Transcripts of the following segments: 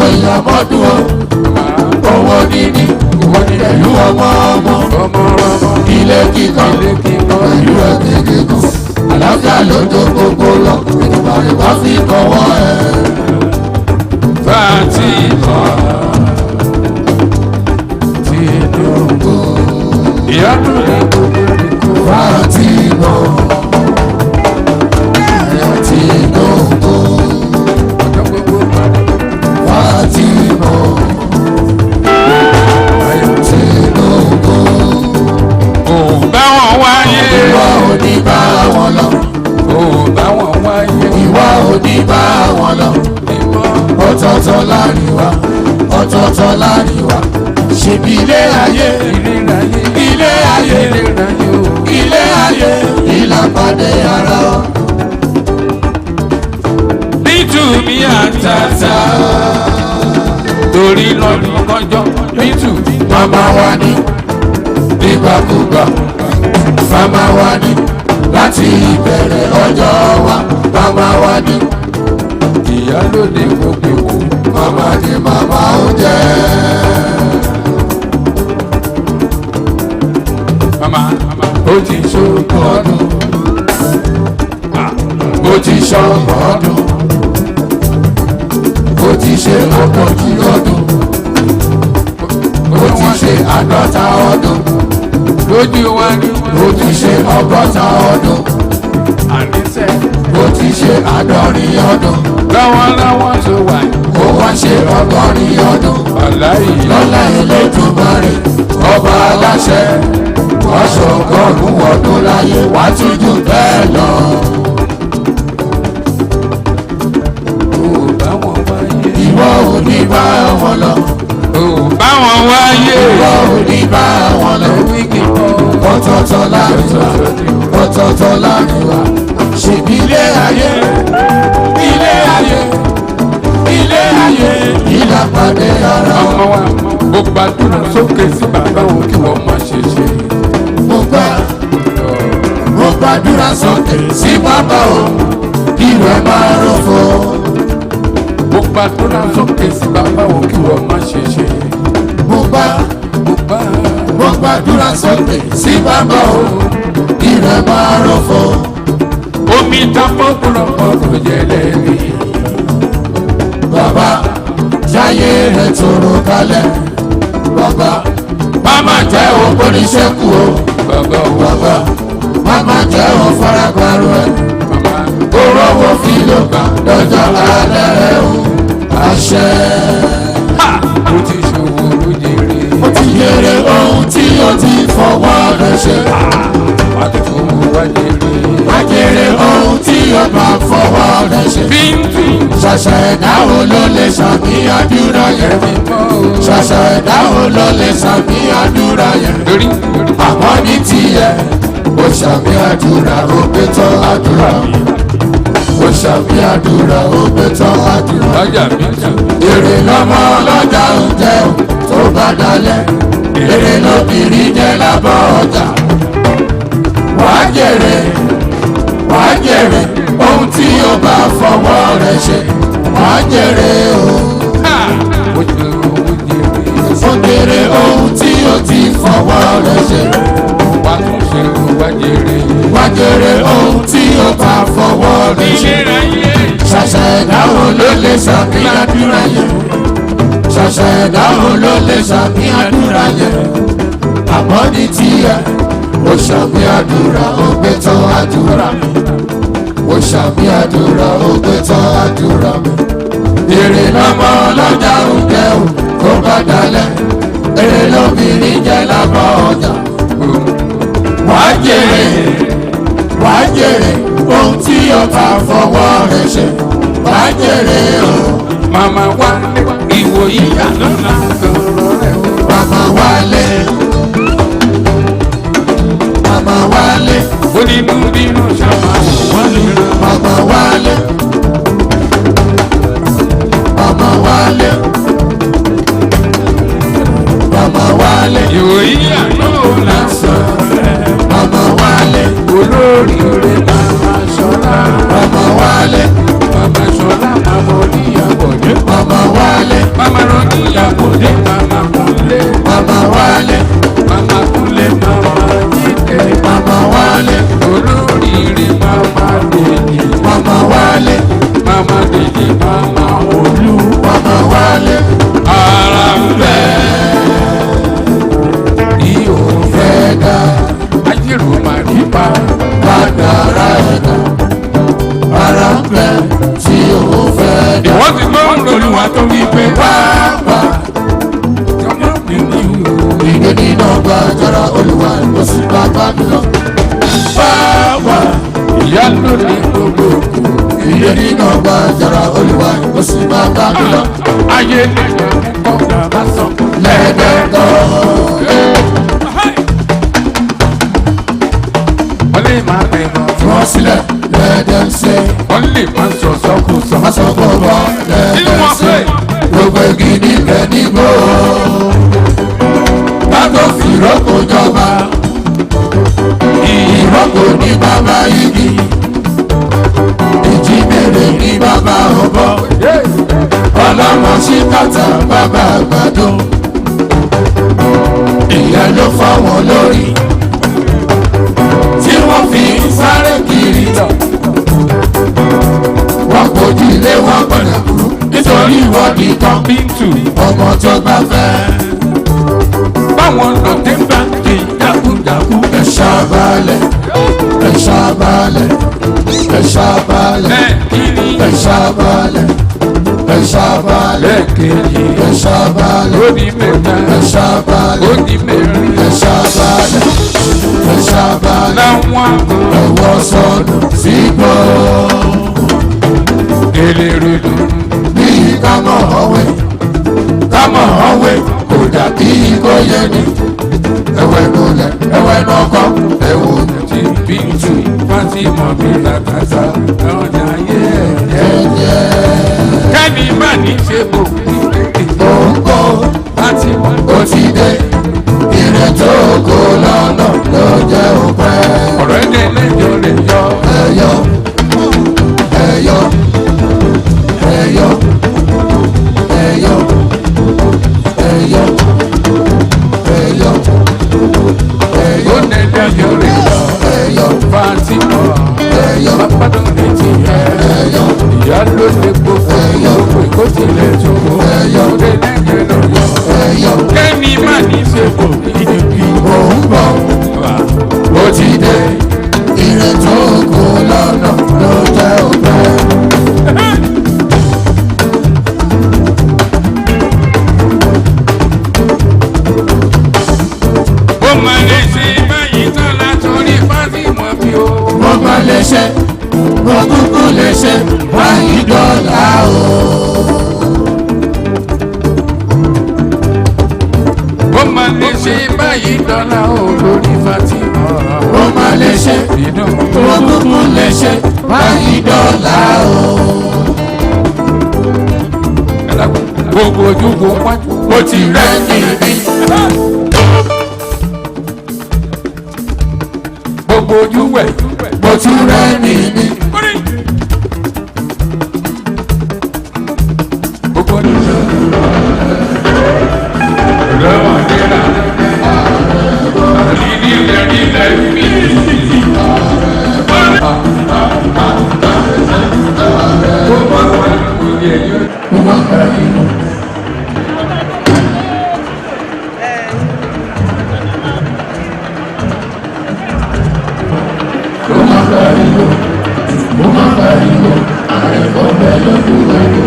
owó ìyàmọ́dún o owó níní pẹ̀lú ọmọ ilé kíkọ́ pẹ̀lú ẹ̀mí gígùn àlàáfíà ló tó gbogbo lọ ìdùnnú bá fi kọ́wọ́ ẹ̀. Fatima Tinubu ìyanu ní gbogbo Fatima Tinubu ọjọ́ gbogbo padà. Fatima Tinubu. Òun bá wọn wáyé. Ìwà ò ní bá wọn lọ. Òun bá wọn wáyé. Ìwà ò ní bá wọn lọ. Ọ̀tọ̀ọ̀tọ̀ láàrin wa, ọ̀tọ̀ọ̀tọ̀ láàrin wa. Ṣèbí ilé ayé, ilé ayé, ilé ayé, ìlàpàdé ara wa. Bítùmí àtàtà torí lọ́dún kọjọ́ bítù. Màmá wa ní nígbàkúgbà, màmá wa ní láti ìbẹ̀rẹ̀ ọjọ́ wa, màmá wa ní. Ìyálóde gbogbo Màmá ni màmá ó jẹ́. mama ó ti ṣògbọ́n ọdún. Ó ti ṣọ̀gbọ̀n ọdún. Ó ti ṣe ogójì ọdún. Ó ti ṣe àádọ́ta ọdún. Lójú wa ni Ó ti ṣe ọgọ́ta ọdún. àníṣe Ó ti ṣe àádọ́rin ọdún. lọ́wọ́lọ́wọ́ tó wà Ó wá ṣe ọgọ́rin ọdún. ọ̀láyé. Lọ́lá Elédùmarè ọba aláṣẹ. Wọ́n ṣọgọ́rùn-ún ọdún láyé wá tún jù bẹ́ẹ̀ lọ. Ó bá wọn wáyé. Ìwọ ò ní bá wọn lọ. Ó bá wọn wáyé. Ìwọ ò ní bá wọn lọ. Wíkì bọ́. Ọ̀tọ̀ọ̀tọ̀ láàrin wa, ọ̀tọ̀ọ̀tọ̀ láàrin wa. Ṣèbí ilé ayé, ilé ayé, ilé ayé, ìlàpàdé ara wa. Ọmọ wa ó gbàdúrà sókè sí bàbá òun kí wọ́n má ṣe ṣe. Mo gbàdúrà sókè sí bàbá o, kí ìwé máa rọ̀fọ̀. Ó gbàdúrà sókè sí bàbá òun kí wọ́n má ṣe ṣe. Mo gbàdúrà sókè sí bàbá o, kí ìwé máa rọ̀fọ̀. Omi dápọ̀ pọ̀lọpọ̀ kò jẹ́ lẹ́bi. Bàbá jáyé rẹ̀ tòrò kalẹ̀. Bàbá máma jẹ́ ògbóníṣẹ́kù o. Bàbá máma jẹ́ òfaragbárò ẹ̀. Orówó fi ló gbà lọ́jọ́ alẹ́ rẹ̀ o. Àṣẹ. Ó ti ṣòwò ló jèrè. Ó ti yèrè ohun tí ó ti fọwọ́ rẹ̀ ṣe. Wá ti fowó wá jèrè. Má jèrè ohun tí ó bá fọwọ́ rẹ̀ ṣe. Bíntì Ṣàṣà ẹ̀dá wo ló lè ṣàmì àdúrà yẹn? ẹ̀mí mọ́ o. Ṣàṣà ẹ̀dá wo ló lè ṣàmì àdúrà yẹn? Lórí Àmọ́ ní tiẹ̀, ó ṣàmì àdúrà ó gbé tán àdúrà mi. Ó ṣàmì àdúrà ó gbé tán àdúrà. lọ́jà bíntì. Èrè lọ́mọ ọlọ́jà ń jẹ́ o, tó bá dalẹ̀. Èrè lóbìnrin jẹ́ lábọ́ ọjà. Wàá jèrè ohun tí ó bá fọwọ́ rẹ̀ ṣe. Wàá jèrè o. Ó jèrè owó jèrè. Ó jèrè ohun tí ó ti fọwọ́ rẹ̀ ṣe. Wá tún ṣe wá jèrè. Wá jèrè ohun tí ó bá fọwọ́ rẹ̀ ṣe. Ṣàṣà ẹ̀dá wo ló lè ṣàmì àdúrà yẹn? Ṣàṣà ẹ̀dá wo ló lè ṣàmì àdúrà yẹn? Àmọ́ ní tiẹ̀, ó ṣàmì àdúrà ó gbé tán àdúrà mi. Ó ṣàmì àdúrà ó gbé tán àdúrà mi. Èrè lọ́mọ ọlọ́jà ń jẹ́ o, kó bá dalẹ̀. Èrè lóbìnrin jẹ́ lábọ́ ọjà. Wàá jèrè ohun tí ó bá fọwọ́ rẹ̀ ṣe. Wàá jèrè o. Màmá wá ìwòyí àná lọ́rọ̀ rẹ̀ o. Màmá wálé. Màmá wálé. Onínú bínú ṣàmà wọ́n lè rán. Màmá wálé. Màmá wálé. Màmá wálé. Ìwòyí àná ò lásán rẹ̀. Màmá wálé. Olórí rẹ̀ Màmá Ṣọlá. Màmá wálé. Màmá Ṣọlá màmá oníyàwó jẹ́. Màmá wálé. tó wí pé wá wá. Ìdè nínú ọgbà àjàrà Olúwa ló sì bá bá mi lọ. Wá wá. Ìyá ló ní gbogbo òkú. Ìdè nínú ọgbà àjàrà Olúwa ló sì bá bá mi lọ. Ayé ni kọ́ńtà bá sọ. Lẹ́ẹ̀dẹ́gbọ́. Wọ́n lè máa bẹ̀rẹ̀ Tí wọ́n sílẹ̀ lẹ́ẹ̀dẹ́ ṣe. wọ́n lè máa sọ sọ́kùsọ. Má sọ gbogbo lẹ́ẹ̀dẹ́ ṣe. Gbogbo igi níbẹ̀ nígbò. Bákan fi ìrókò jọba. Ìrókò ní bàbá igi. Ìjímèrè ní bàbá ọ̀bọ. Ọlọ́mọ sí kàtà bàbá àgbàdo. Ìyẹn ló fọ́ wọn lórí. Tí wọ́n fi ń sáré kiri tọ̀. Wọ́n kojú ilé wọn gbọ́dọ̀ kúrú. Nítorí ìwọ́de kan Bíntù ọmọ tó gbà fẹ́. báwọn lọ́tẹ̀ bá di jákujàku. Ẹ ṣàbálẹ̀, ẹ ṣàbálẹ̀, ẹ ṣàbálẹ̀, Bẹ́ẹ̀ kiri ẹ ṣàbálẹ̀, ẹ ṣàbálẹ̀, lẹ́ẹ̀kejì ẹ ṣàbálẹ̀, ó di mẹ́ta ẹ ṣàbálẹ̀, ó di mẹ́rin. ẹ ṣàbálẹ̀, ẹ ṣàbálẹ̀. Láwọn àgọ́ Ẹ̀wọ̀ sọnù sígbó. eléré dùn. Bí kámọ̀ ọ̀wẹ́, kámọ̀ ọ̀wẹ́ kò dàbí kó yẹ ni. Ẹ̀wẹ̀ nulẹ̀, ẹ̀wẹ̀ nọkọ̀, ẹ̀wọ̀ Tí Bíntù Fátímọ̀ bí làkàtà lọ́jà yé ẹ̀. ẹ̀jẹ̀. Kẹ́ni má ní ṣe kò ní kékeré. Òǹkó Fátímọ̀ ó ti dé. Ìrìn tó kó lọ́nà ló jẹ́ òpẹ́. ọ̀rọ̀ ẹ̀dẹ̀ lẹ́jọ́ lè yọ. Ẹ̀yọ́, ẹ̀yọ́, ẹ̀yọ́, ẹ̀yọ́, ẹ̀yọ́, ẹ̀yọ́, Ó nẹ́jọ́ yọ lè yọ. ẹ̀yọ́, Fátímọ̀ ẹ̀yọ́, pápádọ́ lè ti yẹ. ẹ̀yọ́. Ìyá ló lè gbogbo ìyókù kó tilẹ̀ tó. Ẹ̀yọ́. Ó lè lẹ́jọ́ lọ yọ. Ẹ̀yọ́. Kẹ́ni má ní ṣe kò ní kékeré. Òun bọ̀, ó ti dé. Ìrìn tó kó lọ́nà ló jẹ́ òpẹ́. Ó máa lè ṣe báyìí tán látọrí Fátímọ̀ bí o. Mo máa lè ṣe, mo kúkú lè ṣe, báyìí dọ́là o. Ó máa lè ṣe báyìí dọ́là o lórí Fátímọ̀. Mo máa lè ṣe, Inú mo kúkú lè ṣe, báyìí dọ́là o. gbogbo ojúgbò wájú. Mo ti rẹ́ níbi, Gbogbo ojú wẹ̀. mo ti rẹ́ níbi. Gbogbo ojú wẹ̀. Lọ́wọ́ nílà. Nílẹ̀ nílẹ̀ mi. Gbogbo àwọn ìyẹn yóò. Mo máa ń bẹ̀rẹ̀ nínú. Mo máa ń bẹ̀rẹ̀ nínú. Mo máa ń bẹ̀rẹ̀ nínú. Àrẹ̀kọ́ bẹ́ẹ̀ lọ́dún lẹ́nu.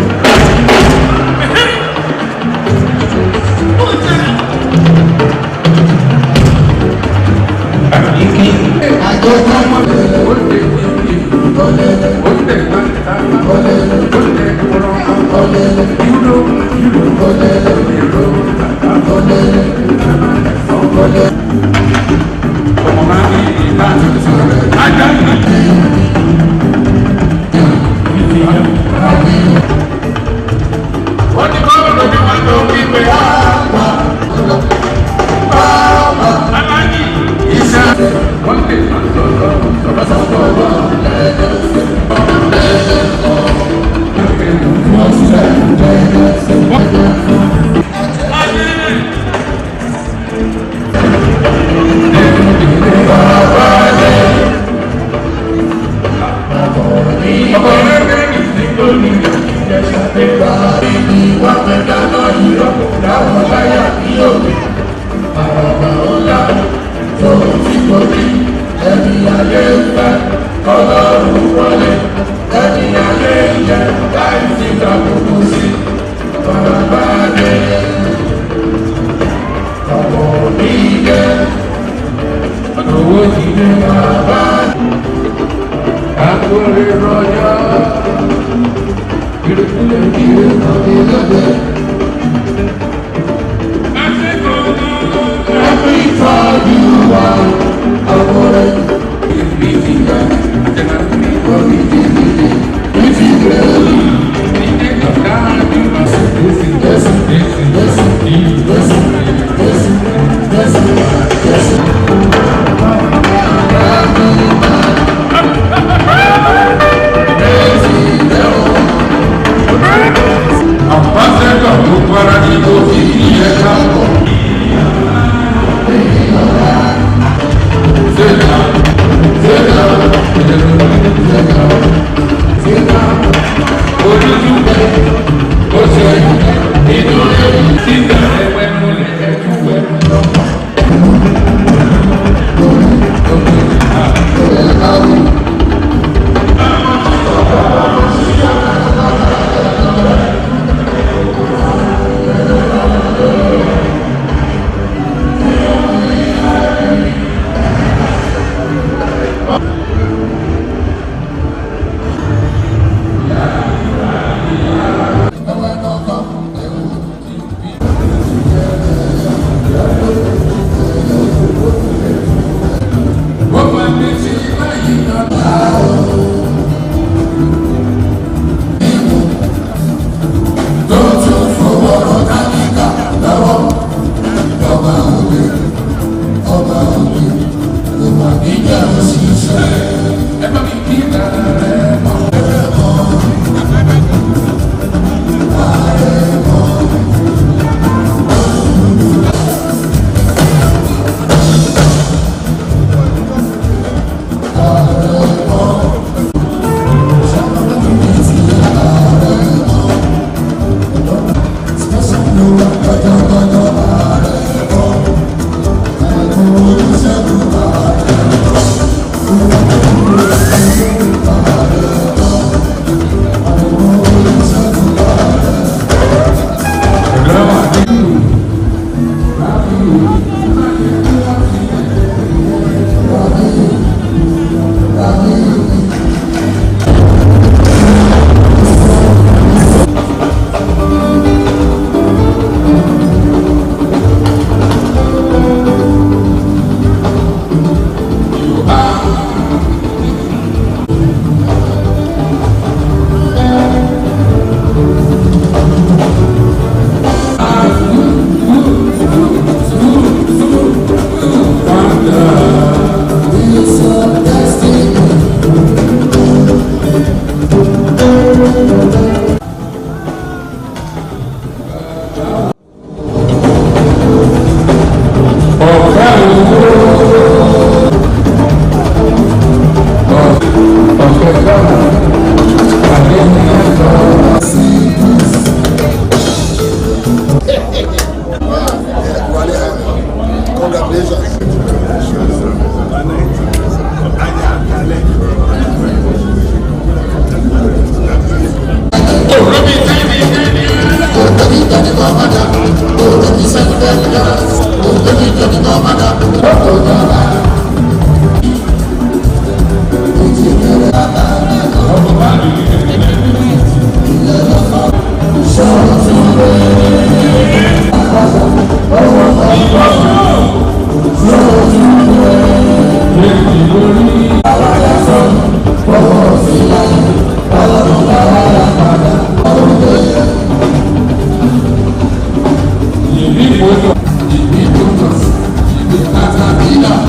Ìbí kàtàkìlà.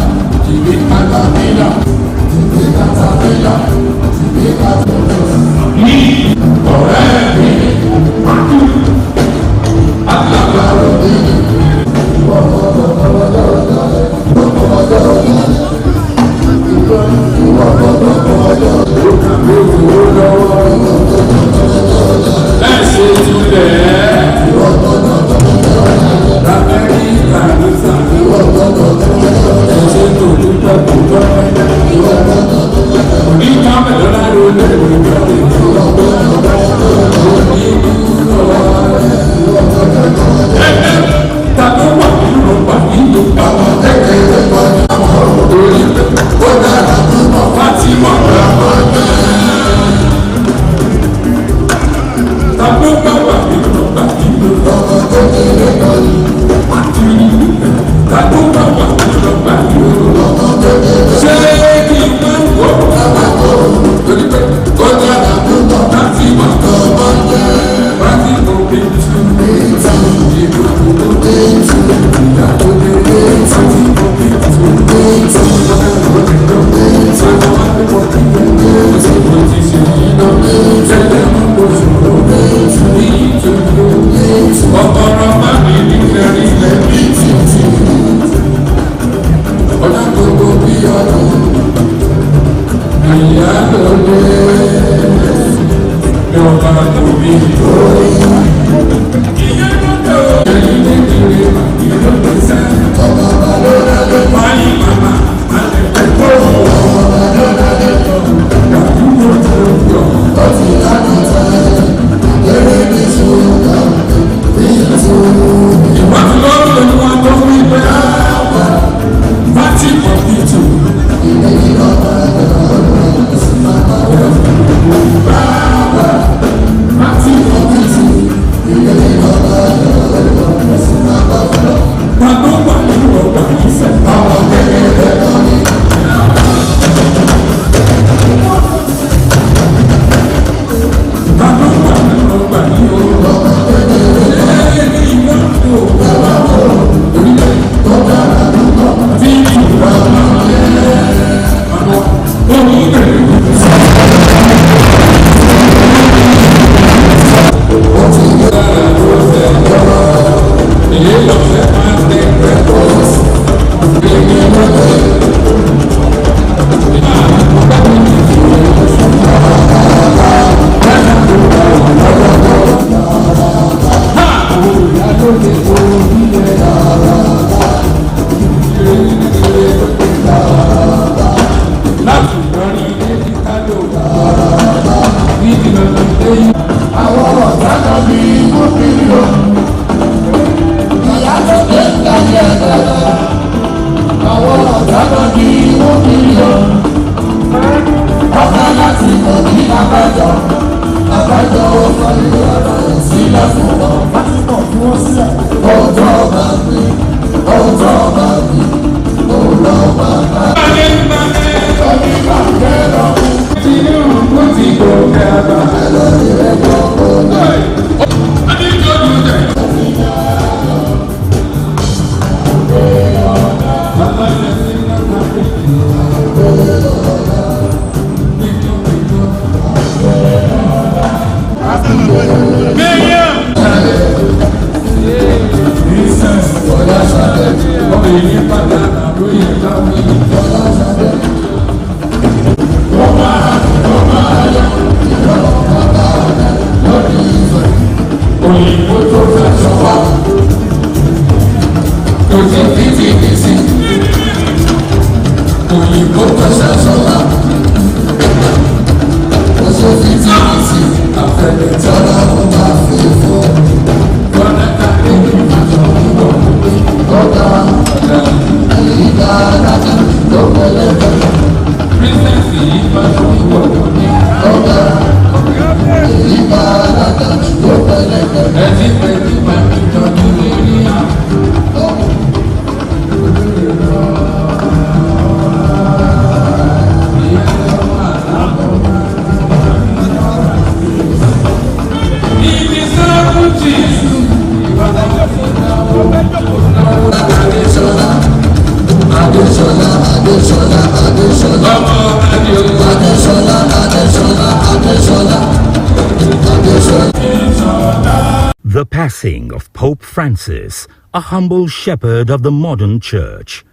The passing of Pope Francis, a humble shepherd of the modern church.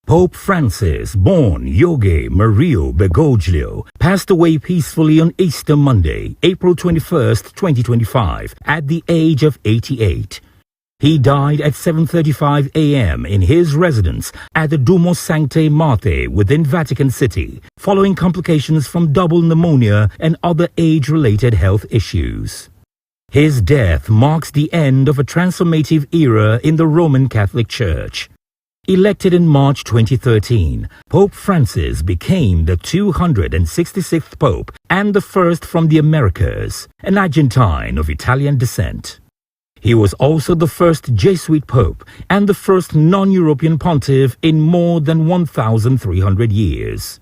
Pope Francis, born Yogi Mario Bergoglio, passed away peacefully on Easter Monday, April 21st, 2025, at the age of 88. He died at 7:35 a.m. in his residence at the Duomo Sancte Marthe within Vatican City, following complications from double pneumonia and other age-related health issues. His death marks the end of a transformative era in the Roman Catholic Church. Elected in March 2013, Pope Francis became the 266th Pope and the first from the Americas, an Argentine of Italian descent. He was also the first Jesuit Pope and the first non-European pontiff in more than 1,300 years.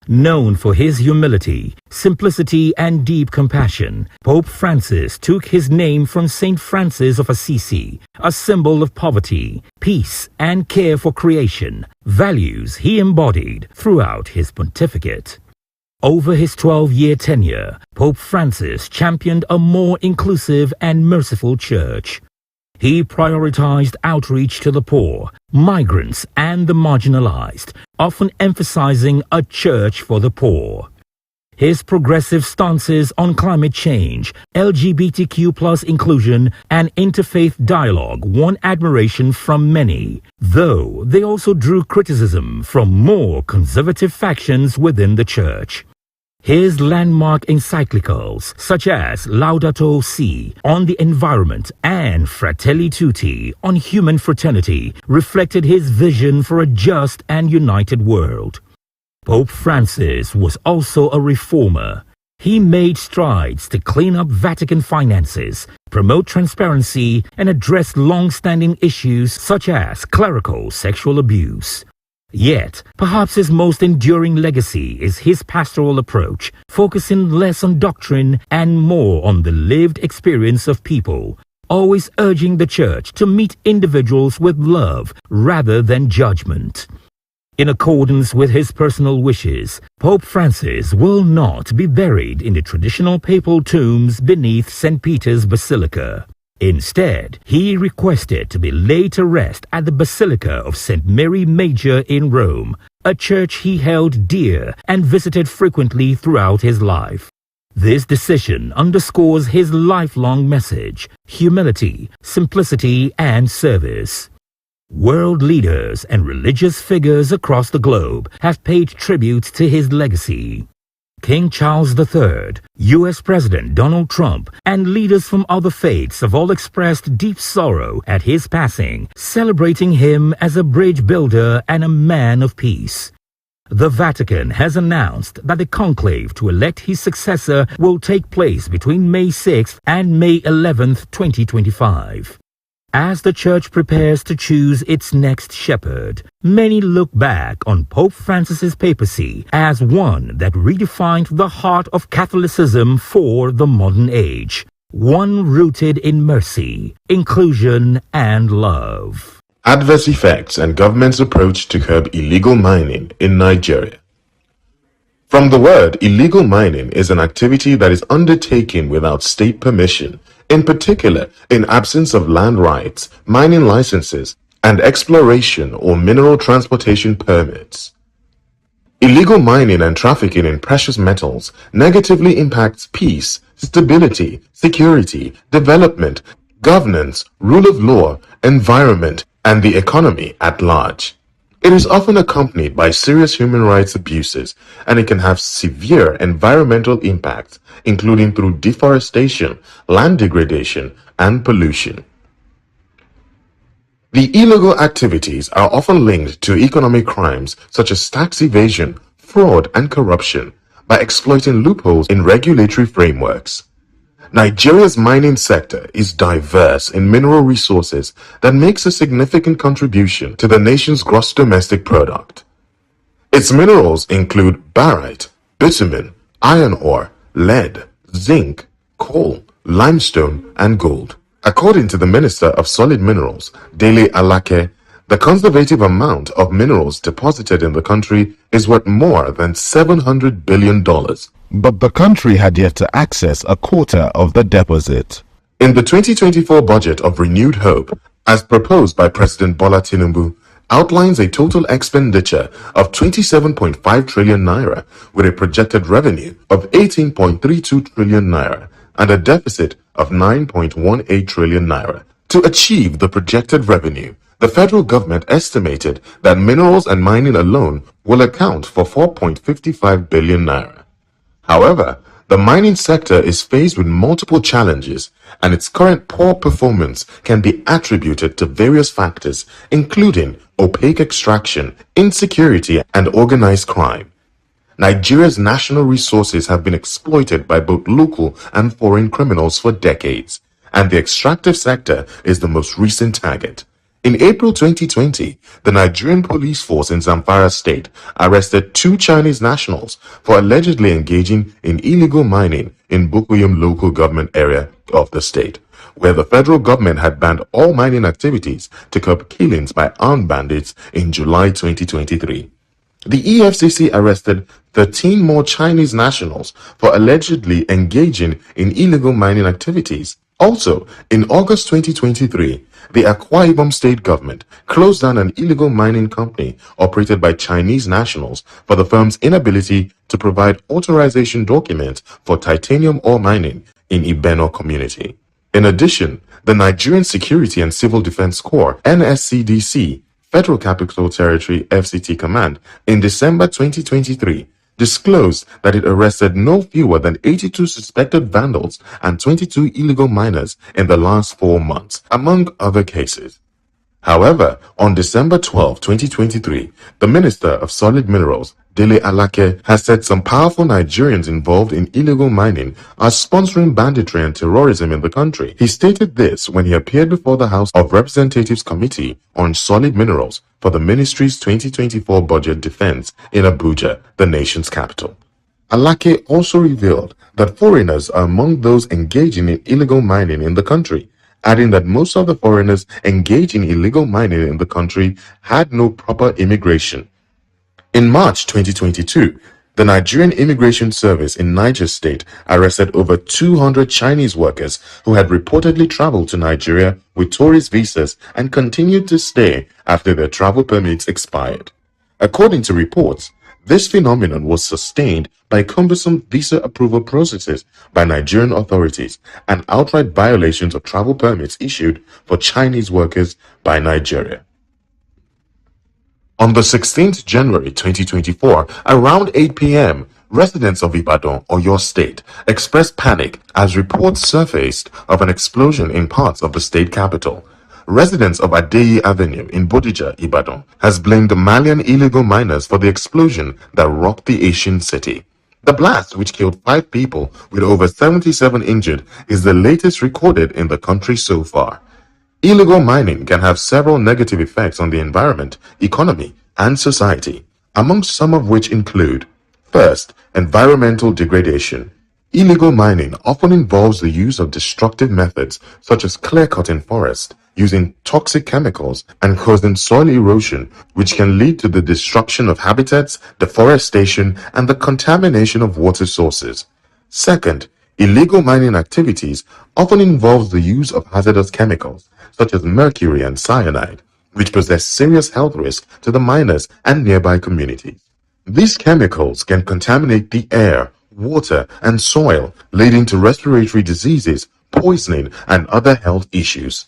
Known for his humility, simplicity, and deep compassion, Pope Francis took his name from Saint Francis of Assisi, a symbol of poverty, peace, and care for creation, values he embodied throughout his pontificate. Over his 12-year tenure, Pope Francis championed a more inclusive and merciful church. He prioritized outreach to the poor, migrants, and the marginalized, often emphasizing a church for the poor. His progressive stances on climate change, LGBTQ+ inclusion, and interfaith dialogue won admiration from many, though they also drew criticism from more conservative factions within the church. His landmark encyclicals, such as Laudato Si on the environment and Fratelli Tutti on human fraternity, reflected his vision for a just and united world. Pope Francis was also a reformer. He made strides to clean up Vatican finances, promote transparency, and address long-standing issues such as clerical sexual abuse. Yet, perhaps his most enduring legacy is his pastoral approach, focusing less on doctrine and more on the lived experience of people, always urging the Church to meet individuals with love rather than judgment. In accordance with his personal wishes, Pope Francis will not be buried in the traditional papal tombs beneath St. Peter's Basilica. Instead, he requested to be laid to rest at the Basilica of St. Mary Major in Rome, a church he held dear and visited frequently throughout his life. This decision underscores his lifelong message: humility, simplicity, and service. World leaders and religious figures across the globe have paid tribute to his legacy. King Charles III, U.S. President Donald Trump, and leaders from other faiths have all expressed deep sorrow at his passing, celebrating him as a bridge builder and a man of peace. The Vatican has announced that the conclave to elect his successor will take place between May 6th and May 11th, 2025. As the Church prepares to choose its next shepherd, many look back on Pope Francis's papacy as one that redefined the heart of Catholicism for the modern age, one rooted in mercy, inclusion, and love. Adverse effects and government's approach to curb illegal mining in Nigeria. From the word, illegal mining is an activity that is undertaken without state permission, in particular in absence of land rights, mining licenses, and exploration or mineral transportation permits. Illegal mining and trafficking in precious metals negatively impacts peace, stability, security, development, governance, rule of law, environment, and the economy at large. It is often accompanied by serious human rights abuses, and it can have severe environmental impacts, including through deforestation, land degradation, and pollution. The illegal activities are often linked to economic crimes such as tax evasion, fraud, and corruption by exploiting loopholes in regulatory frameworks. Nigeria's mining sector is diverse in mineral resources that makes a significant contribution to the nation's gross domestic product. Its minerals include barite, bitumen, iron ore, lead, zinc, coal, limestone, and gold. According to the Minister of Solid Minerals, Dele Alake, the conservative amount of minerals deposited in the country is worth more than $700 billion. But the country had yet to access a quarter of the deposit. In the 2024 budget of Renewed Hope, as proposed by President Bola Tinubu, outlines a total expenditure of 27.5 trillion naira with a projected revenue of 18.32 trillion naira and a deficit of 9.18 trillion naira. To achieve the projected revenue, the federal government estimated that minerals and mining alone will account for 4.55 billion naira. However, the mining sector is faced with multiple challenges, and its current poor performance can be attributed to various factors, including opaque extraction, insecurity, and organized crime. Nigeria's national resources have been exploited by both local and foreign criminals for decades, and the extractive sector is the most recent target. In April 2020, the Nigerian police force in Zamfara state arrested 2 Chinese nationals for allegedly engaging in illegal mining in Bukuyum local government area of the state, where the federal government had banned all mining activities to curb killings by armed bandits in July 2023. The EFCC arrested 13 more Chinese nationals for allegedly engaging in illegal mining activities. Also, in August 2023, the Akwa Ibom state government closed down an illegal mining company operated by Chinese nationals for the firm's inability to provide authorization documents for titanium ore mining in Ibeno community. In addition, the Nigerian Security and Civil Defense Corps (NSCDC) Federal Capital Territory FCT Command in December 2023 disclosed that it arrested no fewer than 82 suspected vandals and 22 illegal miners in the last 4 months, among other cases. However, on December 12, 2023, the Minister of Solid Minerals, Dele Alake, has said some powerful Nigerians involved in illegal mining are sponsoring banditry and terrorism in the country. He stated this when he appeared before the House of Representatives Committee on Solid Minerals for the ministry's 2024 budget defense in Abuja, the nation's capital. Alake also revealed that foreigners are among those engaging in illegal mining in the country, adding that most of the foreigners engaged in illegal mining in the country had no proper immigration. In March 2022, The Nigerian Immigration Service in Niger State arrested over 200 Chinese workers who had reportedly traveled to Nigeria with tourist visas and continued to stay after their travel permits expired. According to reports, this phenomenon was sustained by cumbersome visa approval processes by Nigerian authorities and outright violations of travel permits issued for Chinese workers by Nigeria. On the 16th January 2024, around 8 p.m., residents of Ibadan, Oyo State, expressed panic as reports surfaced of an explosion in parts of the state capital. Residents of Adeyi Avenue in Bodija, Ibadan, has blamed the Malian illegal miners for the explosion that rocked the Asian city. The blast, which killed 5 people with over 77 injured, is the latest recorded in the country so far. Illegal mining can have several negative effects on the environment, economy, and society, among some of which include: first, environmental degradation. Illegal mining often involves the use of destructive methods such as clear-cutting forest, using toxic chemicals, and causing soil erosion, which can lead to the destruction of habitats, deforestation, and the contamination of water sources. Second, illegal mining activities often involve the use of hazardous chemicals, such as mercury and cyanide, which possess serious health risks to the miners and nearby communities. These chemicals can contaminate the air, water, and soil, leading to respiratory diseases, poisoning, and other health issues.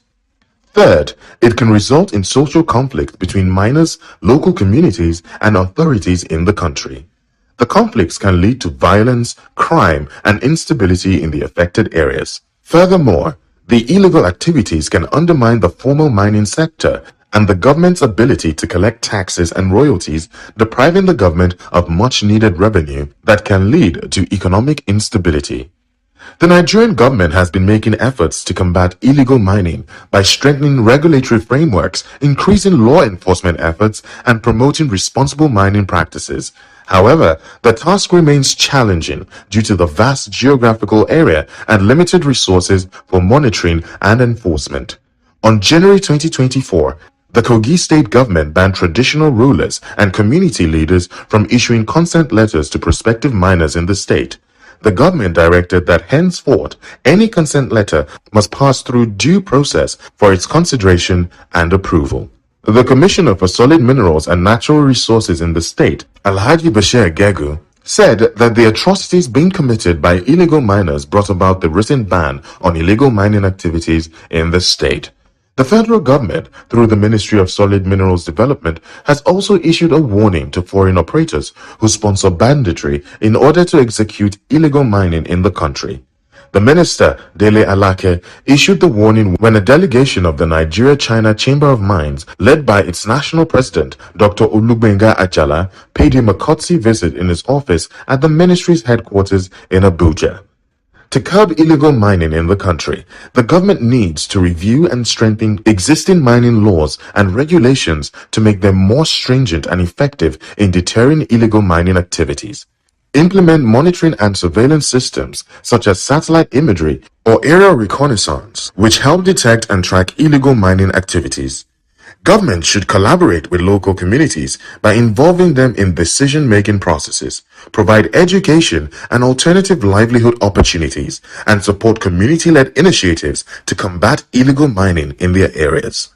Third, it can result in social conflict between miners, local communities, and authorities in the country. The conflicts can lead to violence, crime, and instability in the affected areas. Furthermore, the illegal activities can undermine the formal mining sector and the government's ability to collect taxes and royalties, depriving the government of much-needed revenue that can lead to economic instability. The Nigerian government has been making efforts to combat illegal mining by strengthening regulatory frameworks, increasing law enforcement efforts, and promoting responsible mining practices. However, the task remains challenging due to the vast geographical area and limited resources for monitoring and enforcement. On January 2024, the Kogi state government banned traditional rulers and community leaders from issuing consent letters to prospective miners in the state. The government directed that henceforth, any consent letter must pass through due process for its consideration and approval. The Commissioner for Solid Minerals and Natural Resources in the state, Alhaji Bashir Gegu, said that the atrocities being committed by illegal miners brought about the recent ban on illegal mining activities in the state. The federal government, through the Ministry of Solid Minerals Development, has also issued a warning to foreign operators who sponsor banditry in order to execute illegal mining in the country. The minister, Dele Alake, issued the warning when a delegation of the Nigeria-China Chamber of Mines, led by its national president, Dr. Olugbenga Ajala, paid him a courtesy visit in his office at the ministry's headquarters in Abuja. To curb illegal mining in the country, the government needs to review and strengthen existing mining laws and regulations to make them more stringent and effective in deterring illegal mining activities. Implement monitoring and surveillance systems such as satellite imagery or aerial reconnaissance, which help detect and track illegal mining activities. Government should collaborate with local communities by involving them in decision-making processes, provide education and alternative livelihood opportunities, and support community-led initiatives to combat illegal mining in their areas.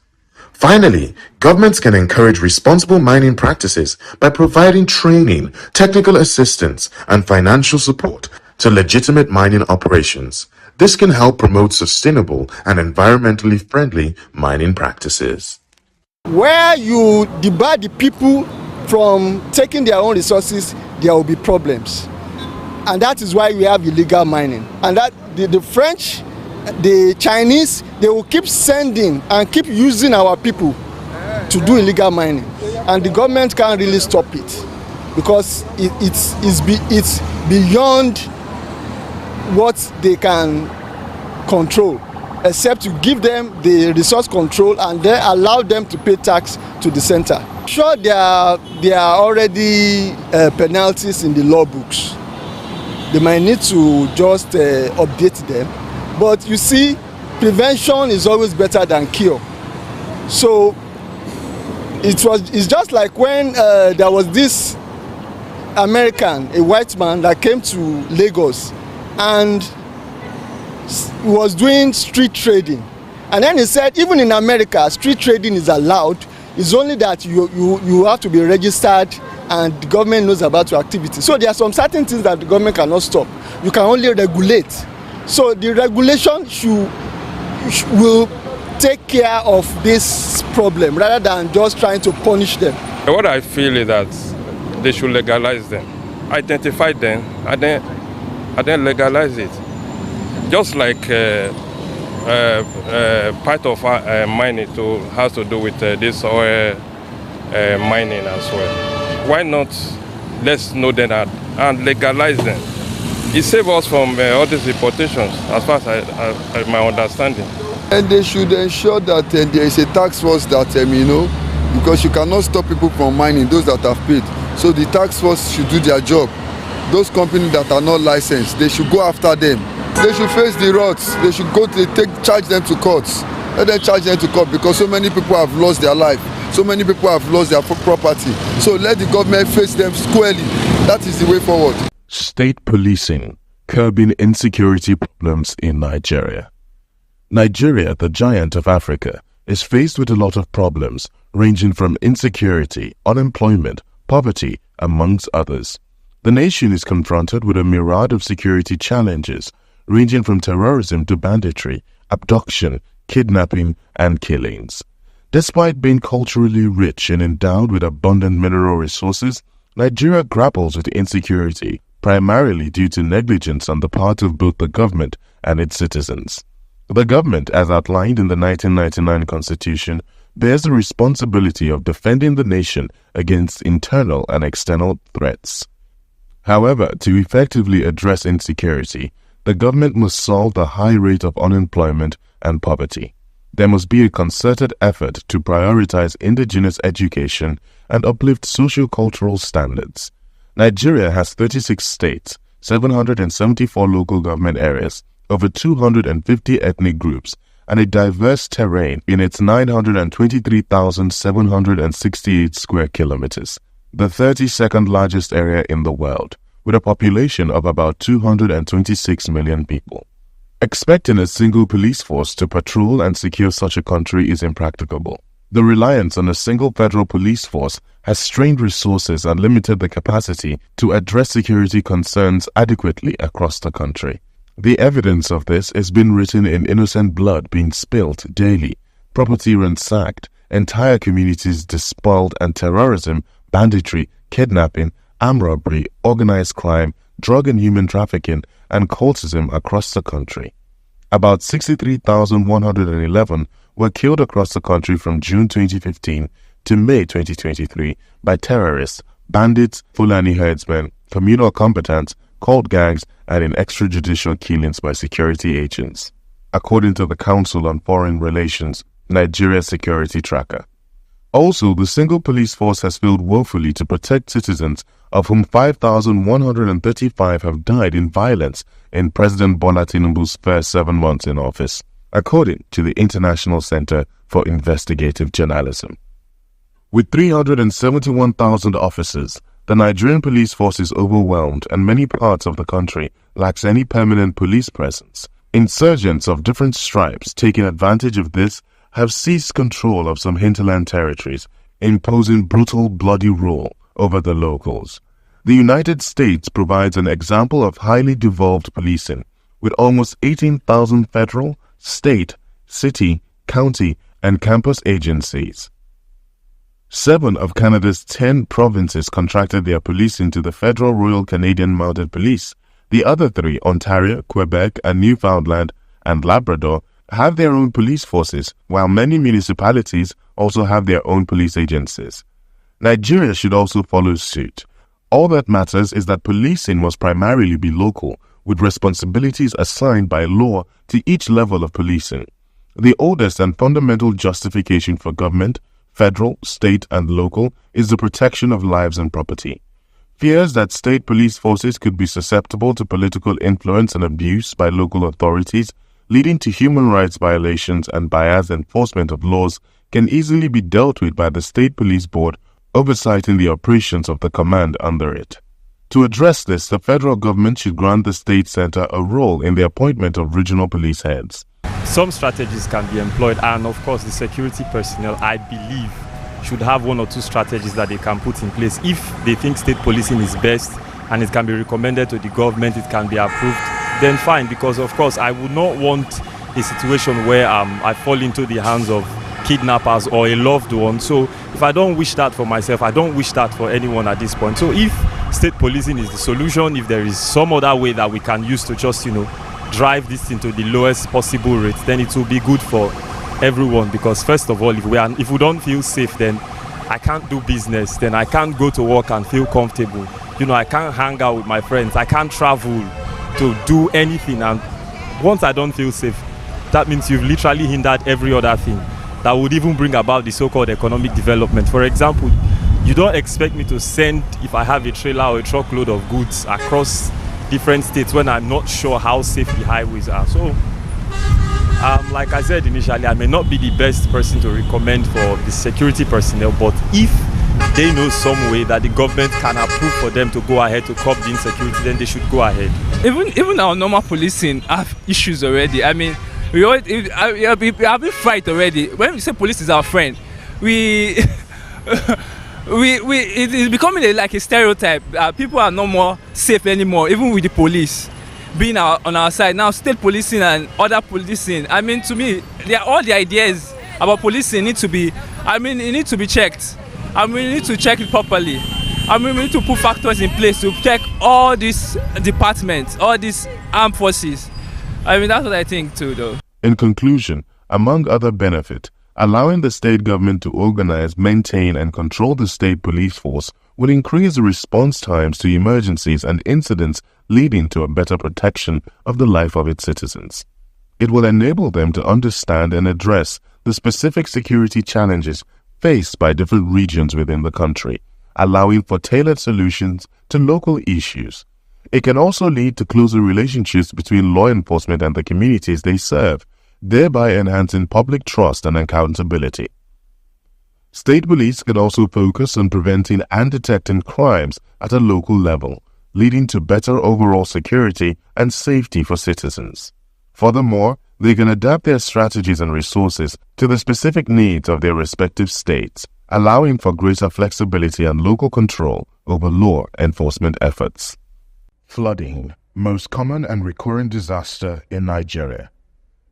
Finally, governments can encourage responsible mining practices by providing training, technical assistance, and financial support to legitimate mining operations. This can help promote sustainable and environmentally friendly mining practices. Where you debar the people from taking their own resources, there will be problems. And that is why we have illegal mining. And that the French, the Chinese, they will keep sending and keep using our people to do illegal mining. And the government can't really stop it because it's beyond what they can control, except to give them the resource control and then allow them to pay tax to the center. Sure, there are already penalties in the law books. They might need to just update them. But you see, prevention is always better than cure. So it's just like when there was this American, a white man that came to Lagos and was doing street trading. And then he said, even in America, street trading is allowed. It's only that you have to be registered and the government knows about your activity. So there are some certain things that the government cannot stop. You can only regulate. So the regulation will take care of this problem rather than just trying to punish them. What I feel is that they should legalize them, identify them, and then legalize it. Just like part of mining has to do with this oil mining as well. Why not let's know them and legalize them? It saves us from all these deportations, as far as my understanding. And they should ensure that there is a tax force that, because you cannot stop people from mining, those that have paid. So the tax force should do their job. Those companies that are not licensed, they should go after them. They should face the rods. They should charge them to courts. Let them charge them to court because so many people have lost their life. So many people have lost their property. So let the government face them squarely. That is the way forward. State policing, curbing insecurity problems in Nigeria. Nigeria, the giant of Africa, is faced with a lot of problems ranging from insecurity, unemployment, poverty, amongst others. The nation is confronted with a myriad of security challenges ranging from terrorism to banditry, abduction, kidnapping, and killings. Despite being culturally rich and endowed with abundant mineral resources, Nigeria grapples with insecurity primarily due to negligence on the part of both the government and its citizens. The government, as outlined in the 1999 Constitution, bears the responsibility of defending the nation against internal and external threats. However, to effectively address insecurity, the government must solve the high rate of unemployment and poverty. There must be a concerted effort to prioritize indigenous education and uplift socio-cultural standards. Nigeria has 36 states, 774 local government areas, over 250 ethnic groups, and a diverse terrain in its 923,768 square kilometers, the 32nd largest area in the world, with a population of about 226 million people. Expecting a single police force to patrol and secure such a country is impracticable. The reliance on a single federal police force has strained resources and limited the capacity to address security concerns adequately across the country. The evidence of this has been written in innocent blood being spilt daily, property ransacked, entire communities despoiled, and terrorism, banditry, kidnapping, armed robbery, organized crime, drug and human trafficking, and cultism across the country. About 63,111 were killed across the country from June 2015 to May 2023 by terrorists, bandits, Fulani herdsmen, communal combatants, cult gangs, and in extrajudicial killings by security agents, according to the Council on Foreign Relations, Nigeria Security Tracker. Also, the single police force has failed woefully to protect citizens, of whom 5,135 have died in violence in President Bola Tinubu's first 7 months in office, according to the International Center for Investigative Journalism. With 371,000 officers, the Nigerian police force is overwhelmed and many parts of the country lacks any permanent police presence. Insurgents of different stripes taking advantage of this have seized control of some hinterland territories, imposing brutal, bloody rule over the locals. The United States provides an example of highly devolved policing, with almost 18,000 federal, state, city, county, and campus agencies. 7 of Canada's 10 provinces contracted their policing to the Federal Royal Canadian Mounted Police. The other 3, Ontario, Quebec, and Newfoundland and Labrador, have their own police forces, while many municipalities also have their own police agencies. Nigeria should also follow suit. All that matters is that policing must primarily be local, with responsibilities assigned by law to each level of policing. The oldest and fundamental justification for government, federal, state, and local, is the protection of lives and property. Fears that state police forces could be susceptible to political influence and abuse by local authorities, leading to human rights violations and biased enforcement of laws, can easily be dealt with by the State Police Board, oversighting the operations of the command under it. To address this, the federal government should grant the state center a role in the appointment of regional police heads. Some strategies can be employed, and of course the security personnel, I believe, should have one or two strategies that they can put in place. If they think state policing is best and it can be recommended to the government, it can be approved, then fine, because of course I would not want a situation where I fall into the hands of kidnappers or a loved one. So if I don't wish that for myself, I don't wish that for anyone at this point. So if state policing is the solution, if there is some other way that we can use to just, drive this into the lowest possible rate, then it will be good for everyone. Because first of all, if we don't feel safe, then I can't do business, then I can't go to work and feel comfortable. I can't hang out with my friends, I can't travel to do anything. And once I don't feel safe, that means you've literally hindered every other thing that would even bring about the so-called economic development. For example, you don't expect me to send, if I have a trailer or a truckload of goods across different states when I'm not sure how safe the highways are. So, like I said initially, I may not be the best person to recommend for the security personnel, but if they know some way that the government can approve for them to go ahead to curb the insecurity, then they should go ahead. Even our normal policing have issues already. I mean, we have been fight already. When we say police is our friend, it is becoming like a stereotype. People are no more safe anymore, even with the police being on our side. Now, state policing and other policing, I mean, to me, all the ideas about policing need to be, it needs to be checked. We need to check it properly. We need to put factors in place to check all these departments, all these armed forces. That's what I think too, though. In conclusion, among other benefits, allowing the state government to organize, maintain, and control the state police force will increase the response times to emergencies and incidents, leading to a better protection of the life of its citizens. It will enable them to understand and address the specific security challenges faced by different regions within the country, allowing for tailored solutions to local issues. It can also lead to closer relationships between law enforcement and the communities they serve, thereby enhancing public trust and accountability. State police can also focus on preventing and detecting crimes at a local level, leading to better overall security and safety for citizens. Furthermore, they can adapt their strategies and resources to the specific needs of their respective states, allowing for greater flexibility and local control over law enforcement efforts. Flooding, most common and recurrent disaster in Nigeria.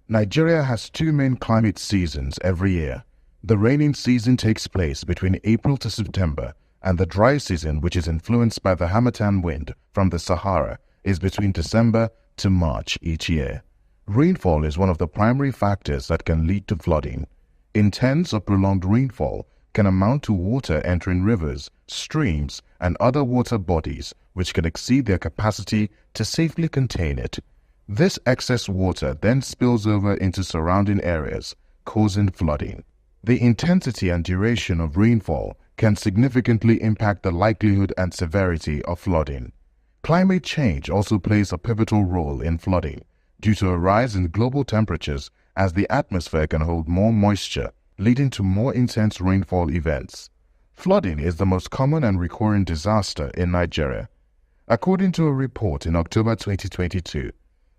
Nigeria has two main climate seasons every year. The rainy season takes place between April to September, and the dry season, which is influenced by the Harmattan wind from the Sahara, is between December to March each year. Rainfall is one of the primary factors that can lead to flooding. Intense or prolonged rainfall can amount to water entering rivers, streams, and other water bodies, which can exceed their capacity to safely contain it. This excess water then spills over into surrounding areas, causing flooding. The intensity and duration of rainfall can significantly impact the likelihood and severity of flooding. Climate change also plays a pivotal role in flooding, due to a rise in global temperatures as the atmosphere can hold more moisture, leading to more intense rainfall events. Flooding is the most common and recurrent disaster in Nigeria. According to a report in October 2022,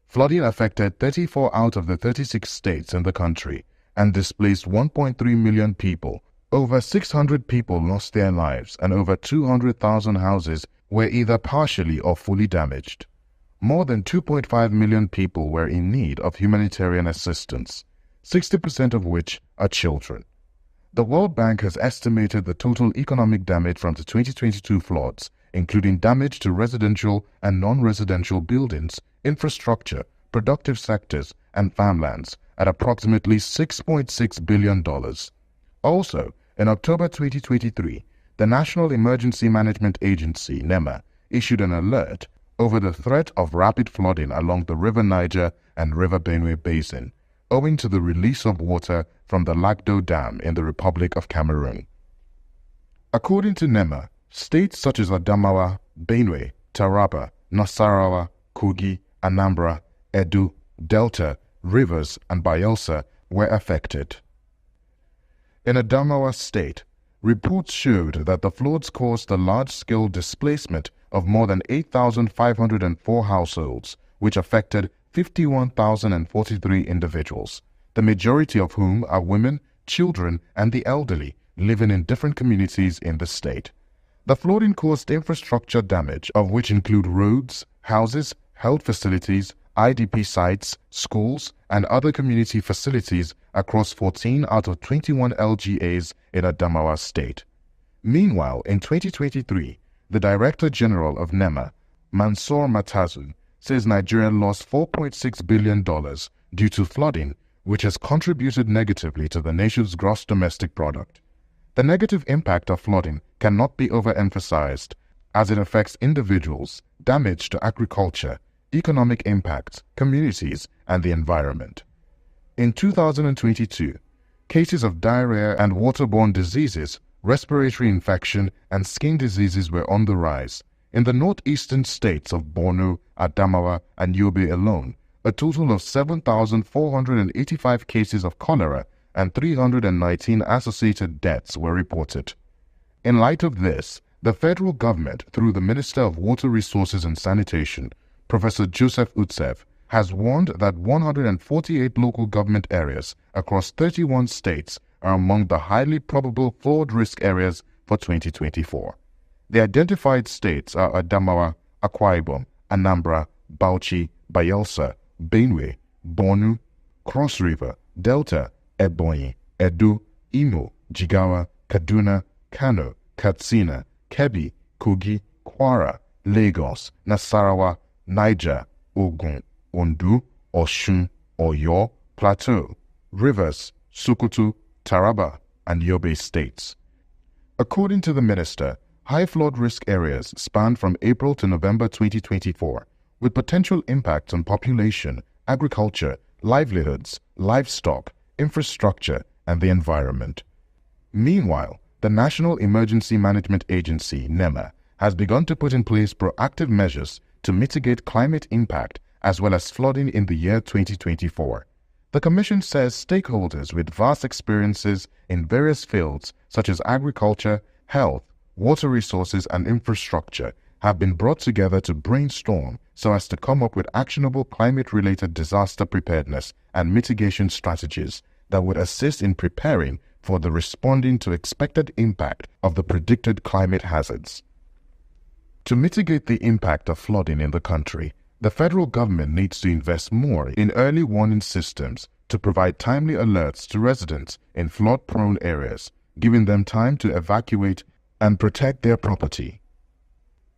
flooding affected 34 out of the 36 states in the country and displaced 1.3 million people. Over 600 people lost their lives and over 200,000 houses were either partially or fully damaged. More than 2.5 million people were in need of humanitarian assistance, 60% of which are children. The World Bank has estimated the total economic damage from the 2022 floods, including damage to residential and non-residential buildings, infrastructure, productive sectors, and farmlands, at approximately $6.6 billion. Also, in October 2023, the National Emergency Management Agency, NEMA, issued an alert over the threat of rapid flooding along the River Niger and River Benue Basin, owing to the release of water from the Lagdo Dam in the Republic of Cameroon. According to NEMA, states such as Adamawa, Benue, Taraba, Nasarawa, Kogi, Anambra, Edo, Delta, Rivers, and Bayelsa were affected. In Adamawa State, reports showed that the floods caused a large-scale displacement of more than 8,504 households, which affected 51,043 individuals, the majority of whom are women, children, and the elderly living in different communities in the state. The flooding caused infrastructure damage, of which include roads, houses, health facilities, IDP sites, schools, and other community facilities across 14 out of 21 LGAs in Adamawa State. Meanwhile, in 2023, the Director General of NEMA, Mansour Matazu, says Nigeria lost $4.6 billion due to flooding, which has contributed negatively to the nation's gross domestic product. The negative impact of flooding cannot be overemphasized, as it affects individuals, damage to agriculture, economic impacts, communities, and the environment. In 2022, cases of diarrhea and waterborne diseases, respiratory infection, and skin diseases were on the rise. In the northeastern states of Borno, Adamawa, and Yobe alone, a total of 7,485 cases of cholera and 319 associated deaths were reported. In light of this, the federal government, through the Minister of Water Resources and Sanitation, Professor Joseph Utsev, has warned that 148 local government areas across 31 states are among the highly probable flood risk areas for 2024. The identified states are Adamawa, Akwa Ibom, Anambra, Bauchi, Bayelsa, Benue, Borno, Cross River, Delta, Ebonyi, Edo, Imo, Jigawa, Kaduna, Kano, Katsina, Kebbi, Kogi, Kwara, Lagos, Nasarawa, Niger, Ogun, Ondo, Osun, Oyo, Plateau, Rivers, Sokoto, Taraba, and Yobe states. According to the minister, high flood risk areas span from April to November 2024, with potential impacts on population, agriculture, livelihoods, livestock, infrastructure, and the environment. Meanwhile, the National Emergency Management Agency, NEMA, has begun to put in place proactive measures to mitigate climate impact as well as flooding in the year 2024. The Commission says stakeholders with vast experiences in various fields such as agriculture, health, water resources, and infrastructure have been brought together to brainstorm so as to come up with actionable climate-related disaster preparedness and mitigation strategies that would assist in preparing for the responding to expected impact of the predicted climate hazards. To mitigate the impact of flooding in the country, the federal government needs to invest more in early warning systems to provide timely alerts to residents in flood-prone areas, giving them time to evacuate and protect their property.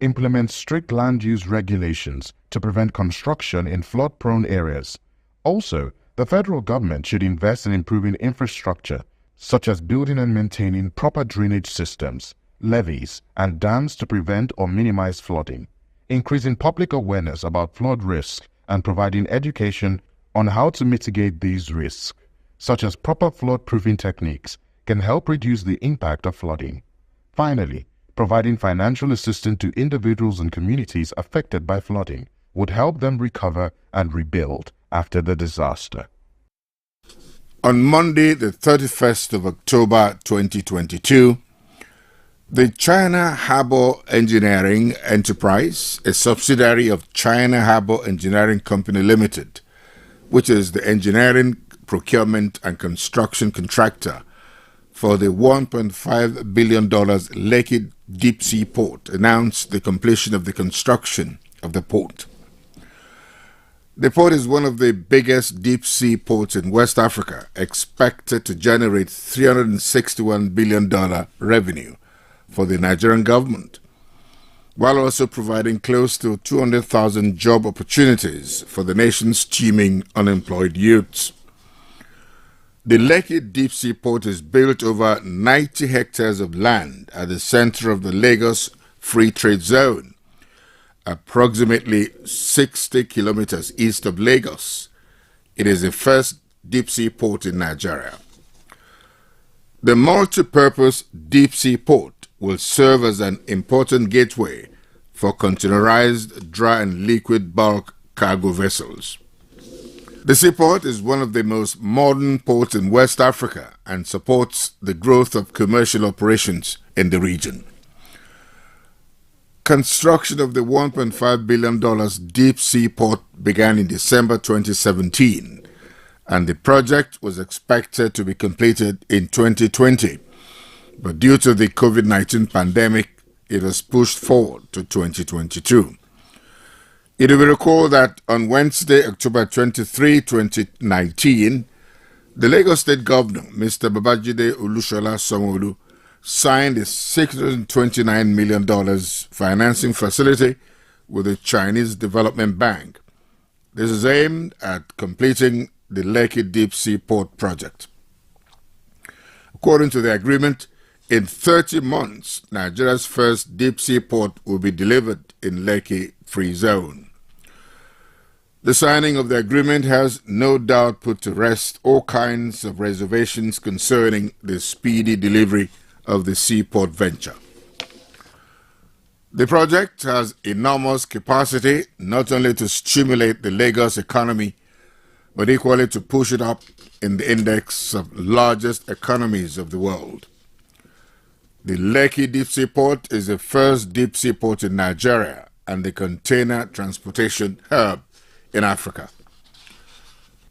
Implement strict land use regulations to prevent construction in flood-prone areas. Also, the federal government should invest in improving infrastructure, such as building and maintaining proper drainage systems, levees, and dams to prevent or minimize flooding, increasing public awareness about flood risk and providing education on how to mitigate these risks, such as proper flood-proofing techniques, can help reduce the impact of flooding. Finally, providing financial assistance to individuals and communities affected by flooding would help them recover and rebuild after the disaster. On Monday, the 31st of October 2022, the China Harbour Engineering Enterprise, a subsidiary of China Harbour Engineering Company Limited, which is the engineering, procurement, and construction contractor for the $1.5 billion Lekki Deep Sea Port, announced the completion of the construction of the port. The port is one of the biggest deep sea ports in West Africa, expected to generate $361 billion revenue for the Nigerian government, while also providing close to 200,000 job opportunities for the nation's teeming unemployed youths. The Lekki Deep Sea Port is built over 90 hectares of land at the center of the Lagos Free Trade Zone, approximately 60 kilometers east of Lagos. It is the first deep sea port in Nigeria. The multi-purpose deep sea port will serve as an important gateway for containerized dry and liquid bulk cargo vessels. The seaport is one of the most modern ports in West Africa and supports the growth of commercial operations in the region. Construction of the $1.5 billion deep sea port began in December 2017, and the project was expected to be completed in 2020. But due to the COVID-19 pandemic, it was pushed forward to 2022. It will be recalled that on Wednesday, October 23, 2019, the Lagos State Governor, Mr. Babajide Olusola Sanwo-Olu, signed a $629 million financing facility with the Chinese Development Bank. This is aimed at completing the Lekki Deep Sea Port project. According to the agreement, in 30 months, Nigeria's first deep sea port will be delivered in Lekki Free Zone. The signing of the agreement has no doubt put to rest all kinds of reservations concerning the speedy delivery of the seaport venture. The project has enormous capacity not only to stimulate the Lagos economy, but equally to push it up in the index of largest economies of the world. The Lekki Deep Sea Port is the first deep sea port in Nigeria and the container transportation hub in Africa.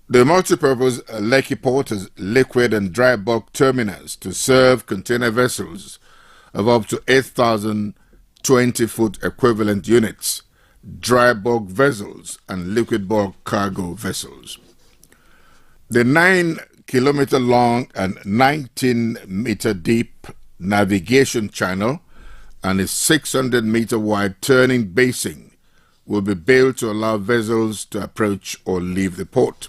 The multipurpose Lekki Port has liquid and dry bulk terminals to serve container vessels of up to 8,000 20-foot equivalent units, dry bulk vessels, and liquid bulk cargo vessels. The 9-kilometer long and 19-meter deep navigation channel and a 600-meter wide turning basin will be built to allow vessels to approach or leave the port.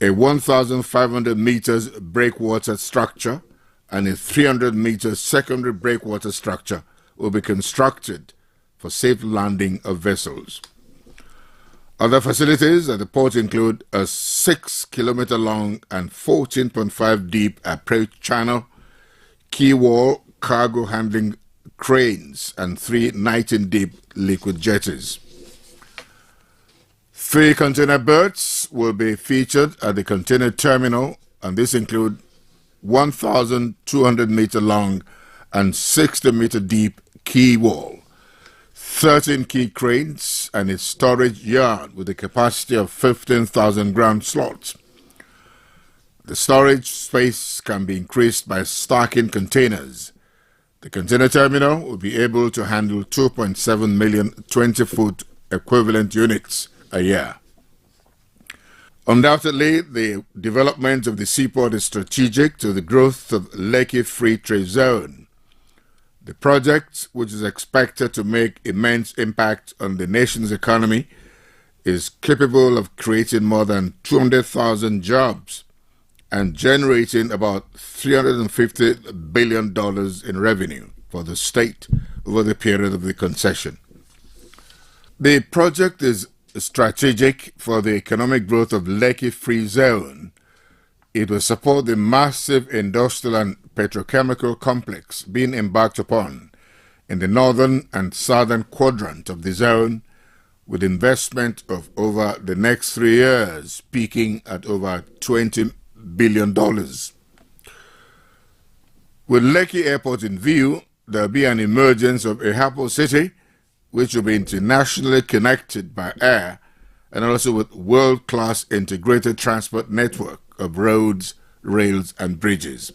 A 1,500 meters breakwater structure and a 300 meter secondary breakwater structure will be constructed for safe landing of vessels. Other facilities at the port include a 6-kilometer long and 14.5 deep approach channel, quay wall, cargo handling cranes, and 3 19 deep liquid jetties. 3 container berths will be featured at the container terminal, and this include 1,200 meter long and 60 meter deep quay wall, 13 quay cranes, and a storage yard with a capacity of 15,000 ground slots. The storage space can be increased by stacking containers. The container terminal will be able to handle 2.7 million 20-foot equivalent units a year. Undoubtedly, the development of the seaport is strategic to the growth of Lekki Free Trade Zone. The project, which is expected to make immense impact on the nation's economy, is capable of creating more than 200,000 jobs and generating about $350 billion in revenue for the state over the period of the concession. The project is strategic for the economic growth of Lekki Free Zone. It will support the massive industrial and petrochemical complex being embarked upon in the northern and southern quadrant of the zone, with investment of over the next 3 years peaking at over $20 billion. With Lekki Airport in view, there will be an emergence of a Hapo City, which will be internationally connected by air and also with world-class integrated transport network of roads, rails, and bridges.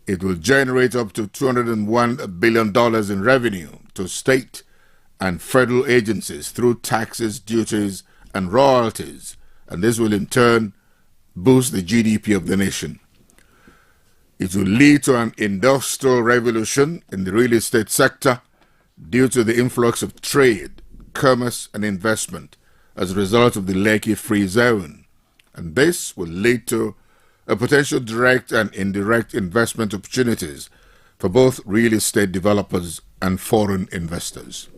It will generate up to $201 billion in revenue to state and federal agencies through taxes, duties, and royalties, and this will in turn boost the GDP of the nation. It will lead to an industrial revolution in the real estate sector due to the influx of trade, commerce, and investment as a result of the Lekki Free Zone. And this will lead to a potential direct and indirect investment opportunities for both real estate developers and foreign investors.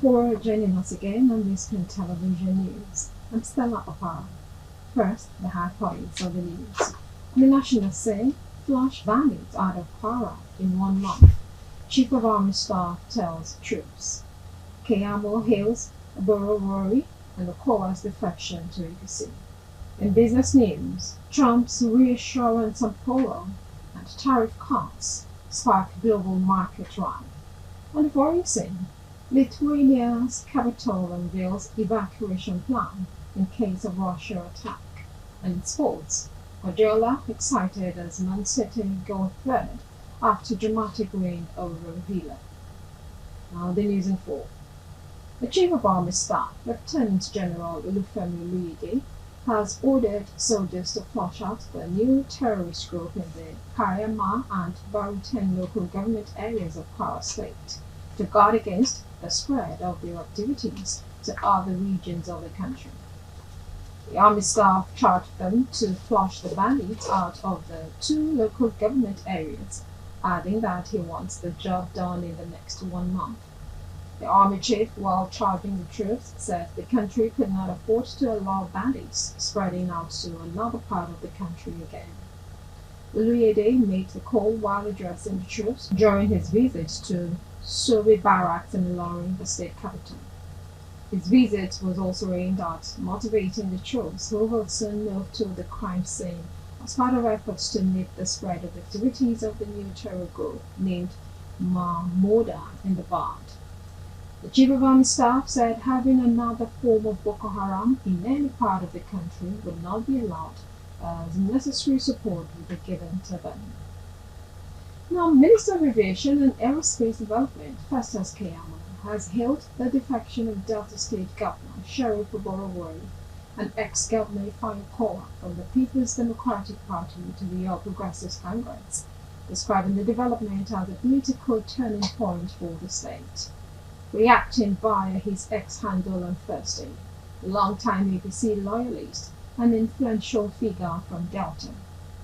for joining us again on Biscon Television News. I'm Stella Opara. First, the high points of the news. The National say flush bandits out of Kwara in 1 month. Chief of Army Staff tells troops. Keyamo hails Borowori and the Kowa's defection to APC. In business news, Trump's reassurance on Polo and tariff cuts spark global market run. On foreign scene, Lithuania's capital unveils evacuation plan in case of Russia attack. And in sports, Guardiola excited as Man City go third after dramatic win over Villa. Now the news in full. The Chief of Army Staff, Lieutenant General Olufemi Oluyede, has ordered soldiers to flush out the new terrorist group in the Kariama and Baruten local government areas of Kwara State to guard against the spread of their activities to other regions of the country. The Army staff charged them to flush the bandits out of the 2 local government areas, adding that he wants the job done in the next 1 month. The Army chief, while charging the troops, said the country could not afford to allow bandits spreading out to another part of the country again. Oluyede made the call while addressing the troops during his visit to Sobe Barracks in Ilorin, the state capital. His visit was also aimed at motivating the troops who will soon move to the crime scene as part of efforts to nip the spread of activities of the new terror group named Mahmouda in the bud. The Chief of Army Staff said having another form of Boko Haram in any part of the country would not be allowed, as necessary support would be given to them. Now, Minister of Aviation and Aerospace Development, Festus Keyamo, has hailed the defection of Delta State Governor Sheriff Borowori and ex-Governor Ifeanyi Kowa from the People's Democratic Party to the All Progressives Congress, describing the development as a political turning point for the state. Reacting via his ex-handle on Thursday, the longtime APC loyalist and influential figure from Delta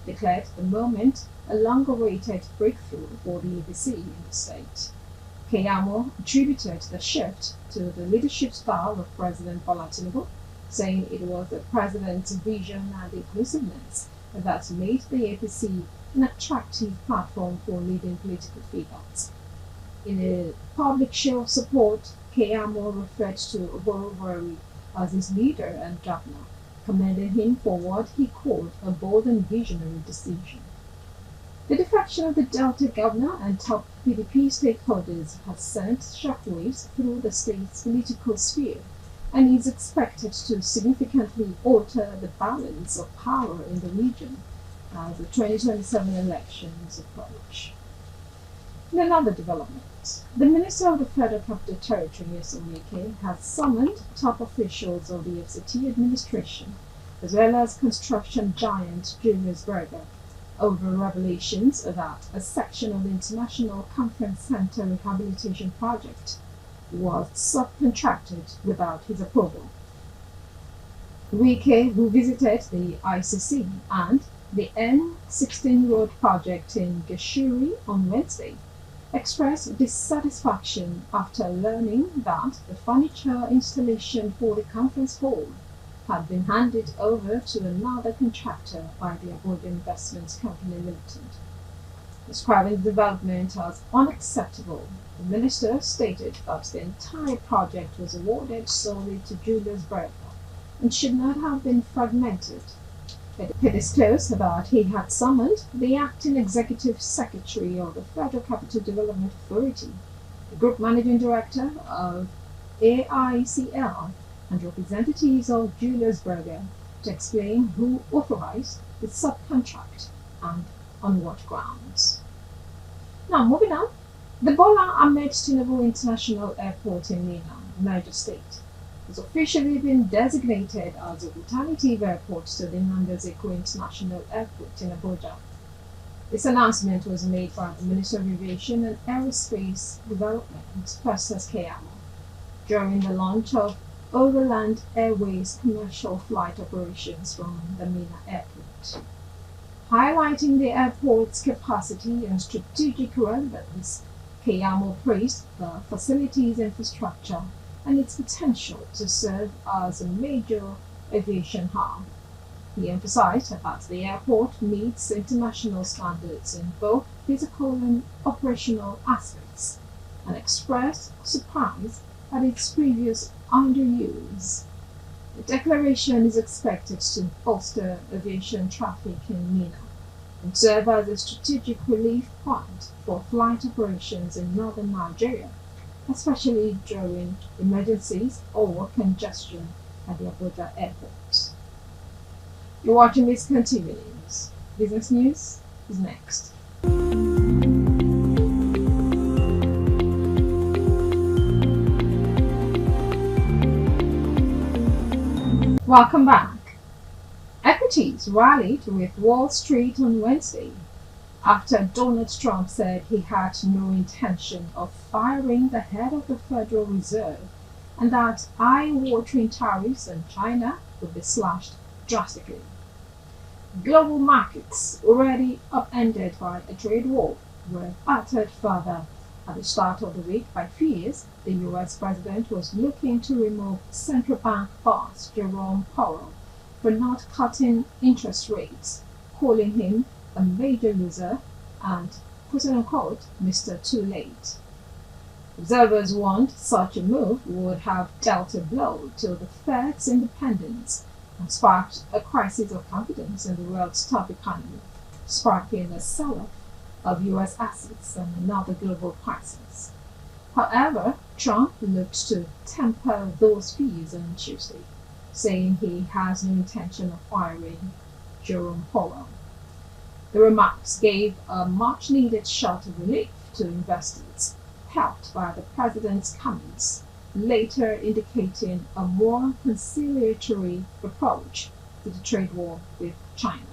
declared the moment a long-awaited breakthrough for the APC in the state. Keyamo attributed the shift to the leadership style of President Bola Tinubu, saying it was the president's vision and inclusiveness that made the APC an attractive platform for leading political figures. In a public show of support, Keyamo referred to Borowori as his leader and governor, commending him for what he called a bold and visionary decision. The defection of the Delta governor and top PDP stakeholders has sent shockwaves through the state's political sphere and is expected to significantly alter the balance of power in the region as the 2027 elections approach. In another development, the Minister of the Federal Capital Territory, Nyesom Wike, has summoned top officials of the FCT administration, as well as construction giant Julius Berger, over revelations that a section of the International Conference Center rehabilitation project was subcontracted without his approval. Wike, who visited the ICC and the N16 road project in Gashuri on Wednesday, expressed dissatisfaction after learning that the furniture installation for the conference hall had been handed over to another contractor by the Abuja Investments Company Limited. Describing the development as unacceptable, the minister stated that the entire project was awarded solely to Julius Berger and should not have been fragmented. He disclosed that he had summoned the acting executive secretary of the Federal Capital Development Authority, the group managing director of AICL, and representatives of Julius Berger to explain who authorized the subcontract and on what grounds. Now, moving on, the Bola Ahmed Tinubu International Airport in Minna, Niger State, has officially been designated as an alternative airport to the Nandazeko International Airport in Abuja. This announcement was made by the Minister of Aviation and Aerospace Development, Festus Keyamo, during the launch of Overland Airways commercial flight operations from the Minna Airport. Highlighting the airport's capacity and strategic relevance, Keyamo praised the facility's infrastructure and its potential to serve as a major aviation hub. He emphasized that the airport meets international standards in both physical and operational aspects, and expressed surprise at its previous underuse. The declaration is expected to bolster aviation traffic in Minna and serve as a strategic relief point for flight operations in northern Nigeria, especially during emergencies or congestion at the Abuja airport. You're watching Biscon Tv News. Business news is next. Welcome back. Equities rallied with Wall Street on Wednesday after Donald Trump said he had no intention of firing the head of the Federal Reserve and that eye-watering tariffs on China would be slashed drastically. Global markets, already upended by a trade war, were battered further at the start of the week by fears the U.S. president was looking to remove central bank boss Jerome Powell for not cutting interest rates, calling him a major loser and, quote-unquote, Mr. Too Late. Observers warned such a move would have dealt a blow to the Fed's independence and sparked a crisis of confidence in the world's top economy, sparking a sell-off of U.S. assets and another global crisis. However, Trump looked to temper those fears on Tuesday, saying he has no intention of firing Jerome Powell. The remarks gave a much-needed shot of relief to investors, helped by the president's comments, later indicating a more conciliatory approach to the trade war with China.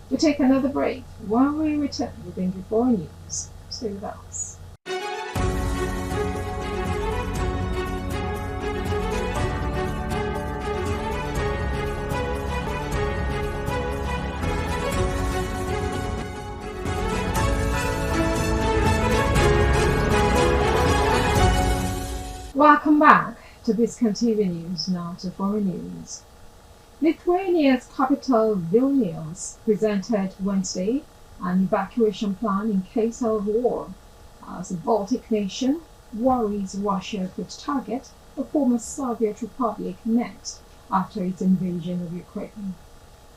We'll take another break. When we return, we'll bring you more news. Stay with us. Welcome back to Biscon TV News, now to foreign news. Lithuania's capital Vilnius presented Wednesday an evacuation plan in case of war, as the Baltic nation worries Russia could target the former Soviet Republic next after its invasion of Ukraine.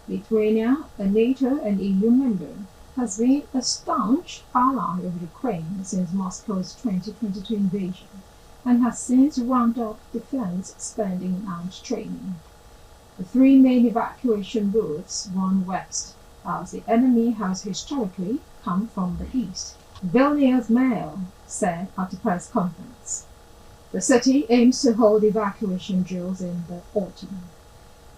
Lithuania, a NATO and EU member, has been a staunch ally of Ukraine since Moscow's 2022 invasion, and has since ramped up defense spending and training. The three main evacuation routes run west, as the enemy has historically come from the east, Vilnius mayor said at a press conference. The city aims to hold evacuation drills in the autumn.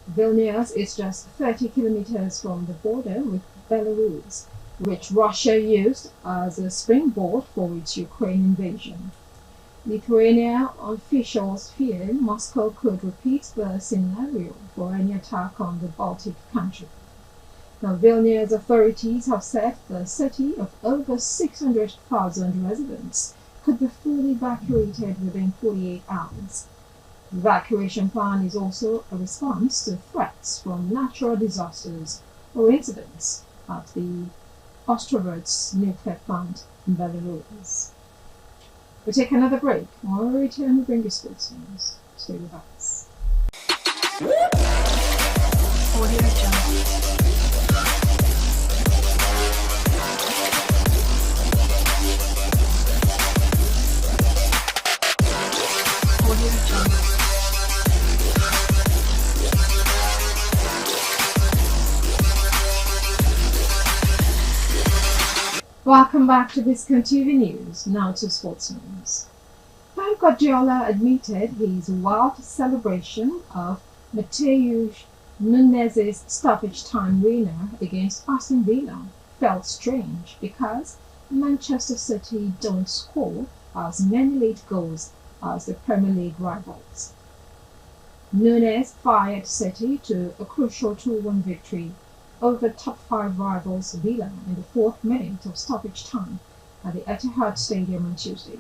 Vilnius is just 30 kilometers from the border with Belarus, which Russia used as a springboard for its Ukraine invasion. Lithuania officials fear Moscow could repeat the scenario for any attack on the Baltic country. Now, Vilnius authorities have said the city of over 600,000 residents could be fully evacuated within 48 hours. The evacuation plan is also a response to threats from natural disasters or incidents at the Ostrovets nuclear plant in Belarus. We'll take another break. When we return, we'll bring you sports news. Stay with us. Welcome back to Biscon TV News, now to sports news. Pep Guardiola admitted his wild celebration of Matheus Nunes' stoppage time winner against Aston Villa felt strange because Manchester City don't score as many late goals as the Premier League rivals. Nunes fired City to a crucial 2-1 victory over top 5 rivals Villa in the 4th minute of stoppage time at the Etihad Stadium on Tuesday.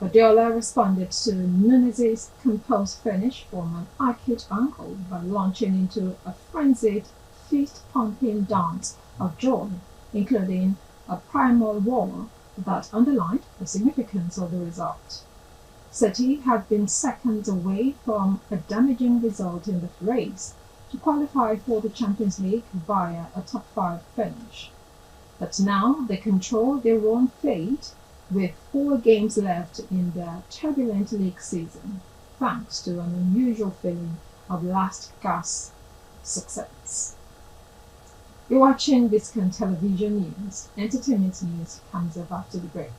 Guardiola responded to Nunez's composed finish from an acute angle by launching into a frenzied, fist-pumping dance of joy, including a primal roar that underlined the significance of the result. City had been seconds away from a damaging result in the race to qualify for the Champions League via a top-5 finish. But now they control their own fate with 4 games left in their turbulent league season, thanks to an unusual feeling of last-gasp success. You're watching Biscon Television News. Entertainment news comes up after the break.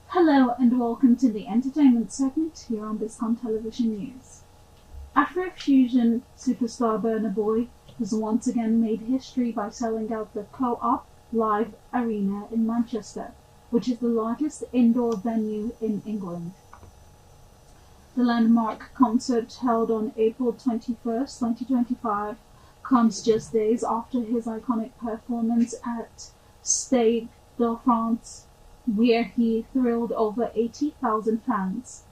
Hello and welcome to the entertainment segment here on Biscon Television News. Afro-Fusion superstar Burna Boy has once again made history by selling out the Co-op Live Arena in Manchester, which is the largest indoor venue in England. The landmark concert held on April 21st, 2025 comes just days after his iconic performance at Stade de France, where he thrilled over 80,000 fans.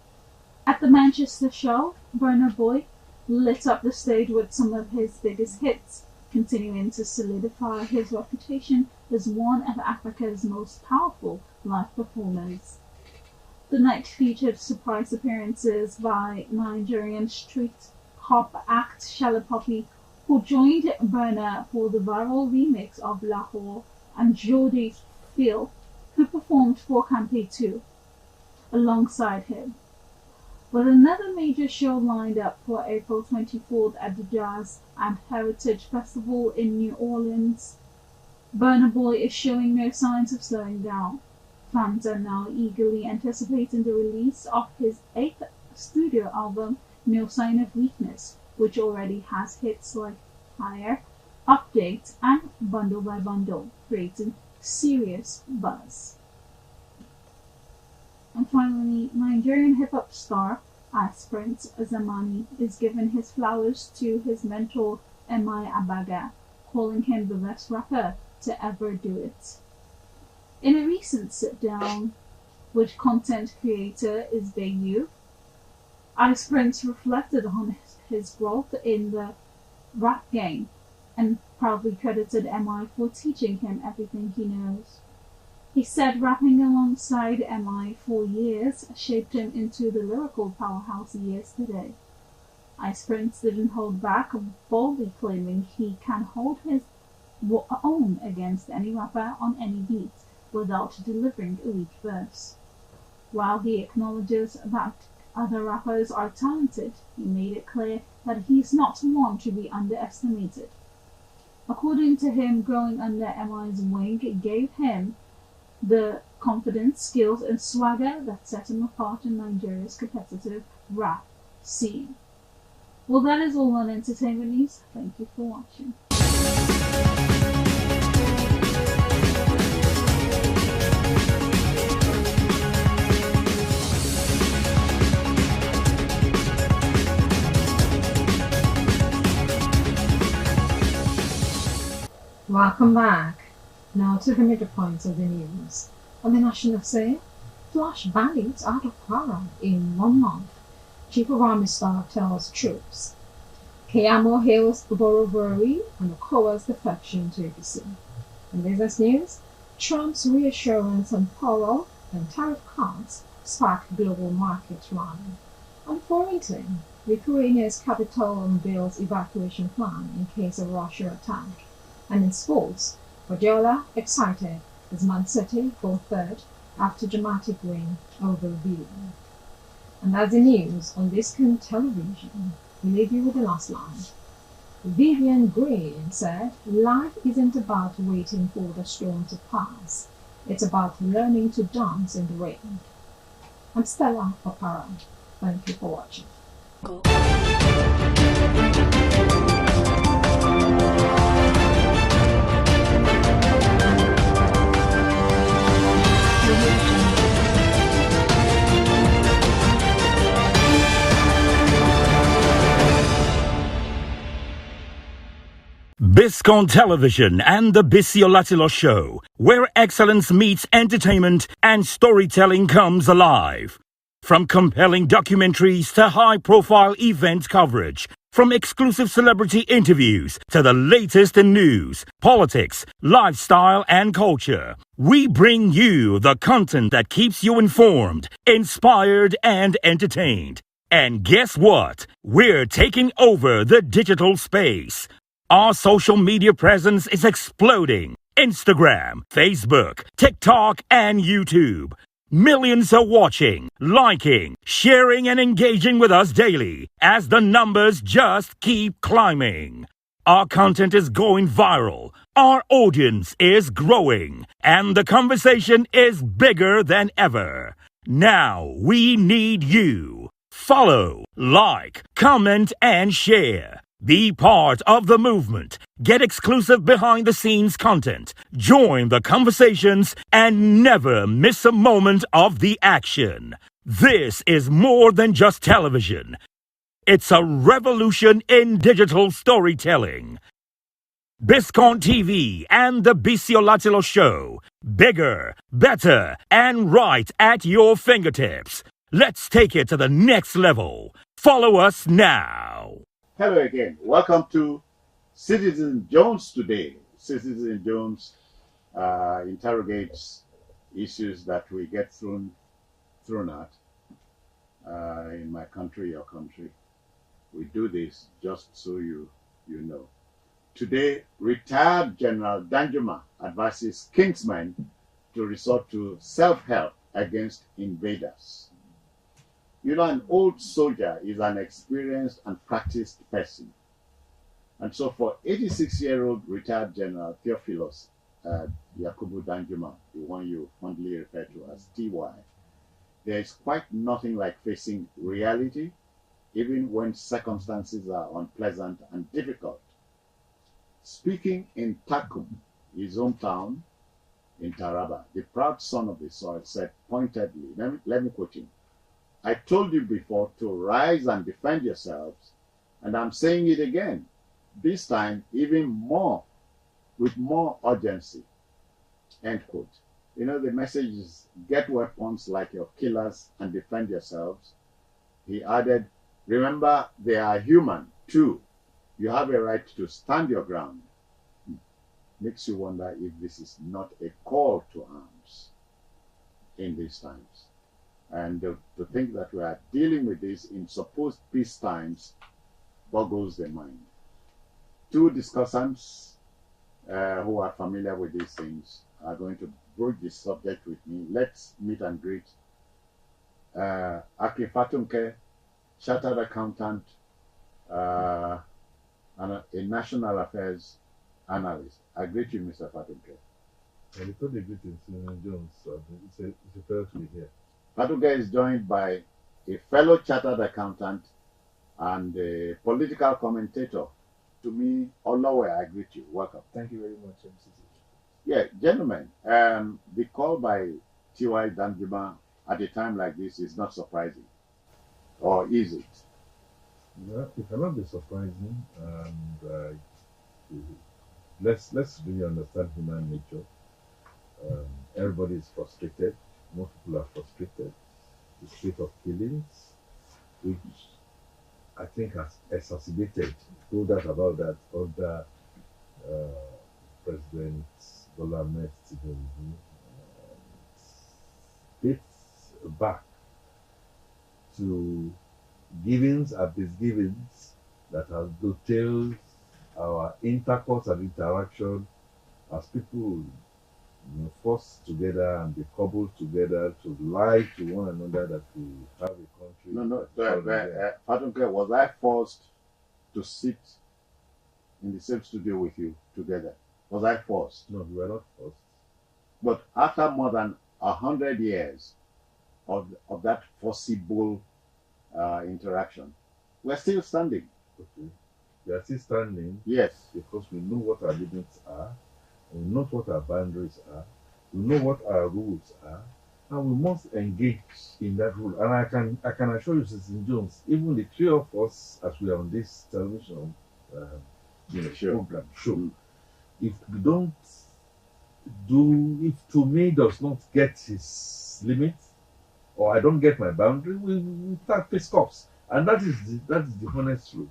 At the Manchester show, Burna Boy lit up the stage with some of his biggest hits, continuing to solidify his reputation as one of Africa's most powerful live performers. The night featured surprise appearances by Nigerian street hop act Shalapoppy, who joined Burna for the viral remix of Lahore, and Jody Phil, who performed for Campy 2 alongside him. With another major show lined up for April 24th at the Jazz and Heritage Festival in New Orleans, Burna Boy is showing no signs of slowing down. Fans are now eagerly anticipating the release of his 8th studio album, No Sign of Weakness, which already has hits like Higher, Update, and Bundle by Bundle, creating serious buzz. And finally, Nigerian hip-hop star Ice Prince Zamani is giving his flowers to his mentor M.I. Abaga, calling him the best rapper to ever do it. In a recent sit-down with content creator Is Big You, Ice Prince reflected on his growth in the rap game and proudly credited M.I. for teaching him everything he knows. He said rapping alongside M.I. for years shaped him into the lyrical powerhouse he is today. Ice Prince didn't hold back, boldly claiming he can hold his own against any rapper on any beat without delivering a weak verse. While he acknowledges that other rappers are talented, he made it clear that he's not one to be underestimated. According to him, growing under M.I.'s wing gave him the confidence, skills, and swagger that set him apart in Nigeria's competitive rap scene. Well, that is all on entertainment news. Thank you for watching. Welcome back. Now to the major points of the news. On the national scene, flash bandits out of Kwara in 1 month. Chief of Army Staff tells troops. Kayamo hails Borobori and Okowa's defection to APC. In business news, Trump's reassurance on Powell and tariff cuts sparked global market rally. On foreign team, Lithuania's capital unveils evacuation plan in case of Russia attack. And in sports, Guardiola excited as Man City go third after dramatic win over Villa. And that's the news on Biscon Television. We leave you with the last line. Vivian Green said, "Life isn't about waiting for the storm to pass. It's about learning to dance in the rain." I'm Stella Opara. Thank you for watching. Biscon Television and the Biscon Show, where excellence meets entertainment and storytelling comes alive. From compelling documentaries to high-profile event coverage, from exclusive celebrity interviews to the latest in news, politics, lifestyle, and culture, we bring you the content that keeps you informed, inspired, and entertained. And guess what? We're taking over the digital space. Our social media presence is exploding. Instagram, Facebook, TikTok, and YouTube. Millions are watching, liking, sharing, and engaging with us daily as the numbers just keep climbing. Our content is going viral, our audience is growing, and the conversation is bigger than ever. Now we need you. Follow, like, comment, and share. Be part of the movement. Get exclusive behind-the-scenes content. Join the conversations and never miss a moment of the action. This is more than just television. It's a revolution in digital storytelling. Biscon TV and the Biscon Show. Bigger, better, and right at your fingertips. Let's take it to the next level. Follow us now. Hello again. Welcome to Citizen Jones today. Citizen Jones interrogates issues that we get thrown at in my country, your country. We do this just so you know. Today, retired General Danjuma advises Kingsmen to resort to self-help against invaders. You know, an old soldier is an experienced and practiced person. And so for 86-year-old retired General Theophilus Yakubu Danjuma, the one you fondly refer to as TY, there is quite nothing like facing reality, even when circumstances are unpleasant and difficult. Speaking in Takum, his hometown in Taraba, the proud son of the soil said pointedly, let me quote him, "I told you before to rise and defend yourselves, and I'm saying it again, this time even more, with more urgency." End quote. You know, the message is get weapons like your killers and defend yourselves. He added, remember they are human too. You have a right to stand your ground. Makes you wonder if this is not a call to arms in these times. And to think that we are dealing with this in supposed peace times boggles the mind. Two discussants who are familiar with these things are going to broach this subject with me. Let's meet and greet Aki Fatunke, chartered accountant and a national affairs analyst. I greet you, Mr. Fatunke. And before the greetings, Jones, it's a pleasure to be here. Fatunke is joined by a fellow chartered accountant and a political commentator. To me, Olowe, I greet you. Welcome. Thank you very much, MCC. Yeah, gentlemen, the call by T.Y. Danjuma at a time like this is not surprising. Or is it? Well, it cannot be surprising. And let's really understand human nature. Everybody is frustrated. Most people are frustrated. The state of killings, which I think has exacerbated, told us about that under President Bola Ahmed Tinubu, dates back to givings and misgivings that has detailed our intercourse and interaction as people forced together and be cobbled together to lie to one another that we have a country. No. Fatunke, was I forced to sit in the same studio with you together? Was I forced? No, you were not forced. But after more than 100 years of that forcible interaction, we're still standing. Okay. We are still standing. Yes. Because we know what our limits are. We know what our boundaries are. We know what our rules are, and we must engage in that rule. And I can assure you, Citizen Jones, even the three of us, as we are on this television, program show. If we don't if to me does not get his limit, or I don't get my boundary, we start face cuffs, and that is the honest truth.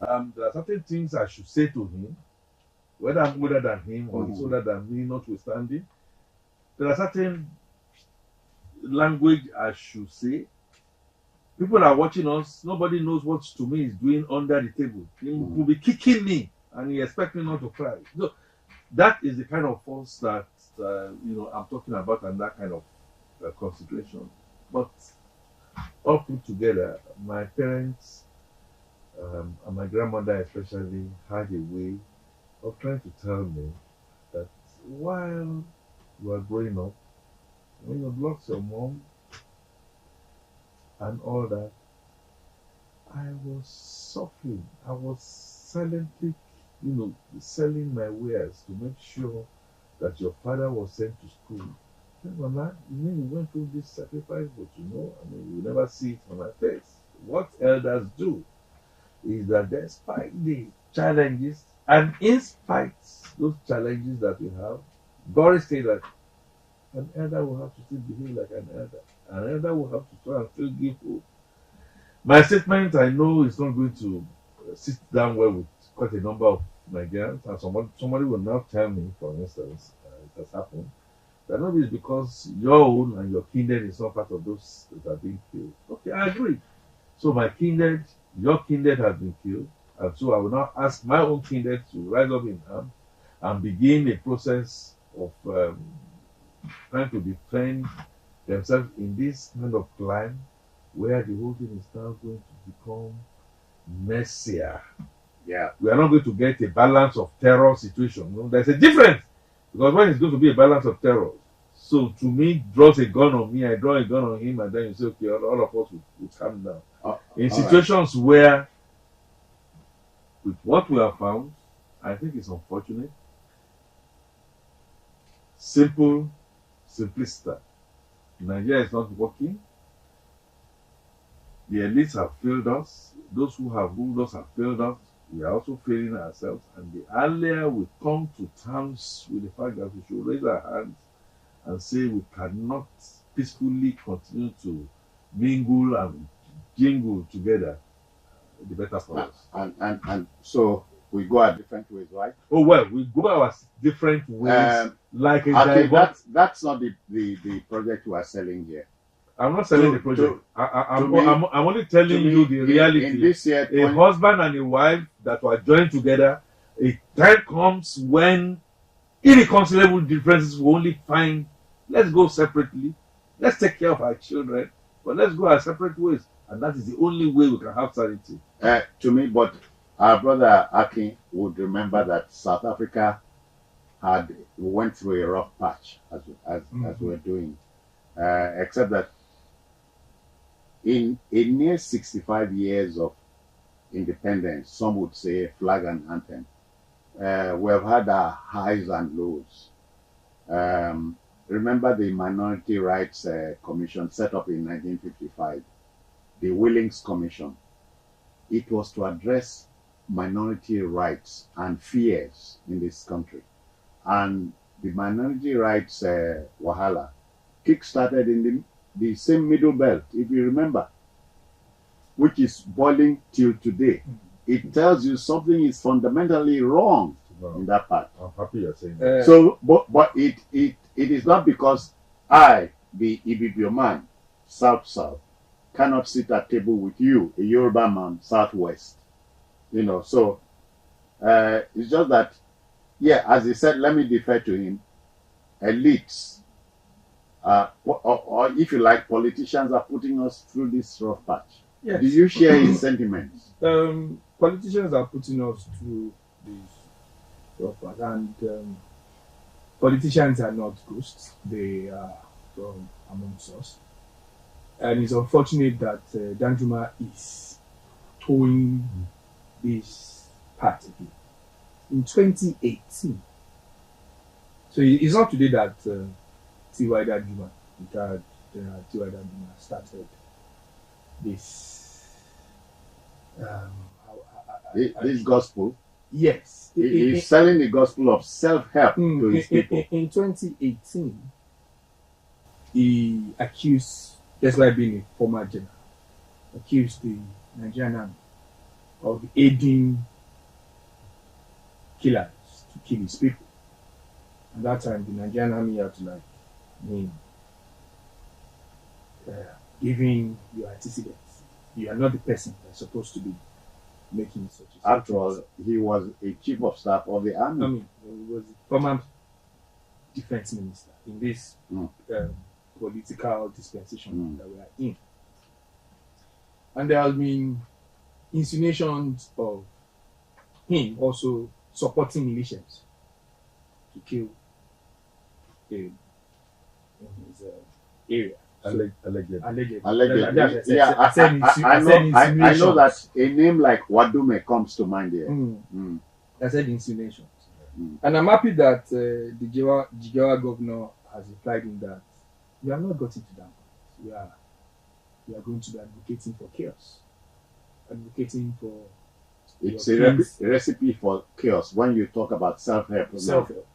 There are certain things I should say to him, whether I'm older than him or he's older than me, notwithstanding. There are certain language I should say. People are watching us. Nobody knows what to me is doing under the table. He will be kicking me, and he expects me not to cry. So that is the kind of force that I'm talking about, and that kind of consideration. But all put together, my parents and my grandmother especially had a way of trying to tell me that while you are growing up, when you lost your mom and all that, I was suffering. I was silently, selling my wares to make sure that your father was sent to school. Mama, you mean you went through this sacrifice, but you never see it on my face. What elders do is that despite the challenges, and in spite those challenges that we have, Boris said that an elder will have to still behave like an elder. An elder will have to try and still give hope. My statement, I know, is not going to sit down well with quite a number of Nigerians, and somebody will now tell me, for instance, it has happened, that maybe it's because your own and your kindred is not part of those that are being killed. Okay, I agree. So my kindred, your kindred has been killed, and so I will now ask my own kindred to rise up in arms and begin a process of trying to defend themselves in this kind of climb where the whole thing is now going to become messier. Yeah. We are not going to get a balance of terror situation. There's a difference. Because when it's going to be a balance of terror, so to me, draws a gun on me, I draw a gun on him, and then you say, okay, all of us will calm down. In situations where, with what we have found, I think it's unfortunate. Simple, simplicity. Nigeria is not working. The elites have failed us. Those who have ruled us have failed us. We are also failing ourselves. And the earlier we come to terms with the fact that we should raise our hands and say we cannot peacefully continue to mingle and jingle together, the better for us. And so we go our different ways, right? Oh well, we go our different ways. That's not the project we are selling here. I'm not selling the project. I'm only telling you the reality. In this year, a husband and a wife that were joined together, a time comes when irreconcilable differences will only find, let's go separately, let's take care of our children, but let's go our separate ways. And that is the only way we can have sanity. To me, but our brother Akin would remember that South Africa went through a rough patch as we're doing, except that in a near 65 years of independence, some would say flag and anthem, we have had our highs and lows. Remember the Minority Rights Commission set up in 1955, the Willings Commission. It was to address minority rights and fears in this country. And the minority rights wahala kick-started in the same middle belt, if you remember, which is boiling till today. It tells you something is fundamentally wrong in that part. I'm happy you're saying that. So, but it is not because I, the Ibibio man, South, cannot sit at table with you, a Yoruba man, Southwest. So it's just that, as he said, let me defer to him. Elites, or if you like, politicians are putting us through this rough patch. Yes. Do you share his sentiments? Politicians are putting us through this rough patch, and politicians are not ghosts. They are from amongst us. And it's unfortunate that Danjuma is towing this party in 2018. So it's not today that T.Y. Danjuma, retired General T.Y. Danjuma, started this this gospel. Yes. He's selling the gospel of self-help to his people. In 2018, he accused, that's why being a former general, accused the Nigerian army of aiding killers to kill his people. At that time, the Nigerian army had to giving your antecedents. You are not the person that's supposed to be making such a After all, he was a chief of staff of the army. I mean, he was the former defense minister in this political dispensation that we are in. And there have been insinuations of him also supporting militias to kill in his area. Allegedly. Allegedly. I know that a name like Wadume comes to mind here. I said insinuations. And I'm happy that the Jigawa governor has replied in that we have not gotten to that point. We are going to be advocating for chaos. Advocating for it's a recipe for chaos when you talk about self-help. Self-help.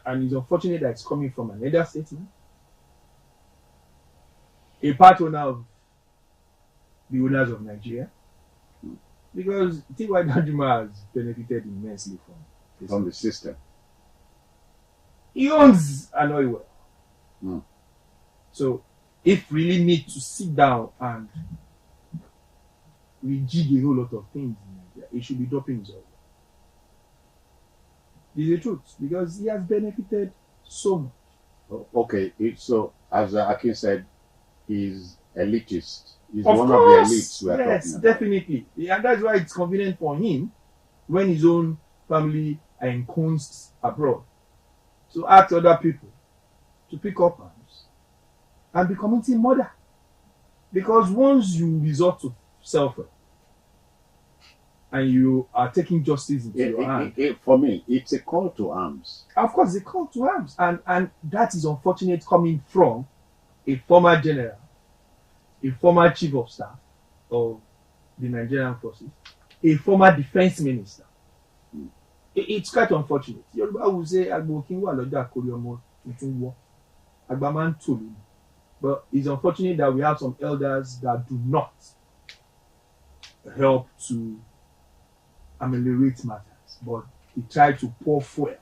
And it's unfortunate that it's coming from an elder statesman, a part owner of the owners of Nigeria, because T.Y. Danjuma has benefited immensely from the system. He owns an oil well. So if really need to sit down and rejig a whole lot of things in Nigeria, he should be dropping his oil. It's the truth, because he has benefited so much. Okay, so as Akin said, he's elitist. He's of one course, of the elites we are yes, talking about. definitely. And that's why it's convenient for him when his own family are ensconced abroad to ask other people to pick up arms and be committing murder. Because once you resort to self-help and you are taking justice into your hand. For me, it's a call to arms. Of course, a call to arms. And that is unfortunate coming from a former general, a former chief of staff of the Nigerian forces, a former defense minister. It's quite unfortunate. Yoruba will say, but it's unfortunate that we have some elders that do not help to ameliorate matters, but he tried to pour fuel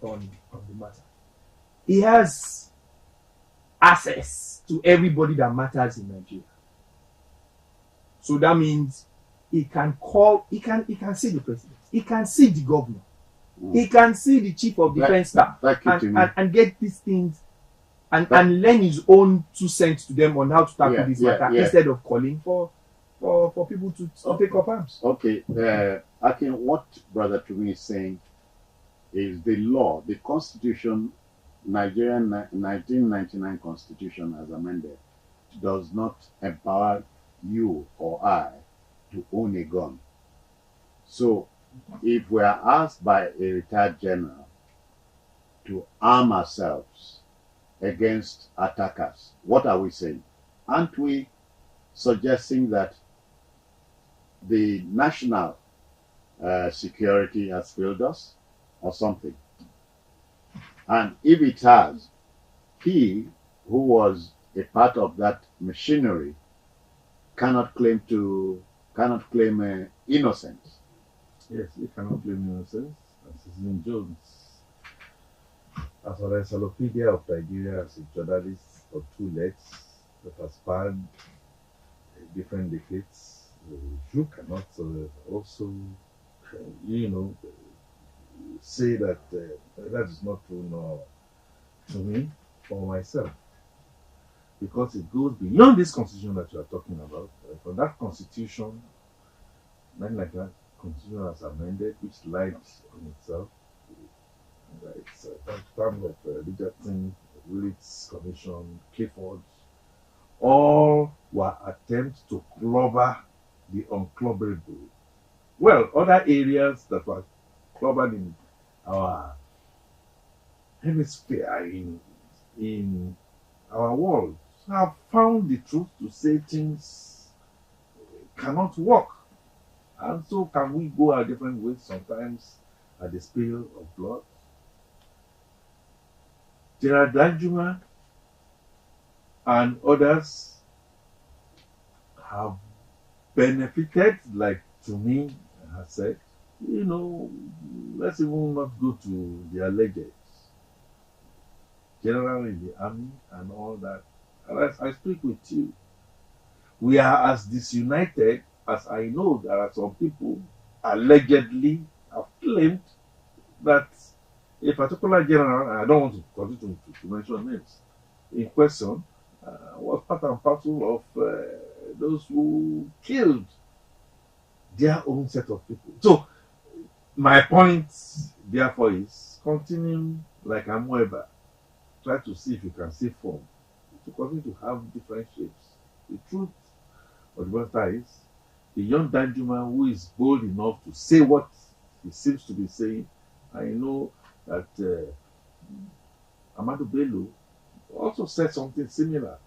on the matter. He has access to everybody that matters in Nigeria. So that means he can see the president, he can see the governor, he can see the chief of defense staff and get these things and lend his own 2 cents to them on how to tackle this matter instead of calling for people to take up arms. Okay, Akin, what Brother Tumi is saying is the law, the constitution, Nigerian 1999 constitution as amended, does not empower you or I to own a gun. So if we are asked by a retired general to arm ourselves against attackers, what are we saying? Aren't we suggesting that the national security has failed us or something? And if it has, he who was a part of that machinery cannot claim innocence. Yes, he cannot claim innocence. As Citizen Jones, as an encyclopedia of Nigeria, as a journalist of 2 legs that has spanned different decades, you cannot also, say that that is not true nor to me or myself. Because it goes beyond this constitution that you are talking about. From that constitution, not like that constitution as amended, which lies on itself. It's terms of Richardson, Willits Commission, Clifford, all were attempts to clobber the unclobberable. Well, other areas that were clobbered in our hemisphere, in our world, have found the truth to say things cannot work. And so can we go our different ways sometimes at the spill of blood? General Danjuma and others have benefited, like to me has said, let's even not go to the alleged general in the army and all that. And as I speak with you, we are as disunited as I know there are some people allegedly have claimed that a particular general, and I don't want to continue to mention names, in question was part and parcel of those who killed their own set of people. So my point, therefore, is continuing like Amoeba. Try to see if you can see form to continue to have different shapes. The truth of the matter is, the young Danjuma who is bold enough to say what he seems to be saying, I know that Amadou Bello also said something similar.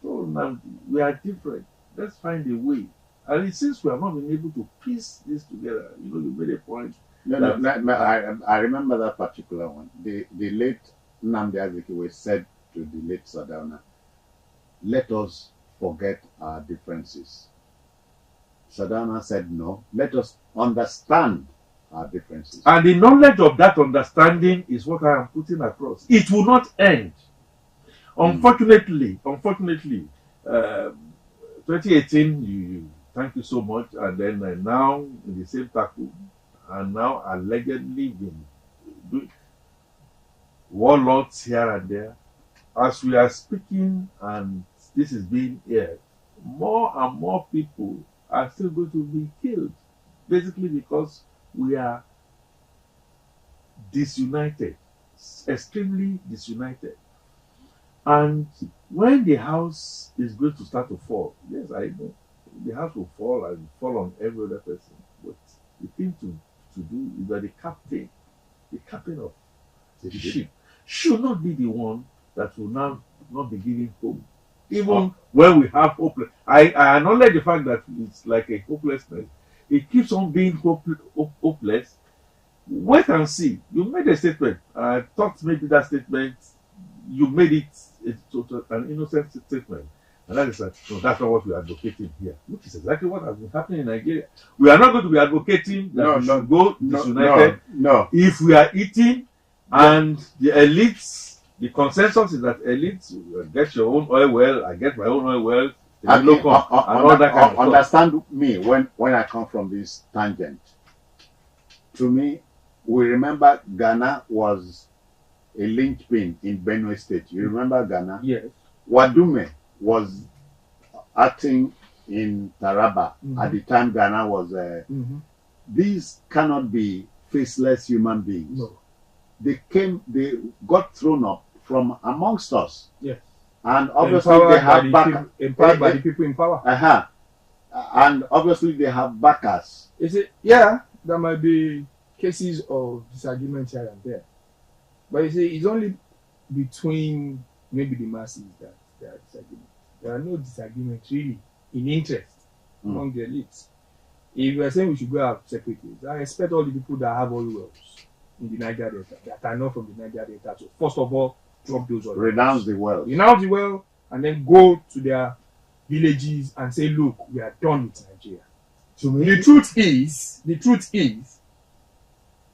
So now we are different. Let's find a way. And since we have not been able to piece this together, you made a point. I remember that particular one. The late Nnamdi Azikiwe said to the late Sardauna, let us forget our differences. Sardauna said no, let us understand our differences. And the knowledge of that understanding is what I am putting across. It will not end. Unfortunately, 2018, thank you so much, and then now in the same tackle, and now allegedly been doing warlords here and there. As we are speaking and this is being aired, more and more people are still going to be killed, basically because we are disunited, extremely disunited. And when the house is going to start to fall, yes, I know the house will fall and fall on every other person. But the thing to do is that the captain of the ship, should not be the one that will now not be giving hope. Even when we have hopeless, I acknowledge the fact that it's like a hopelessness. It keeps on being hopeless. Wait and see. You made a statement. I thought maybe that statement, you made it an innocent statement. And that is no, that's not what we are advocating here, which is exactly what has been happening in Nigeria. We are not going to be advocating that we should go disunited. No. If we are eating and the elites, the consensus is that elites get your own oil well, I get my own oil well, and all that kind of understand stuff. Me when I come from this tangent. To me, we remember Ghana was a linchpin in Benue State. You remember Ghana? Yes. Wadume was acting in Taraba at the time Ghana was. These cannot be faceless human beings. No. They got thrown up from amongst us. Yes. And obviously they have empowered by the people in power. And obviously they have backers. Is it? Yeah, there might be cases of disagreement here and there, but you see, it's only between maybe the masses that there are disagreements. There are no disagreements really in interest among the elites. If you are saying we should go out separately, I expect all the people that have oil wells in the Niger Delta, that are not from the Niger Delta, so first of all, drop those oil wells. Renounce the well. Renounce the well, and then go to their villages and say, look, we are done with Nigeria. To me, the truth is,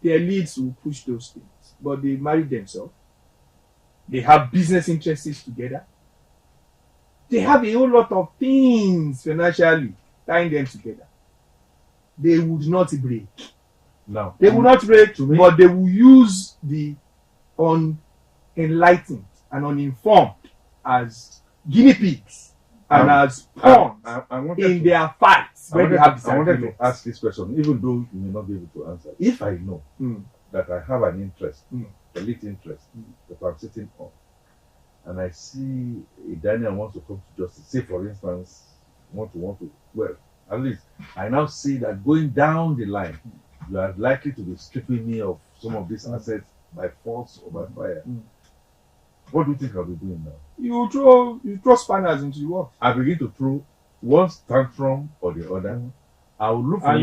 the elites will push those things, but they marry themselves. They have business interests together. They have a whole lot of things financially tying them together. They would not break. No. They will not break, but they will use the unenlightened and uninformed as guinea pigs and as pawns in their fights. I wanted to ask this question, even though you may not be able to answer. If I know that I have an interest, elite interest, that I'm sitting on, and I see a Daniel wants to come to justice, say for instance, want to, well, at least I now see that going down the line, you are likely to be stripping me of some of these assets by force or by fire. What do you think I'll be doing now? You throw spanners into the works. I begin to throw one tantrum or the other. I will look for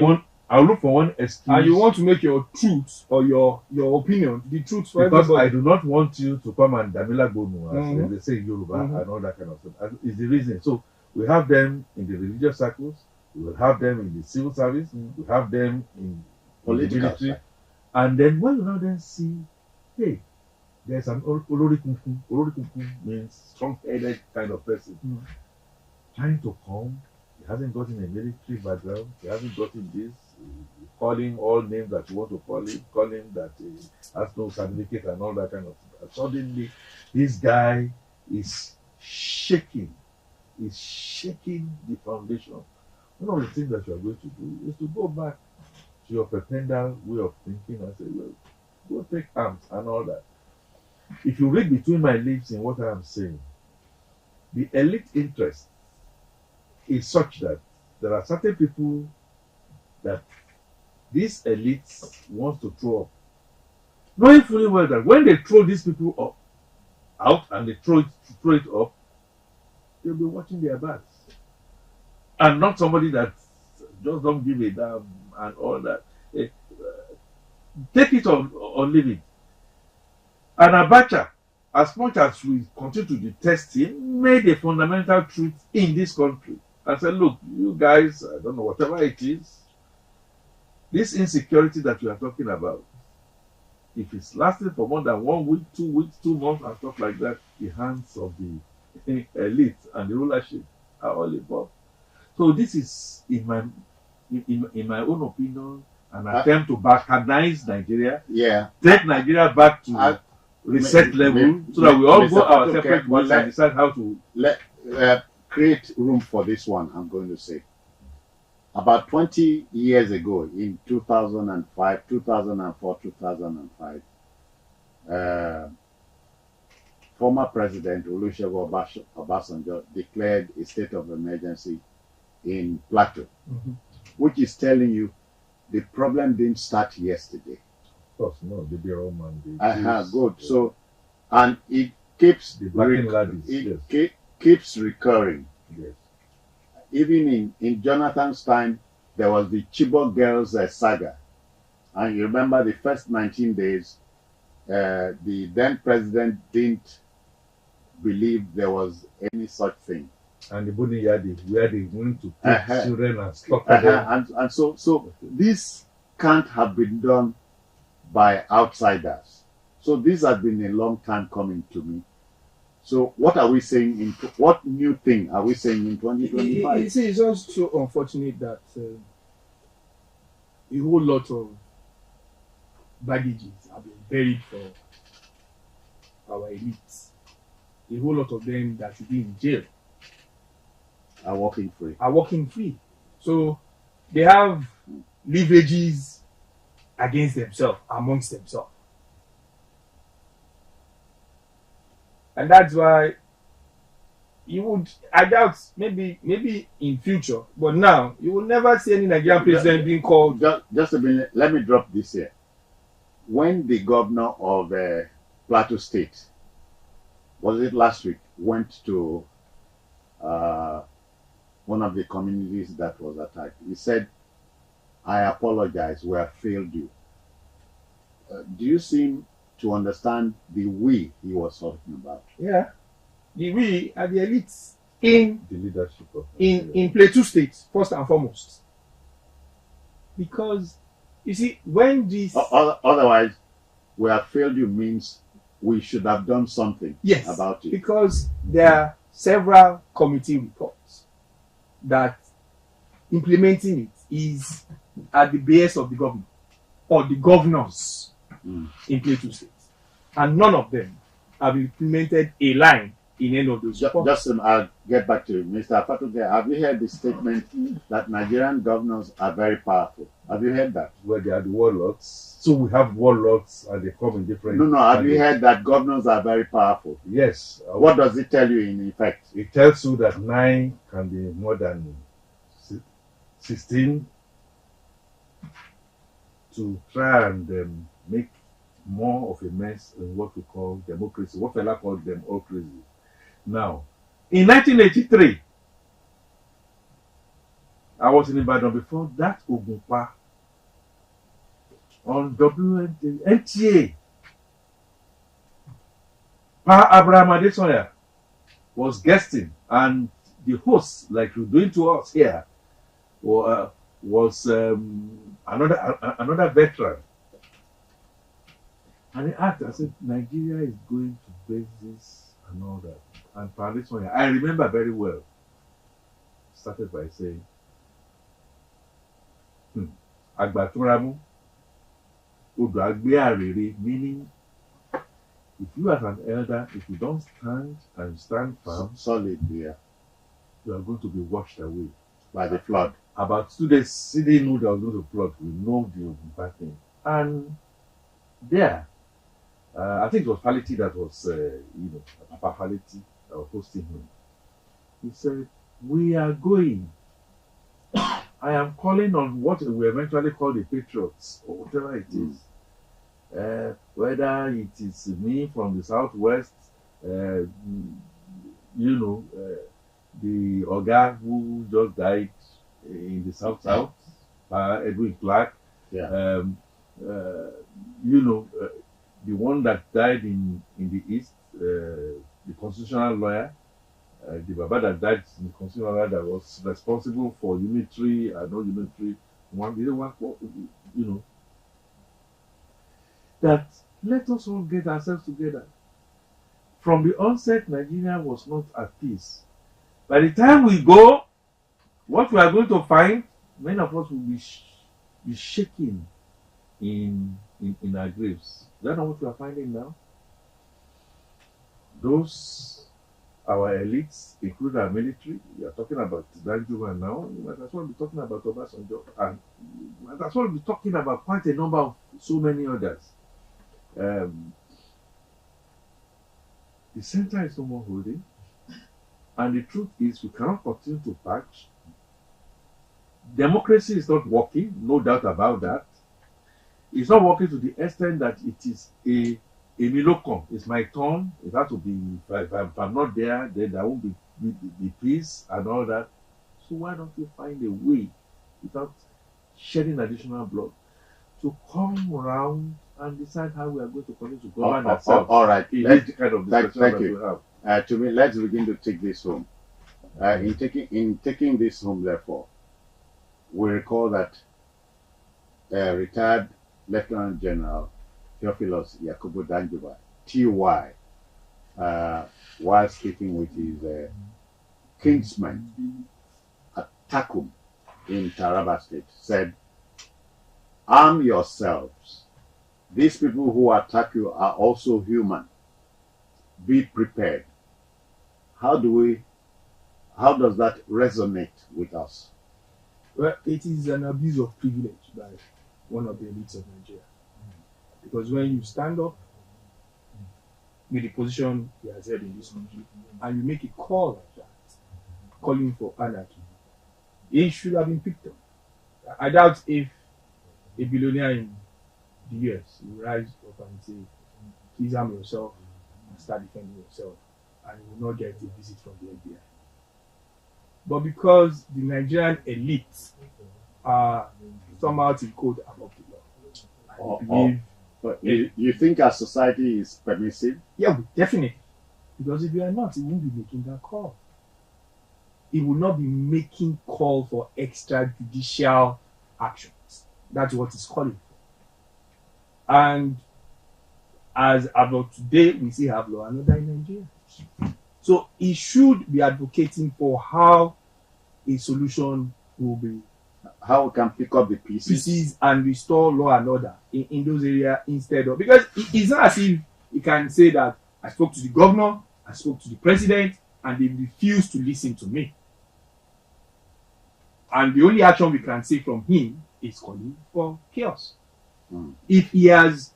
I'll look for one excuse. And you want to make your truth or your opinion the truth for because everybody. I do not want you to come and Damila Bonu, as they say in Yoruba, Mhm. and all that kind of stuff. And it's the reason. So we have them in the religious circles, we will have them in the civil service, we have them in the Political military. side. And then when you now then see, hey, there's an Olori Kunkun. Olori Kunkun means strong-headed kind of person. Trying to come, he hasn't gotten a military background, he hasn't gotten this, call him all names that you want to call him that he has no certificate and all that kind of stuff. And suddenly, this guy is shaking the foundation. One of the things that you are going to do is to go back to your pretender way of thinking and say, well, go take arms and all that. If you read between my lips in what I am saying, the elite interest is such that there are certain people that these elites want to throw up. Knowing fully well that when they throw these people out and they throw it up, they'll be watching their backs. And not somebody that just don't give a damn and all that. Take it or leave it. And Abacha, as much as we continue to detest him, made a fundamental truth in this country. I said, look, you guys, I don't know, whatever it is, this insecurity that you are talking about, if it's lasting for more than 1 week, 2 weeks, 2 months, and stuff like that, the hands of the elite and the rulership are all involved. So this is, in my own opinion, an attempt to balkanize Nigeria, take Nigeria back to reset level, so that we all go our separate ways and decide how to create room for this one. I'm going to say, about 20 years ago, in 2005, 2004, 2005, former President Olusegun Obasanjo declared a state of emergency in Plateau, which is telling you the problem didn't start yesterday. Of course, no, the Bureau man. Good. So, and it keeps keeps recurring. Yes. Even in Jonathan's time, there was the Chibok girls saga, and you remember the first 19 days, the then president didn't believe there was any such thing. And the Buni Yadi, where they went to take children and stop them. And so this can't have been done by outsiders. So this has been a long time coming to me. So what are we saying what new thing are we saying in 2025? It's just so unfortunate that a whole lot of baggages have been buried for our elites. A whole lot of them that should be in jail are walking free. So they have leverages against themselves, amongst themselves. And that's why I doubt, maybe in future, but now you will never see any Nigerian president being called. Just a minute, let me drop this here. When the governor of Plateau State, was it last week, went to one of the communities that was attacked, he said, I apologize, we have failed you. Do you seem to understand the we he was talking about? Yeah. The we are the elites in the leadership of in Plateau State, first and foremost. Because you see, when this otherwise we have failed you means we should have done something about it. Because there are several committee reports that implementing it is at the base of the government or the governors in Plateau State. And none of them have implemented a line in any of those reports. Just I'll get back to you. Mr. Fatuke, have you heard the statement that Nigerian governors are very powerful? Have you heard that? Well, they are the warlords. So we have warlords and they come in different... No, have you heard that governors are very powerful? Yes. What does it tell you in effect? It tells you that 9 can be more than 16 to try and make more of a mess in what we call democracy, what fella called democracy. Now, in 1983, I was in Ibadan before that Ogunpa on WNTA. Pa Abraham Adesanya was guesting, and the host, like you're doing to us here, was another veteran. And he asked, I said, Nigeria is going to bases and all that. And Pa Adesanya, I remember very well, started by saying, Agbaturamu, Udagbe, meaning if you as an elder, if you don't stand and stand firm, solid, you are going to be washed away by the flood. About 2 days, Sidi knew there was going to flood. We know the bad thing. And there, I think it was Fality that was, Papa Fality that was hosting him. He said, we are going. I am calling on what we eventually call the Patriots, or whatever it is. Whether it is me from the Southwest, the Oga who just died in the South, Edwin Clark, the one that died in the East, the constitutional lawyer, the Baba that died in the constitutional lawyer that was responsible for unitary and non-unitary, that let us all get ourselves together. From the onset, Nigeria was not at peace. By the time we go, what we are going to find, many of us will be shaking in our graves. Is that not what we are finding now? Those, our elites, including our military, we are talking about Danjuma now, we might as well be talking about Obasanjo, and we might as well be talking about quite a number of so many others. The center is no more holding, and the truth is we cannot continue to patch. Democracy is not working, no doubt about that. It's not working to the extent that it is a milocom. It's my turn. It has to be, if I'm not there, then there won't be peace and all that. So why don't we find a way, without shedding additional blood, to come around and decide how we are going to continue to govern ourselves? All right. Let's kind of thank you. We have. To me, let's begin to take this home. In taking this home, therefore, we recall that retired Lieutenant General Theophilus Yakubu Danjuma, TY, while speaking with his kinsmen at Takum in Taraba State, said, arm yourselves. These people who attack you are also human. Be prepared. How does that resonate with us? Well, it is an abuse of privilege by one of the elites of Nigeria. Because when you stand up with the position he has held in this country, and you make a call like that, calling for anarchy, it should have been picked up. I doubt if a billionaire in the US will rise up and say, please arm yourself and start defending yourself, and you will not get a visit from the FBI. But because the Nigerian elites are somehow in code above the law, I believe. But you think our society is permissive? Yeah, definitely. Because if you are not, it won't be making that call. It will not be making call for extrajudicial actions. That's what it's calling for. And as about today, we still have law and order in Nigeria. So he should be advocating for how a solution will be. How we can pick up the pieces and restore law and order in those areas instead of, because it's not as if he can say that I spoke to the governor, I spoke to the president, and they refused to listen to me. And the only action we can see from him is calling for chaos. If he has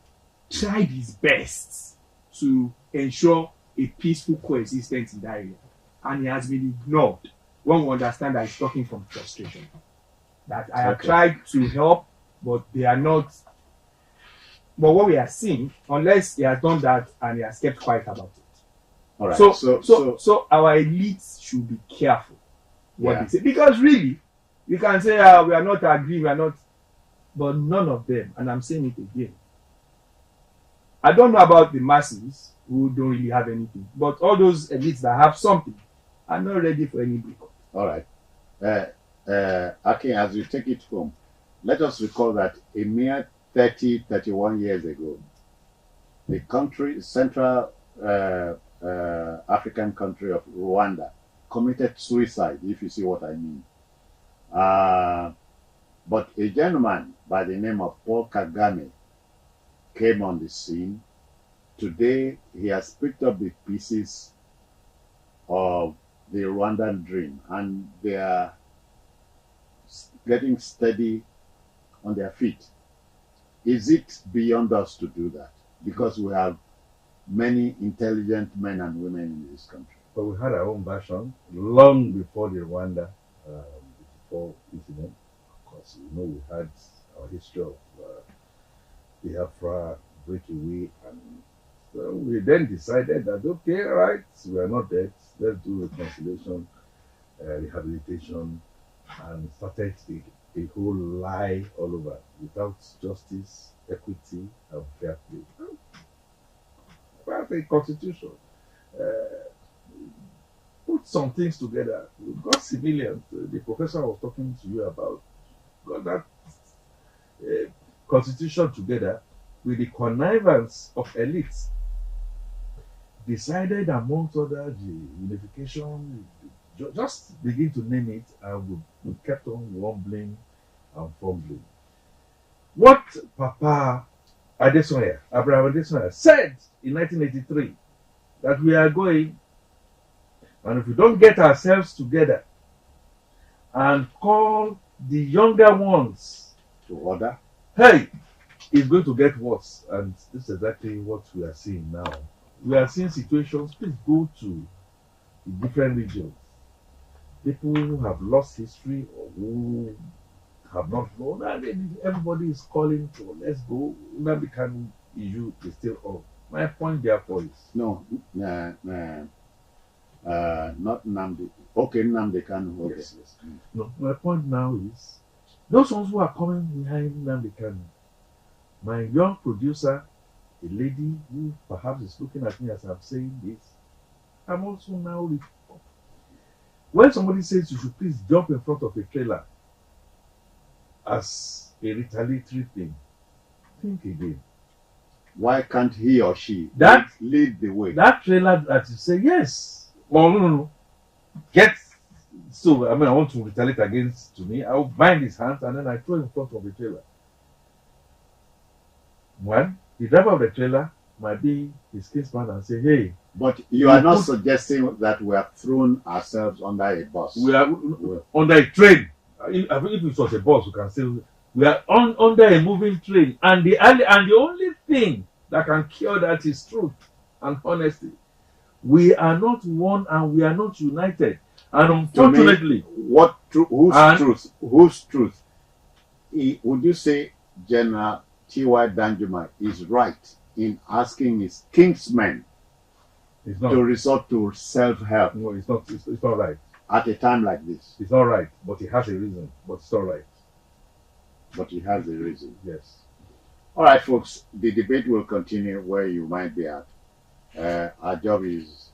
tried his best to ensure a peaceful coexistence in that area, and he has been ignored, one will understand that he's talking from frustration. That I have tried to help, but they are not. But what we are seeing, unless he has done that and he has kept quiet about it. All right. So our elites should be careful what they say, because really, you can say we are not agreeing, we are not. but none of them, and I'm saying it again, I don't know about the masses who don't really have anything, but all those elites that have something are not ready for any boycott. All right. Akin, as you take it home, let us recall that a mere 31 years ago, the country, central African country of Rwanda, committed suicide, if you see what I mean. But a gentleman by the name of Paul Kagame came on the scene. Today, he has picked up the pieces of the Rwandan dream, and they are getting steady on their feet. Is it beyond us to do that? Because we have many intelligent men and women in this country. But we had our own version long before the Rwanda before incident. Of course, you know, we had our history of Biafra breakaway, and so we then decided that, okay, right, we are not dead, let's do reconciliation, rehabilitation, and started a whole lie all over without justice, equity, and fair play. That's a constitution. Put some things together. We've got civilians. The professor was talking to you about. Got that constitution together with the connivance of elites. Decided amongst others the unification, just begin to name it, and we kept on rumbling and fumbling. What Papa Abraham Adesanya said in 1983, that we are going, and if we don't get ourselves together and call the younger ones to order, hey, it's going to get worse. And this is exactly what we are seeing now. We are seeing situations. Please go to the different regions. People who have lost history or who have not known, and everybody is calling to, let's go. Nnamdi Kanu issue is still on. My point therefore is not Nnamdi. Okay, Nnamdi Kanu. Okay. Yes. No, my point now is those ones who are coming behind Nnamdi Kanu. My young producer, a lady who perhaps is looking at me as I'm saying this, I'm also now, when somebody says you should please jump in front of a trailer as a retaliatory thing, think again. Why can't he or she lead the way? That trailer that you say, yes. Well, no. So, I want to retaliate against to me. I'll bind his hands and then I throw him in front of the trailer. One, the driver of the trailer might be his kinsman and say, hey. But you are not suggesting that we have thrown ourselves under a bus. We are under a train. If it was a bus, we can still. We are under a moving train. And the only thing that can cure that is truth and honesty. We are not one and we are not united. And unfortunately, whose truth? Would you say General T.Y. Danjuma is right in asking his kinsmen to resort to self-help? No, it's not. It's not right. At a time like this. It's not right, but he has a reason. But it's not right. But he has a reason. Yes. All right, folks. The debate will continue where you might be at. Our job is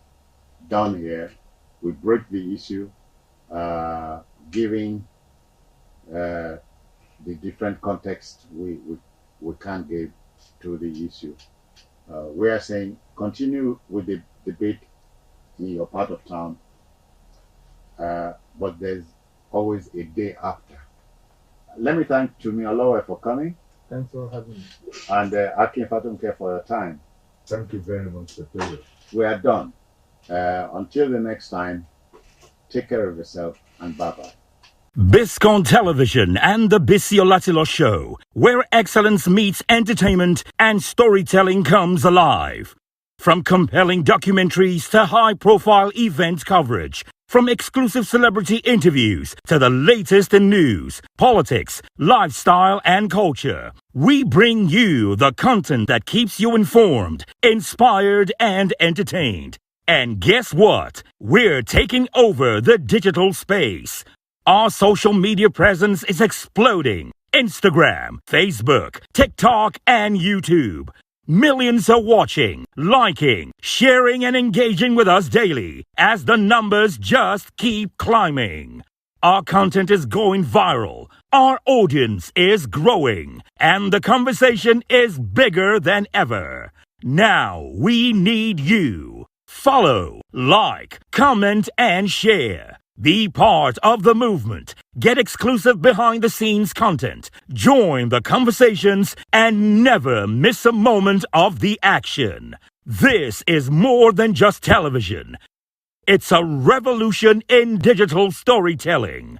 done here. We break the issue, giving the different context we can give to the issue. We are saying continue with the debate in your part of town, but there's always a day after. Let me thank Tumi Olowe for coming. Thanks for having me. And Akin Fatunke for your time. Thank you very much, Sir. We are done. Until the next time, take care of yourself and bye-bye. Biscon Television and the Bisciolatilo Show, where excellence meets entertainment and storytelling comes alive. From compelling documentaries to high-profile event coverage, from exclusive celebrity interviews to the latest in news, politics, lifestyle, and culture, we bring you the content that keeps you informed, inspired, and entertained. And guess what? We're taking over the digital space. Our social media presence is exploding. Instagram, Facebook, TikTok, and YouTube. Millions are watching, liking, sharing, and engaging with us daily as the numbers just keep climbing. Our content is going viral, our audience is growing, and the conversation is bigger than ever. Now we need you. Follow, like, comment, and share. Be part of the movement. Get exclusive behind-the-scenes content. Join the conversations and never miss a moment of the action. This is more than just television. It's a revolution in digital storytelling.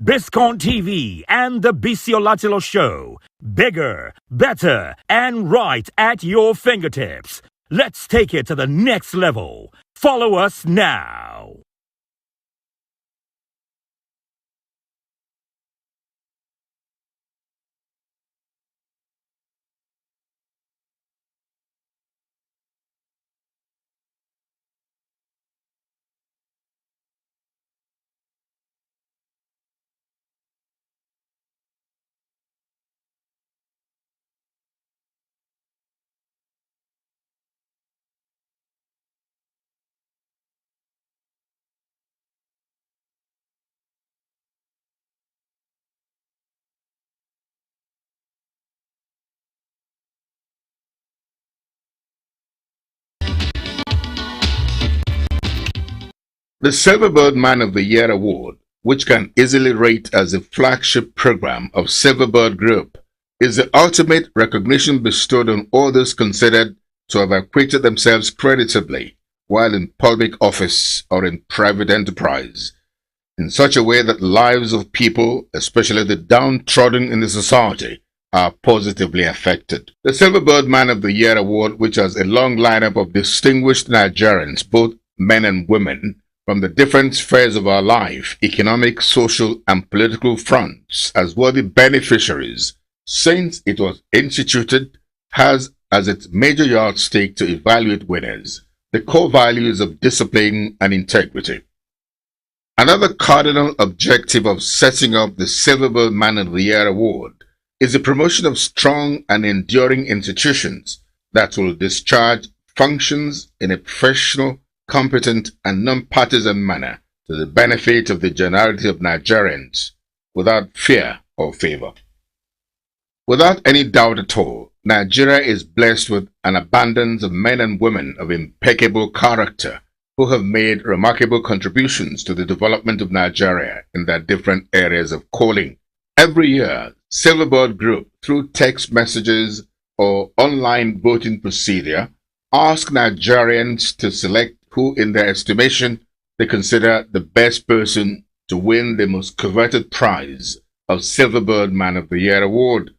Biscon TV and the Biscon Show. Bigger, better, and right at your fingertips. Let's take it to the next level. Follow us now. The Silverbird Man of the Year Award, which can easily rate as a flagship program of Silverbird Group, is the ultimate recognition bestowed on all those considered to have acquitted themselves creditably while in public office or in private enterprise, in such a way that lives of people, especially the downtrodden in the society, are positively affected. The Silverbird Man of the Year Award, which has a long lineup of distinguished Nigerians, both men and women, from the different spheres of our life, economic, social, and political fronts, as worthy beneficiaries, since it was instituted, has as its major yardstick to evaluate winners the core values of discipline and integrity. Another cardinal objective of setting up the Silverbird Man of the Year Award is the promotion of strong and enduring institutions that will discharge functions in a professional, competent, and non-partisan manner to the benefit of the generality of Nigerians without fear or favor. Without any doubt at all, Nigeria is blessed with an abundance of men and women of impeccable character who have made remarkable contributions to the development of Nigeria in their different areas of calling. Every year, Silverbird Group, through text messages or online voting procedure, ask Nigerians to select who, in their estimation, they consider the best person to win the most coveted prize of Silverbird Man of the Year Award.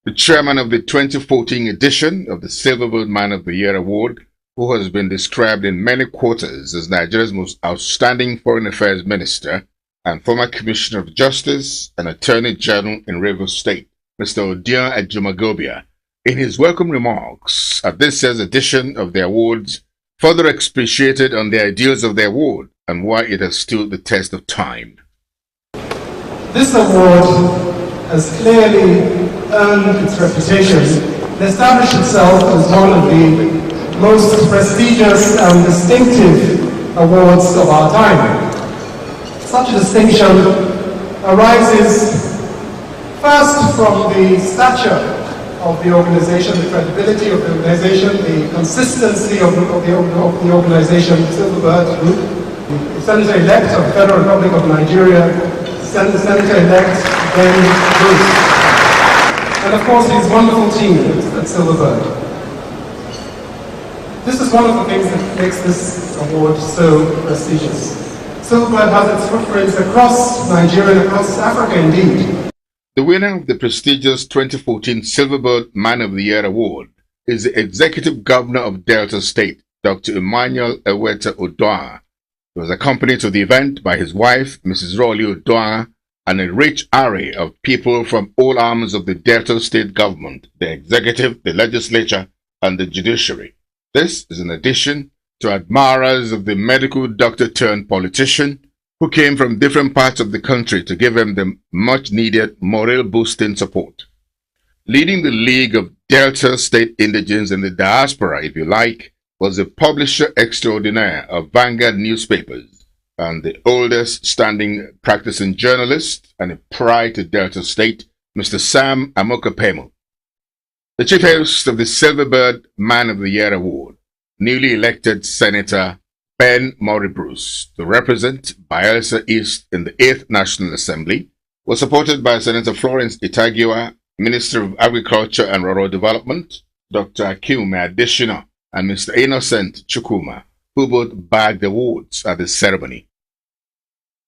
The chairman of the 2014 edition of the Silverbird Man of the Year Award, who has been described in many quarters as Nigeria's most outstanding foreign affairs minister and former Commissioner of Justice and Attorney General in Rivers State, Mr. Odion Ajumagobia, in his welcome remarks at this year's edition of the awards, further expatiated on the ideals of the award and why it has stood the test of time. This award has clearly earned its reputation and established itself as one of the most prestigious and distinctive awards of our time. Such a distinction arises first from the stature of the organization, the credibility of the organization, the consistency of the organization, Silverbird Group. The Senator-elect of the Federal Republic of Nigeria, Senator-elect Ben Bruce. And of course his wonderful team at Silverbird. This is one of the things that makes this award so prestigious. Silverbird has its footprints across Nigeria and across Africa indeed. The winner of the prestigious 2014 Silverbird Man of the Year Award is the Executive Governor of Delta State, Dr. Emmanuel Eweta Odoa. He was accompanied to the event by his wife, Mrs. Rolly Odoa, and a rich array of people from all arms of the Delta State government, the executive, the legislature, and the judiciary. This is in addition to admirers of the medical doctor turned politician, who came from different parts of the country to give him the much-needed morale-boosting support. Leading the League of Delta State Indigents in the Diaspora, if you like, was the publisher extraordinaire of Vanguard newspapers and the oldest standing practicing journalist and a pride to Delta State, Mr. Sam Amokapemo, the chief host of the Silverbird Man of the Year Award, newly elected Senator Ben Murray Bruce to represent Bayelsa East in the 8th National Assembly, was supported by Senator Florence Itagua, Minister of Agriculture and Rural Development, Dr. Akim Adishina, and Mr. Innocent Chukuma, who both bagged awards at the ceremony.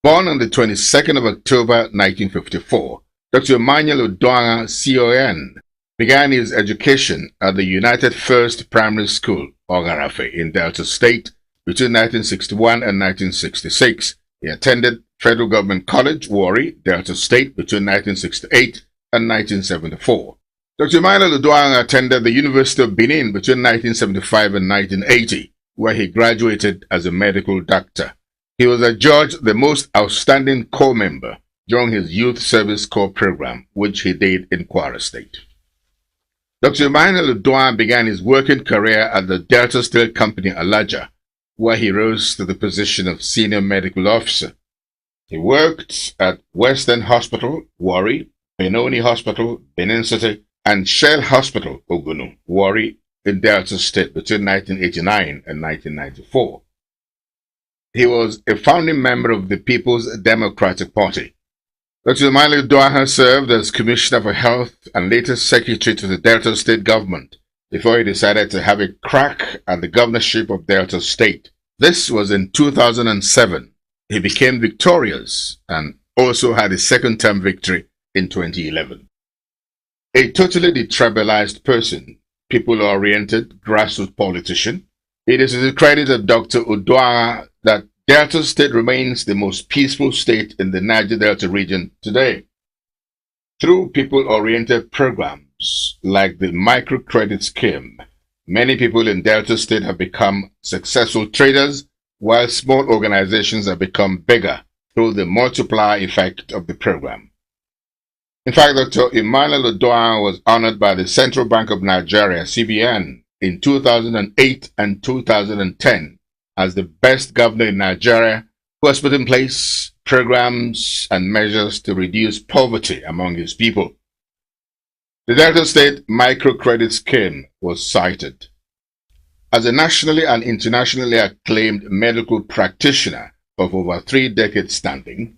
Born on the 22nd of October 1954, Dr. Emmanuel Oduanga CON began his education at the United First Primary School, Ogarafe, in Delta State between 1961 and 1966. He attended Federal Government College, Warri, Delta State between 1968 and 1974. Dr. Emmanuel Oduanga attended the University of Benin between 1975 and 1980, where he graduated as a medical doctor. He was adjudged the most outstanding corps member during his Youth Service Corps program, which he did in Kwara State. Dr. Emmanuel Oduanga began his working career at the Delta Steel Company, Alaja, where he rose to the position of Senior Medical Officer. He worked at Western Hospital, Warri, Benoni Hospital, Benin City, and Shell Hospital, Ogunu, Warri, in Delta State between 1989 and 1994. He was a founding member of the People's Democratic Party. Dr. Emmanuel Oduanga served as Commissioner for Health and later Secretary to the Delta State government before he decided to have a crack at the governorship of Delta State. This was in 2007. He became victorious and also had a second-term victory in 2011. A totally detribalized person, people-oriented, grassroots politician, it is to the credit of Dr. Oduanga that Delta State remains the most peaceful state in the Niger Delta region today. Through people-oriented programs like the microcredit scheme, many people in Delta State have become successful traders, while small organizations have become bigger through the multiplier effect of the program. In fact, Dr. Emmanuel Oduanga was honored by the Central Bank of Nigeria, CBN, in 2008 and 2010 as the best governor in Nigeria who has put in place programs and measures to reduce poverty among his people. The Delta State Microcredit Scheme was cited. As a nationally and internationally acclaimed medical practitioner of over 3 decades standing,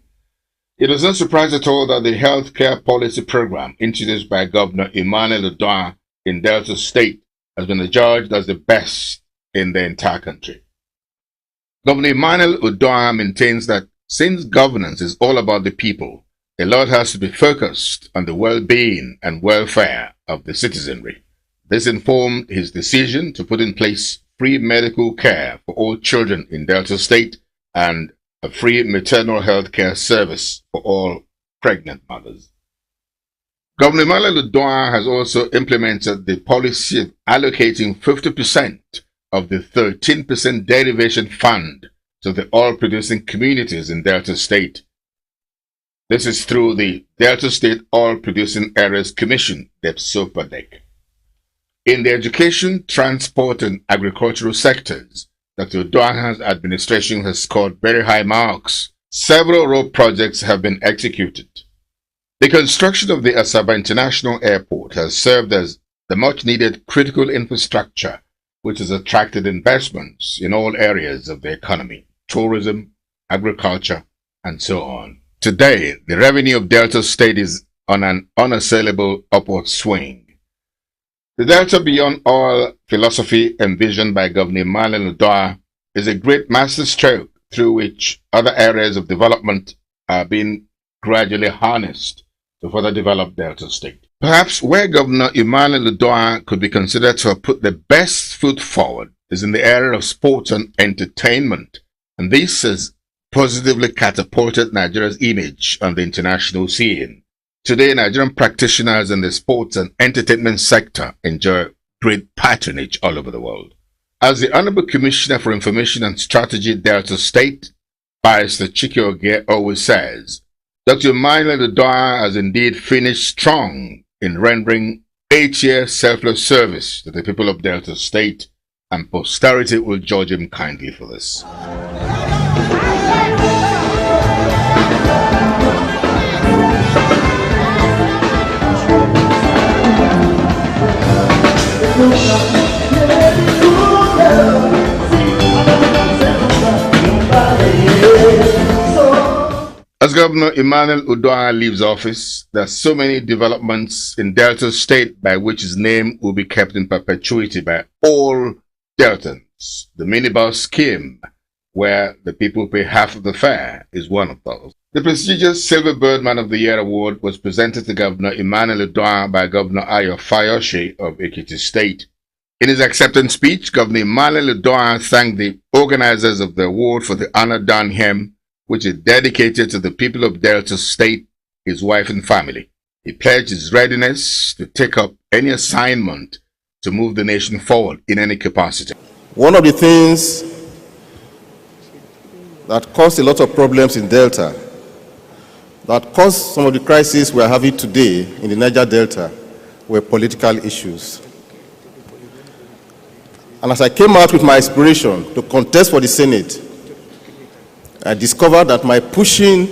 it was no surprise at all that the healthcare policy program introduced by Governor Emmanuel Oduanga in Delta State has been adjudged as the best in the entire country. Governor Emmanuel Oduanga maintains that since governance is all about the people, a lot has to be focused on the well-being and welfare of the citizenry. This informed his decision to put in place free medical care for all children in Delta State and a free maternal health care service for all pregnant mothers. Governor Emmanuel Oduanga has also implemented the policy of allocating 50% of the 13% derivation fund to the oil-producing communities in Delta State. This is through the Delta State Oil-Producing Areas Commission, DEPSOPADEC. In the education, transport, and agricultural sectors, Dr. Oduanga's administration has scored very high marks. Several road projects have been executed. The construction of the Asaba International Airport has served as the much-needed critical infrastructure which has attracted investments in all areas of the economy, tourism, agriculture, and so on. Today, the revenue of Delta State is on an unassailable upward swing. The Delta Beyond Oil philosophy envisioned by Governor Emmanuel Oduanga is a great masterstroke through which other areas of development are being gradually harnessed to further develop Delta State. Perhaps where Governor Emmanuel Oduanga could be considered to have put the best foot forward is in the area of sports and entertainment, and this has positively catapulted Nigeria's image on the international scene. Today, Nigerian practitioners in the sports and entertainment sector enjoy great patronage all over the world. As the Honorable Commissioner for Information and Strategy, Delta State, Barrister Chikioge always says, Dr. Emmanuel Udoha has indeed finished strong in rendering 8-year selfless service to the people of Delta State, and posterity will judge him kindly for this. As Governor Emmanuel Udoha leaves office, there are so many developments in Delta State by which his name will be kept in perpetuity by all Deltans. The minibus scheme, where the people pay half of the fare, is one of those. The prestigious Silver Bird Man of the Year award was presented to Governor Emmanuel Udoha by Governor Ayo Fayose of Ekiti State. In his acceptance speech, Governor Emmanuel Udoha thanked the organizers of the award for the honor done him, which is dedicated to the people of Delta State, his wife and family. He pledged his readiness to take up any assignment to move the nation forward in any capacity. One of the things that caused a lot of problems in Delta, that caused some of the crises we are having today in the Niger Delta, were political issues. And as I came out with my aspiration to contest for the Senate, I discovered that my pushing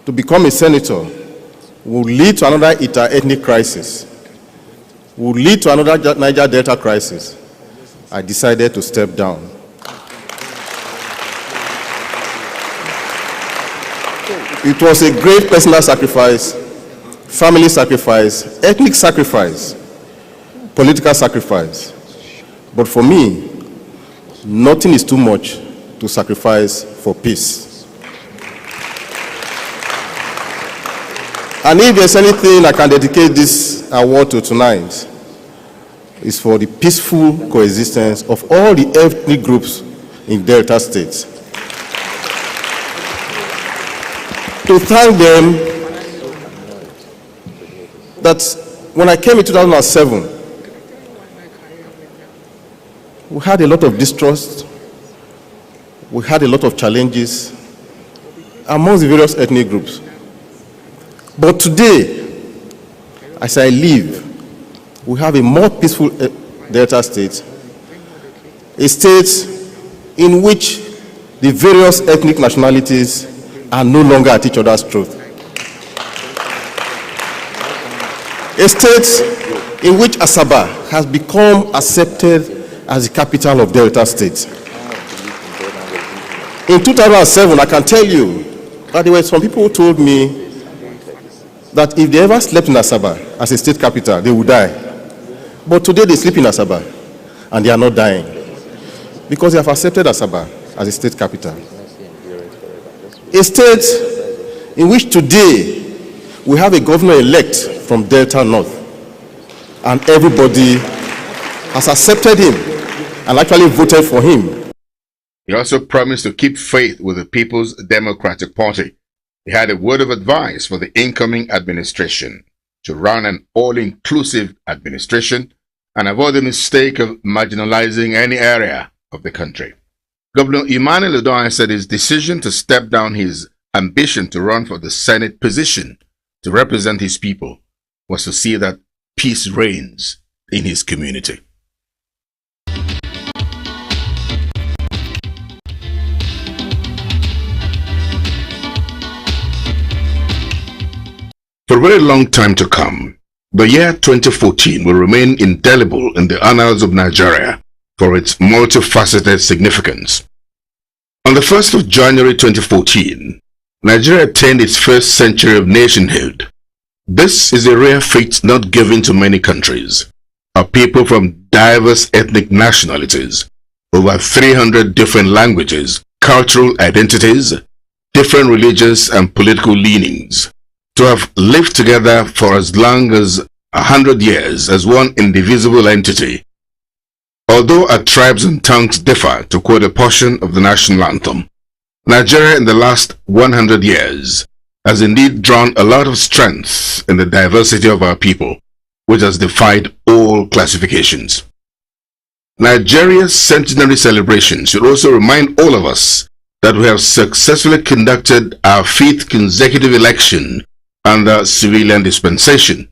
to become a senator would lead to another inter-ethnic crisis, would lead to another Niger Delta crisis. I decided to step down. It was a great personal sacrifice, family sacrifice, ethnic sacrifice, political sacrifice. But for me, nothing is too much to sacrifice for peace. And if there's anything I can dedicate this award to tonight, it's for the peaceful coexistence of all the ethnic groups in Delta State. To thank them that when I came in 2007, we had a lot of distrust, we had a lot of challenges amongst the various ethnic groups. But today, as I leave, we have a more peaceful Delta State, a state in which the various ethnic nationalities are no longer at each other's throat. A state in which Asaba has become accepted as the capital of Delta State. In 2007, I can tell you that there were some people who told me that if they ever slept in Asaba as a state capital, they would die. But today they sleep in Asaba and they are not dying because they have accepted Asaba as a state capital. A state in which today we have a governor-elect from Delta North, and everybody has accepted him and actually voted for him. He also promised to keep faith with the People's Democratic Party. He had a word of advice for the incoming administration to run an all-inclusive administration and avoid the mistake of marginalizing any area of the country. Governor Emmanuel Udoha said his decision to step down his ambition to run for the Senate position to represent his people was to see that peace reigns in his community. For a very long time to come, the year 2014 will remain indelible in the annals of Nigeria for its multifaceted significance. On the 1st of January 2014, Nigeria attained its first century of nationhood. This is a rare feat not given to many countries. A people from diverse ethnic nationalities, over 300 different languages, cultural identities, different religious and political leanings, to have lived together for as long as 100 years as one indivisible entity. Although our tribes and tongues differ, to quote a portion of the national anthem, Nigeria in the last 100 years has indeed drawn a lot of strength in the diversity of our people, which has defied all classifications. Nigeria's centenary celebration should also remind all of us that we have successfully conducted our 5th consecutive election under civilian dispensation.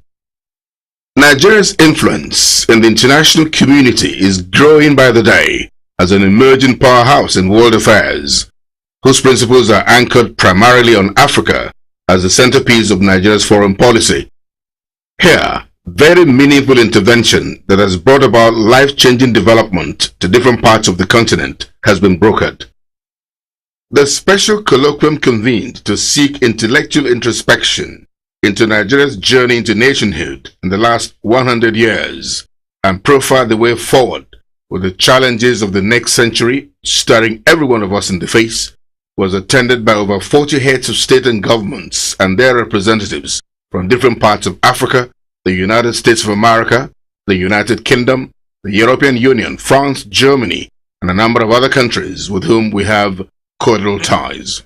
Nigeria's influence in the international community is growing by the day as an emerging powerhouse in world affairs, whose principles are anchored primarily on Africa as the centerpiece of Nigeria's foreign policy. Here, very meaningful intervention that has brought about life-changing development to different parts of the continent has been brokered. The special colloquium convened to seek intellectual introspection into Nigeria's journey into nationhood in the last 100 years and profile the way forward with the challenges of the next century staring every one of us in the face was attended by over 40 heads of state and governments and their representatives from different parts of Africa, the United States of America, the United Kingdom, the European Union, France, Germany, and a number of other countries with whom we have cordial ties.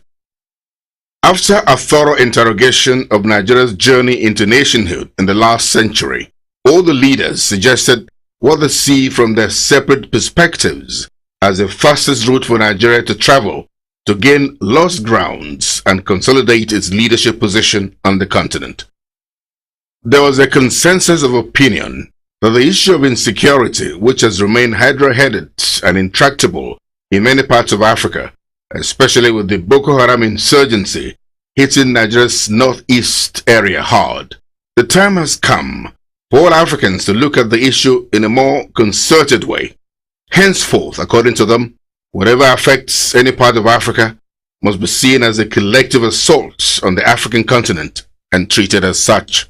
After a thorough interrogation of Nigeria's journey into nationhood in the last century, all the leaders suggested what they see from their separate perspectives as the fastest route for Nigeria to travel to gain lost grounds and consolidate its leadership position on the continent. There was a consensus of opinion that the issue of insecurity, which has remained hydra-headed and intractable in many parts of Africa, especially with the Boko Haram insurgency hitting Nigeria's northeast area hard, the time has come for all Africans to look at the issue in a more concerted way. Henceforth, according to them, whatever affects any part of Africa must be seen as a collective assault on the African continent and treated as such.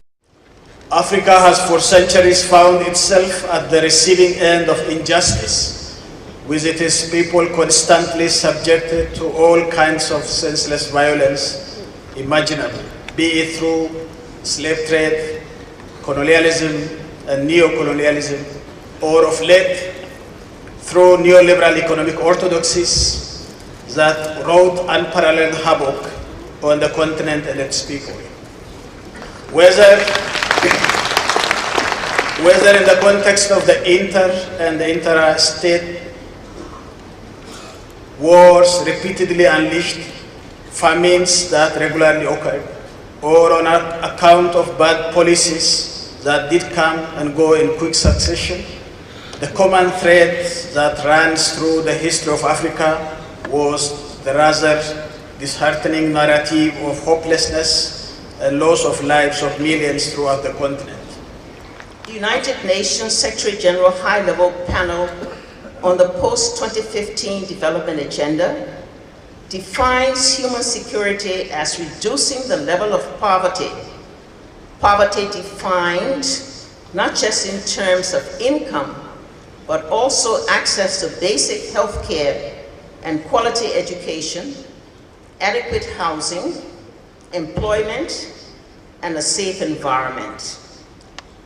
Africa has for centuries found itself at the receiving end of injustice, with its people constantly subjected to all kinds of senseless violence imaginable, be it through slave trade, colonialism and neo-colonialism, or of late through neoliberal economic orthodoxies that wrought unparalleled havoc on the continent and its people. Whether in the context of the inter- and the intra-state wars repeatedly unleashed, famines that regularly occurred, or on account of bad policies that did come and go in quick succession, the common thread that runs through the history of Africa was the rather disheartening narrative of hopelessness and loss of lives of millions throughout the continent. The United Nations Secretary General High-Level Panel on the Post-2015 Development Agenda defines human security as reducing the level of poverty. Poverty defined not just in terms of income, but also access to basic health care and quality education, adequate housing, employment, and a safe environment.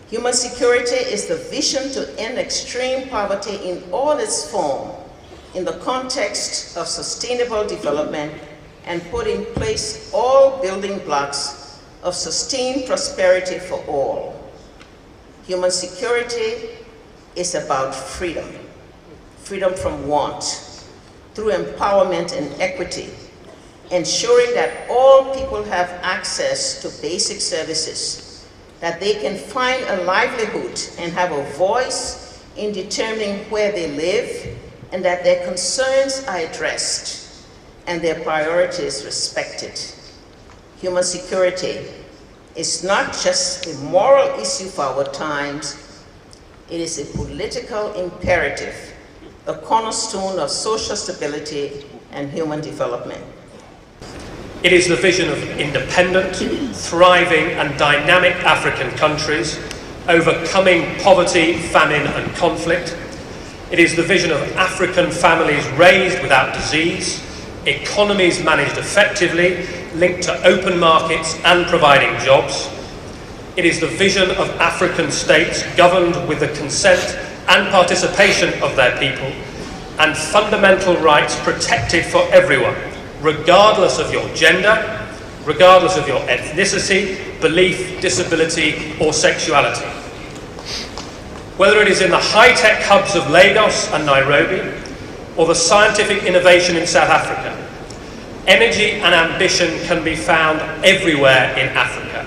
Human security is the vision to end extreme poverty in all its form in the context of sustainable development and put in place all building blocks of sustained prosperity for all. Human security is about freedom, freedom from want, through empowerment and equity, ensuring that all people have access to basic services, that they can find a livelihood and have a voice in determining where they live, and that their concerns are addressed and their priorities respected. Human security is not just a moral issue for our times, it is a political imperative, a cornerstone of social stability and human development. It is the vision of independent, thriving and dynamic African countries, overcoming poverty, famine and conflict. It is the vision of African families raised without disease, economies managed effectively, linked to open markets and providing jobs. It is the vision of African states governed with the consent and participation of their people, and fundamental rights protected for everyone, regardless of your gender, regardless of your ethnicity, belief, disability, or sexuality. Whether it is in the high-tech hubs of Lagos and Nairobi, or the scientific innovation in South Africa, energy and ambition can be found everywhere in Africa.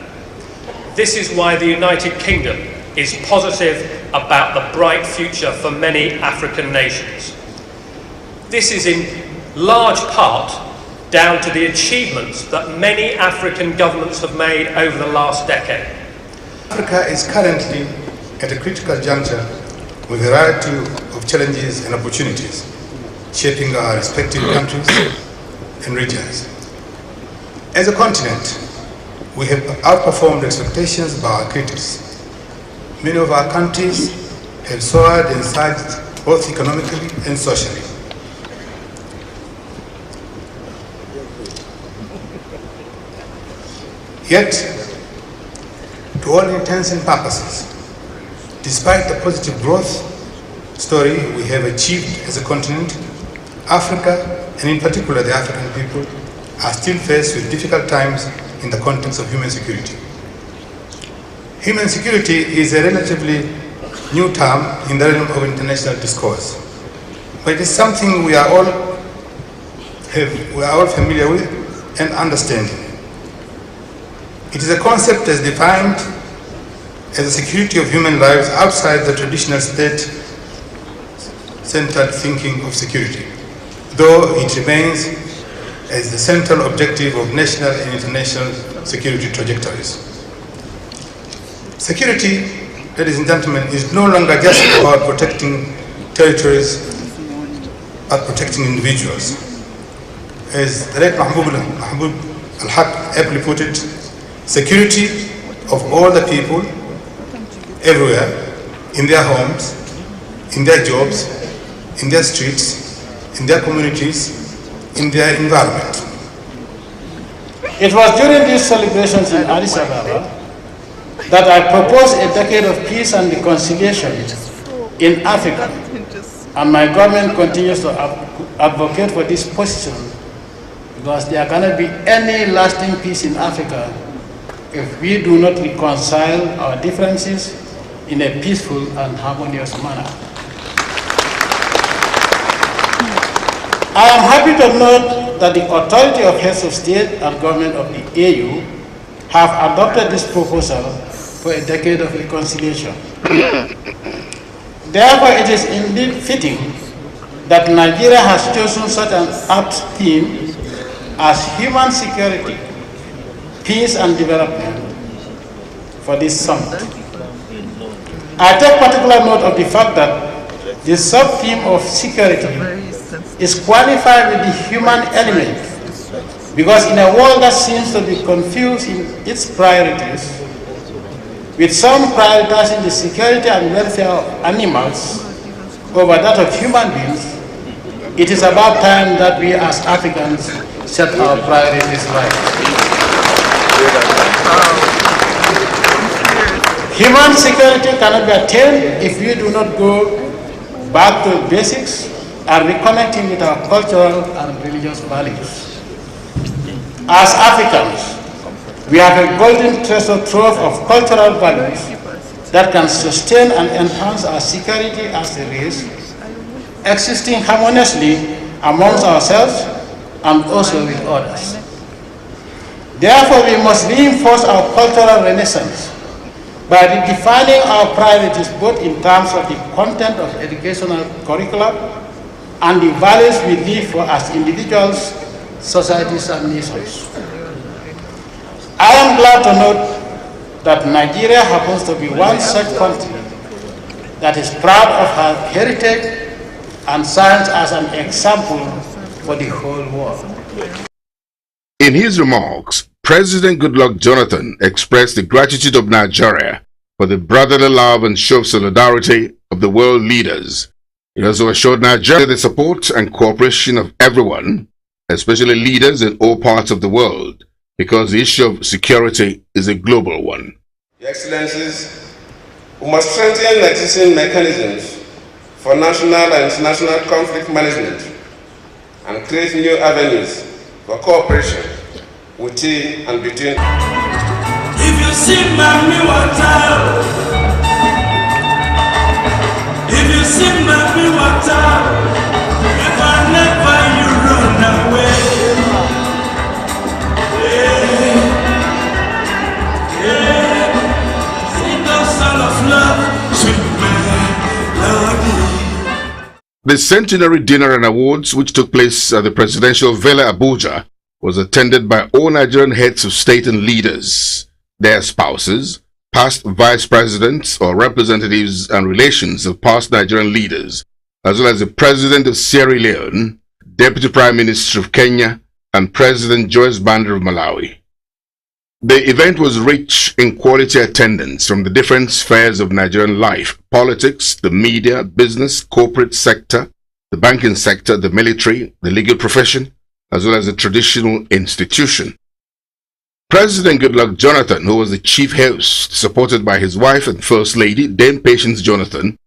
This is why the United Kingdom is positive about the bright future for many African nations. This is in large part down to the achievements that many African governments have made over the last decade. Africa is currently at a critical juncture with a variety of challenges and opportunities shaping our respective countries and regions. As a continent, we have outperformed expectations of our critics. Many of our countries have soared and surged both economically and socially. Yet, to all intents and purposes, despite the positive growth story we have achieved as a continent, Africa, and in particular the African people, are still faced with difficult times in the context of human security. Human security is a relatively new term in the realm of international discourse, but it is something we are all familiar with and understanding. It is a concept as defined as the security of human lives outside the traditional state-centered thinking of security, though it remains as the central objective of national and international security trajectories. Security, ladies and gentlemen, is no longer just about protecting territories, but protecting individuals. As the late Mahmoud al-Haq aptly put it, security of all the people, everywhere, in their homes, in their jobs, in their streets, in their communities, in their environment. It was during these celebrations in Addis Ababa that I proposed a decade of peace and reconciliation in Africa, and my government continues to advocate for this position because there cannot be any lasting peace in Africa if we do not reconcile our differences in a peaceful and harmonious manner. I am happy to note that the authority of heads of state and government of the AU have adopted this proposal for a decade of reconciliation. Therefore, it is indeed fitting that Nigeria has chosen such an apt theme as human security, peace and development for this summit. I take particular note of the fact that the sub-theme of security is qualified with the human element, because in a world that seems to be confused in its priorities, with some prioritizing the security and welfare of animals over that of human beings, it is about time that we as Africans set our priorities right. Human security cannot be attained if we do not go back to basics and reconnecting with our cultural and religious values. As Africans, we have a golden treasure trove of cultural values that can sustain and enhance our security as a race, existing harmoniously amongst ourselves and also with others. Therefore, we must reinforce our cultural renaissance by redefining our priorities both in terms of the content of educational curricula and the values we live for as individuals, societies, and nations. I am glad to note that Nigeria happens to be one such country that is proud of her heritage and serves as an example for the whole world. In his remarks, President Goodluck Jonathan expressed the gratitude of Nigeria for the brotherly love and show of solidarity of the world leaders. He also assured Nigeria the support and cooperation of everyone, especially leaders in all parts of the world, because the issue of security is a global one. Your Excellencies, we must strengthen existing mechanisms for national and international conflict management and create new avenues for cooperation within and between. If you see mommy water, The Centenary Dinner and Awards, which took place at the Presidential Villa Abuja, was attended by all Nigerian heads of state and leaders, their spouses, past vice presidents or representatives and relations of past Nigerian leaders, as well as the President of Sierra Leone, Deputy Prime Minister of Kenya, and President Joyce Banda of Malawi. The event was rich in quality attendance from the different spheres of Nigerian life: politics, the media, business, corporate sector, the banking sector, the military, the legal profession, as well as the traditional institution. President Goodluck Jonathan, who was the chief host, supported by his wife and First Lady, Dame Patience Jonathan,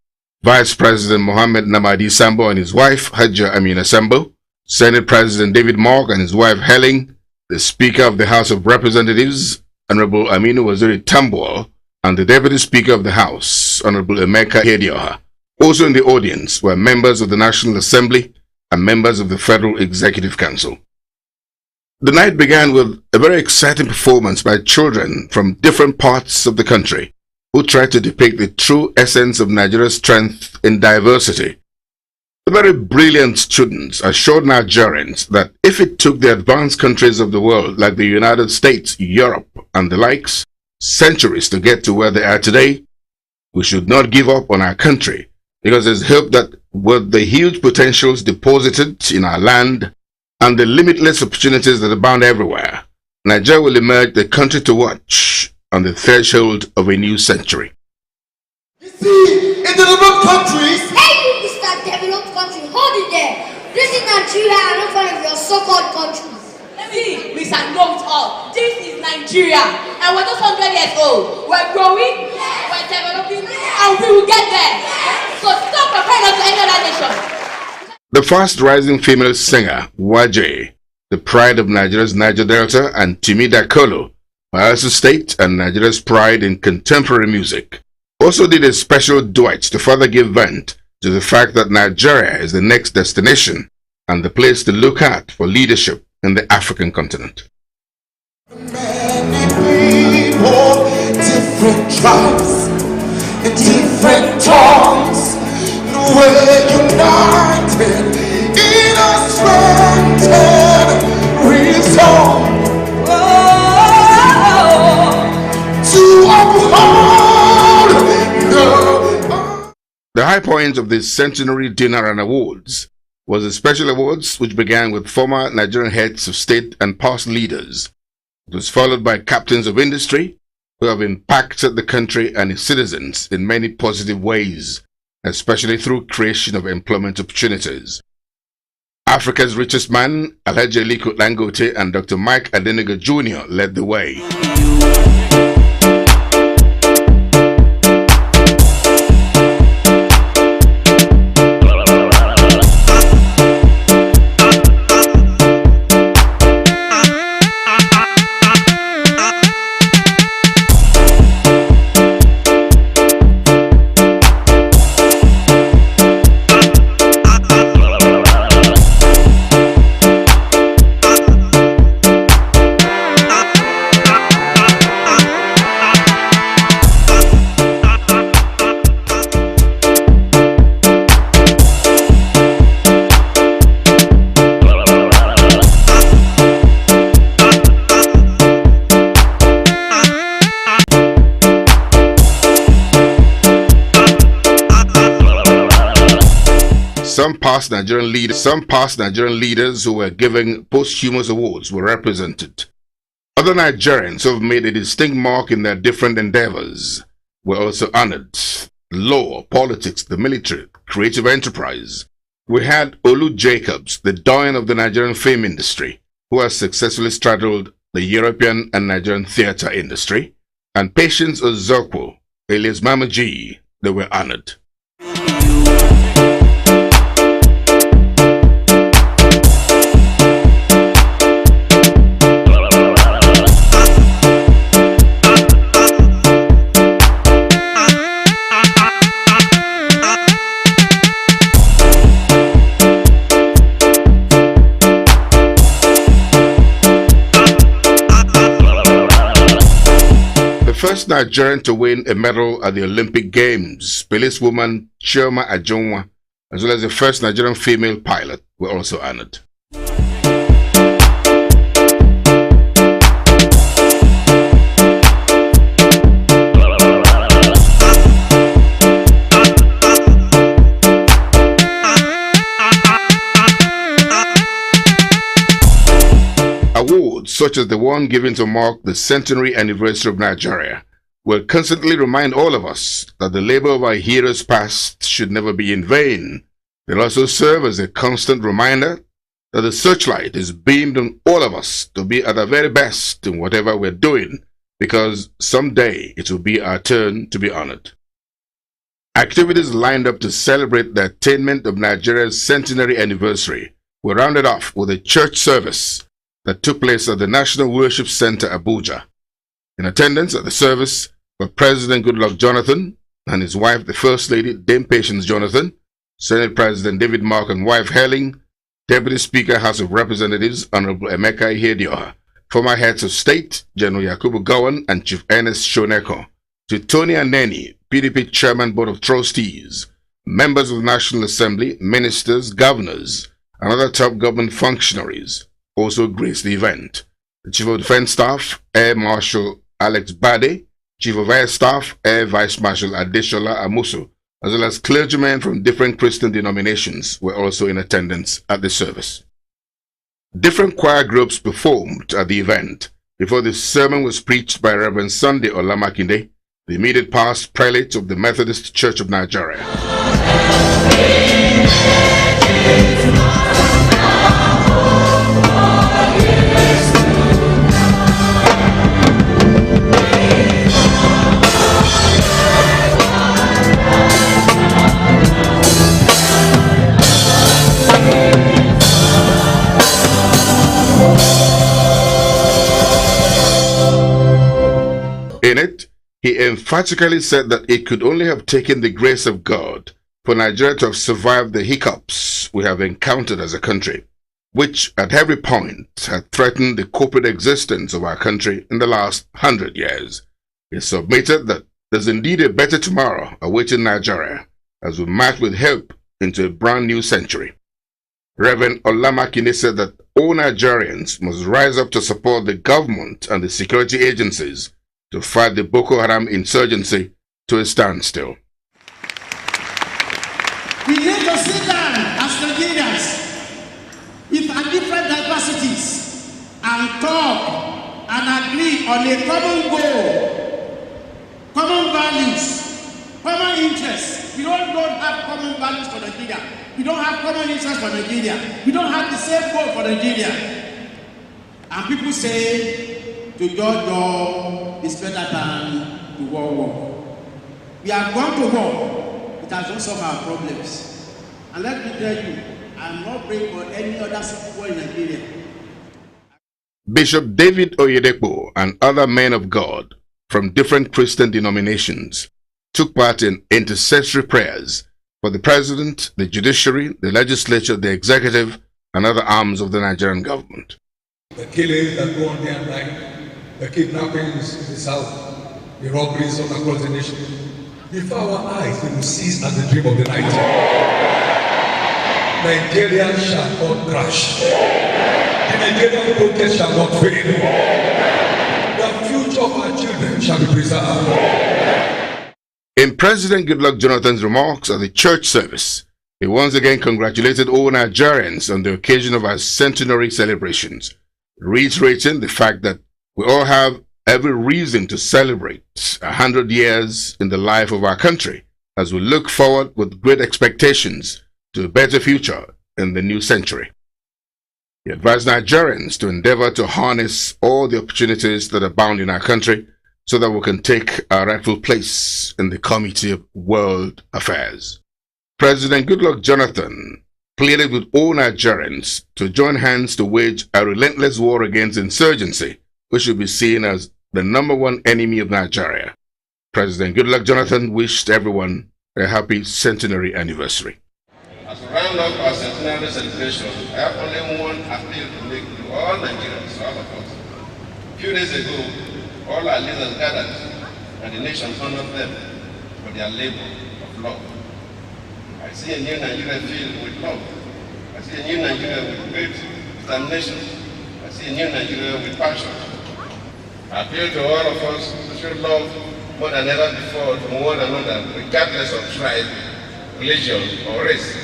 Vice President Mohammed Namadi Sambo and his wife, Hajja Amina Sambo, Senate President David Mogg and his wife Helen, the Speaker of the House of Representatives, Honorable Aminu Waziri Tambuwal, and the Deputy Speaker of the House, Honorable Emeka Hedioha. Also in the audience were members of the National Assembly and members of the Federal Executive Council. The night began with a very exciting performance by children from different parts of the country who tried to depict the true essence of Nigeria's strength in diversity. The very brilliant students assured Nigerians that if it took the advanced countries of the world like the United States, Europe, and the likes centuries to get to where they are today, we should not give up on our country, because there's hope that with the huge potentials deposited in our land and the limitless opportunities that abound everywhere, Nigeria will emerge the country to watch on the threshold of a new century. You see, in the developed countries, hey, Mr. Developed Country, hold it there. This is Nigeria and not one of your so-called countries. See, Mr. Know It All, this is Nigeria, and we're just 100 years old. We're growing, we're developing, and we will get there. So stop comparing us to any other nation. The fast-rising female singer, Waje, the pride of Nigeria's Niger Delta, and Timida Kolo, Bayelsa State and Nigeria's pride in contemporary music, also did a special duet to further give vent to the fact that Nigeria is the next destination and the place to look at for leadership in the African continent. Many people, different tribes, and different tongues, we're united in a strengthened resolve to uphold the high point of this Centenary Dinner and Awards was the special awards, which began with former Nigerian heads of state and past leaders. It was followed by captains of industry who have impacted the country and its citizens in many positive ways, especially through creation of employment opportunities. Africa's richest man, Alhaji Aliko Dangote and Dr. Mike Adenuga Jr. led the way. Some past Nigerian leaders who were given posthumous awards were represented. Other Nigerians who have made a distinct mark in their different endeavors were also honored. Law, politics, the military, creative enterprise. We had Olu Jacobs, the doyen of the Nigerian film industry, who has successfully straddled the European and Nigerian theater industry, and Patience Ozokwo, alias Mama G. They were honored. first Nigerian to win a medal at the Olympic Games, policewoman Chioma Ajonwa, as well as the first Nigerian female pilot, were also honored. Awards such as the one given to mark the centenary anniversary of Nigeria will constantly remind all of us that the labor of our heroes past should never be in vain. They'll also serve as a constant reminder that the searchlight is beamed on all of us to be at our very best in whatever we're doing, because someday it will be our turn to be honored. Activities lined up to celebrate the attainment of Nigeria's centenary anniversary were rounded off with a church service that took place at the National Worship Center, Abuja. In attendance at the service were President Goodluck Jonathan and his wife, the First Lady, Dame Patience Jonathan, Senate President David Mark and wife Helen, Deputy Speaker, House of Representatives, Honorable Emeka Ihedioha, former heads of state, General Yakubu Gowon and Chief Ernest Shoneko, to Tony Aneni, PDP Chairman, Board of Trustees, members of the National Assembly, ministers, governors, and other top government functionaries also graced the event. The Chief of Defense Staff, Air Marshal Alex Bade, Chief of Air Staff, Air Vice Marshal Adeshola Amusu, as well as clergymen from different Christian denominations were also in attendance at the service. Different choir groups performed at the event before the sermon was preached by Reverend Sunday Olamakinde, the immediate past prelate of the Methodist Church of Nigeria. In it, he emphatically said that it could only have taken the grace of God for Nigeria to have survived the hiccups we have encountered as a country, which at every point had threatened the corporate existence of our country in the last 100 years. He submitted that there's indeed a better tomorrow awaiting Nigeria as we march with hope into a brand new century. Reverend Olamakinde said that all Nigerians must rise up to support the government and the security agencies to fight the Boko Haram insurgency to a standstill. We need to sit down as Nigerians with our different diversities and talk and agree on a common goal, common values, common interests. We don't have common values for Nigeria. We don't have common interests for Nigeria. We don't have the same goal for Nigeria. And people say to judge is better than to war. We are going to war. It has not solved our problems. And let me tell you, I'm not praying for any other civil war in Nigeria. Bishop David Oyedepo and other men of God from different Christian denominations took part in intercessory prayers for the president, the judiciary, the legislature, the executive, and other arms of the Nigerian government. The killings that go on day and night, the kidnappings in the south, the robberies all across the nation. Before our eyes, we will cease as the dream of the night. Nigeria shall not crash. The Nigerian protest shall not fail. The future of our children shall be preserved. In President Goodluck Jonathan's remarks at the church service, he once again congratulated all Nigerians on the occasion of our centenary celebrations, reiterating the fact that we all have every reason to celebrate 100 years in the life of our country as we look forward with great expectations to a better future in the new century. He advised Nigerians to endeavor to harness all the opportunities that abound in our country so that we can take our rightful place in the Committee of World Affairs. President Goodluck Jonathan pleaded with all Nigerians to join hands to wage a relentless war against insurgency, which should be seen as the #1 enemy of Nigeria. President Goodluck Jonathan wished everyone a happy centenary anniversary. As we round up our centenary celebration, I have only one appeal to make to all Nigerians, all of us. A few days ago, all our leaders gathered and the nation honors them for their labor of love. I see a new Nigeria filled with love. I see a new Nigeria with great determination. I see a new Nigeria with passion. I appeal to all of us to show love more than ever before to one another, regardless of tribe, religion, or race.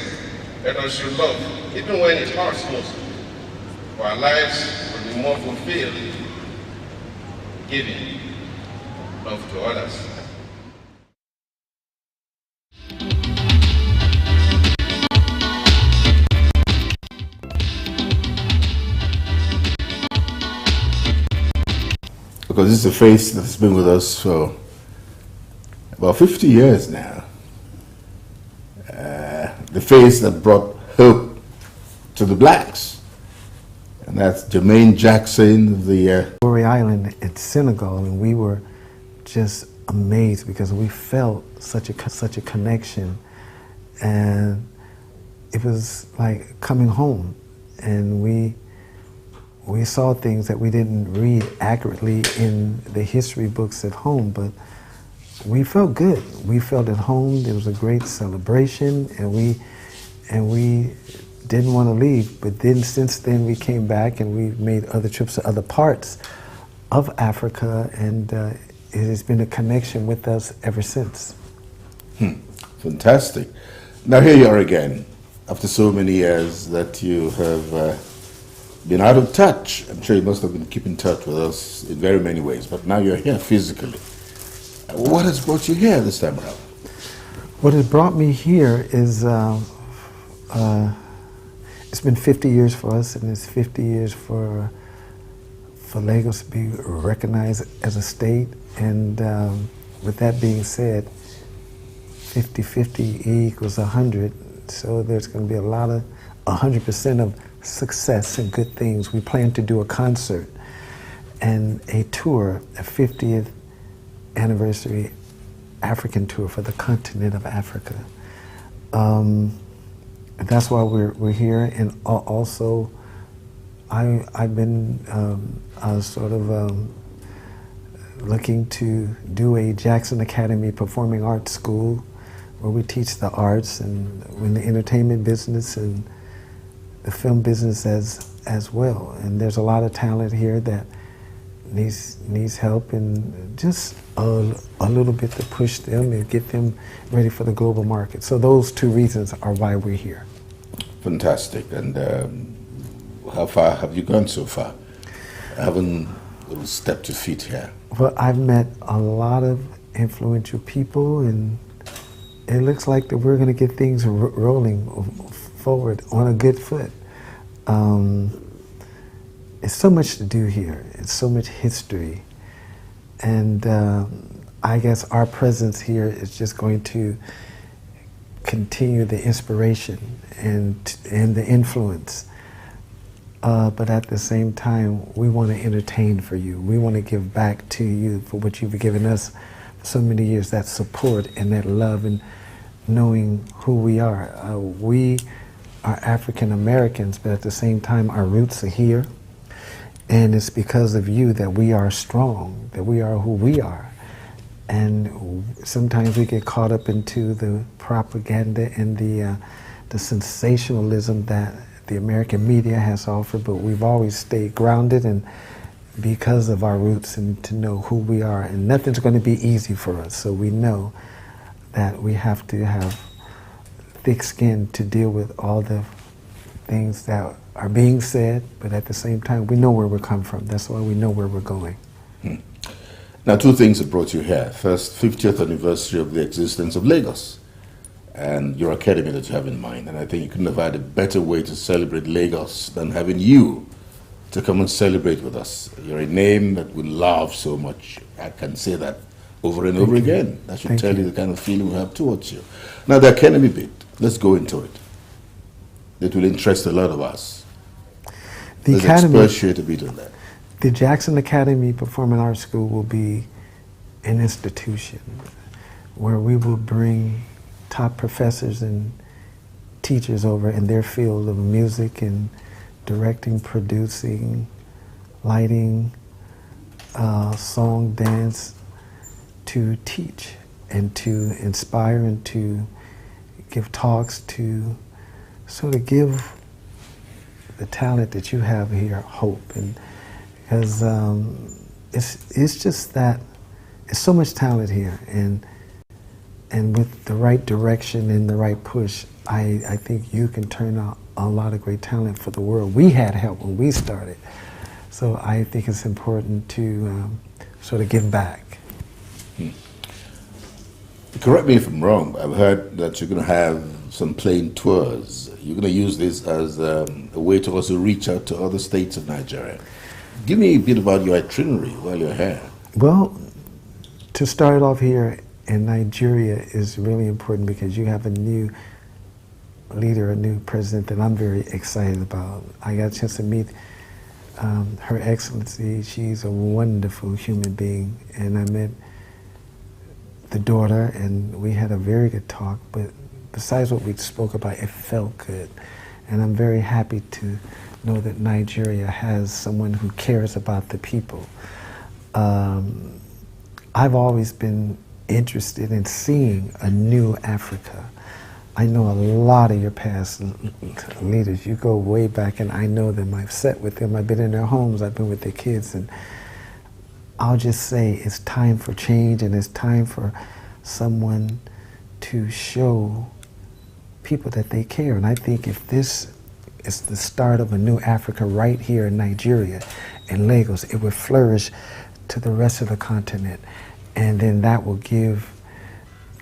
Let us show love, even when it hurts most. For our lives will be more fulfilled, giving love to others. Because this is a face that's been with us for about 50 years now. The face that brought hope to the blacks. And that's Jermaine Jackson of the Gorée Island in Senegal, and we were just amazed because we felt such a connection, and it was like coming home. And we saw things that we didn't read accurately in the history books at home, but we felt good. We felt at home. There was a great celebration, and we didn't want to leave. But then, since then, we came back and we made other trips to other parts of Africa, and it has been a connection with us ever since. Fantastic. Now here you are again, after so many years that you have been out of touch. I'm sure you must have been keeping touch with us in very many ways, but now you're here physically. What has brought you here this time around? What has brought me here is it's been 50 years for us, and it's 50 years for Lagos to be recognized as a state. And with that being said, 50-50 equals 100. So there's going to be a lot of 100% of success and good things. We plan to do a concert and a tour, a 50th anniversary African tour for the continent of Africa. That's why we're here, and also I've been sort of looking to do a Jackson Academy Performing Arts School where we teach the arts and in the entertainment business and the film business as well. And there's a lot of talent here that needs help, and just a little bit to push them and get them ready for the global market. So those two reasons are why we're here. Fantastic. And how far have you gone so far? I haven't stepped your feet here. Well, I've met a lot of influential people, and it looks like that we're going to get things rolling forward on a good foot. It's so much to do here. It's so much history. And I guess our presence here is just going to continue the inspiration and the influence. But at the same time, we want to entertain for you. We want to give back to you for what you've given us for so many years, that support and that love and knowing who we are. We are African Americans, but at the same time, our roots are here. And it's because of you that we are strong, that we are who we are. And sometimes we get caught up into the propaganda and the sensationalism that the American media has offered, but we've always stayed grounded, and because of our roots and to know who we are. And nothing's going to be easy for us, so we know that we have to have thick skin to deal with all the things that are being said, but at the same time, we know where we come from. That's why we know where we're going. Now, two things have brought you here. First, 50th anniversary of the existence of Lagos and your academy that you have in mind. And I think you couldn't have had a better way to celebrate Lagos than having you to come and celebrate with us. You're a name that we love so much. I can say that over and over again. That should tell you the kind of feeling we have towards you. Now, the academy bit, let's go into it. It will interest a lot of us. Let's expatiate a bit on that. The Jackson Academy Performing Arts School will be an institution where we will bring top professors and teachers over in their field of music and directing, producing, lighting, song, dance, to teach and to inspire and to give talks, to sort of give the talent that you have here hope. And because it's just that there's so much talent here, and with the right direction and the right push, I think you can turn out a lot of great talent for the world. We had help when we started, so I think it's important to sort of give back. Correct me if I'm wrong, I've heard that you're going to have some plane tours. You're going to use this as a way to also reach out to other states of Nigeria. Give me a bit about your itinerary while you're here. Well, to start off here in Nigeria is really important because you have a new leader, a new president that I'm very excited about. I got a chance to meet Her Excellency. She's a wonderful human being, and I met the daughter, and we had a very good talk, but besides what we spoke about, it felt good. And I'm very happy to know that Nigeria has someone who cares about the people. I've always been interested in seeing a new Africa. I know a lot of your past leaders. You go way back, and I know them. I've sat with them. I've been in their homes. I've been with their kids, and I'll just say it's time for change, and it's time for someone to show people that they care. And I think if this is the start of a new Africa right here in Nigeria, in Lagos, it would flourish to the rest of the continent. And then that will give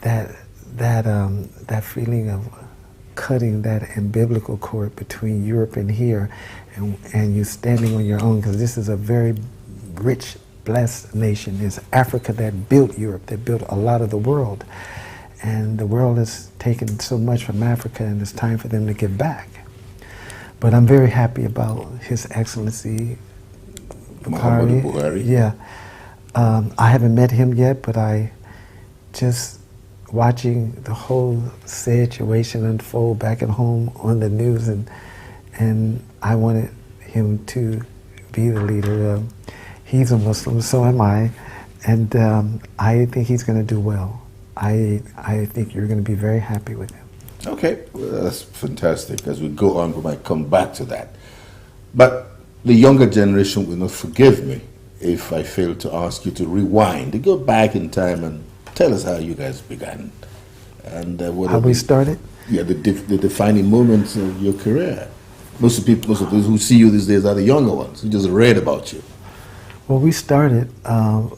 that feeling of cutting that umbilical cord between Europe and here, and you standing on your own, because this is a very rich, blessed nation. It's Africa that built Europe, that built a lot of the world. And the world has taken so much from Africa, and it's time for them to give back. But I'm very happy about His Excellency Buhari. Yeah. I haven't met him yet, but I just watching the whole situation unfold back at home on the news, and I wanted him to be the leader. He's a Muslim, so am I, and I think he's going to do well. I think you're going to be very happy with him. Okay, well, that's fantastic. As we go on, we might come back to that. But the younger generation will not forgive me if I fail to ask you to rewind, to go back in time and tell us how you guys began. And how we started? Yeah, the defining moments of your career. Most of those who see you these days are the younger ones who just read about you. Well, we started,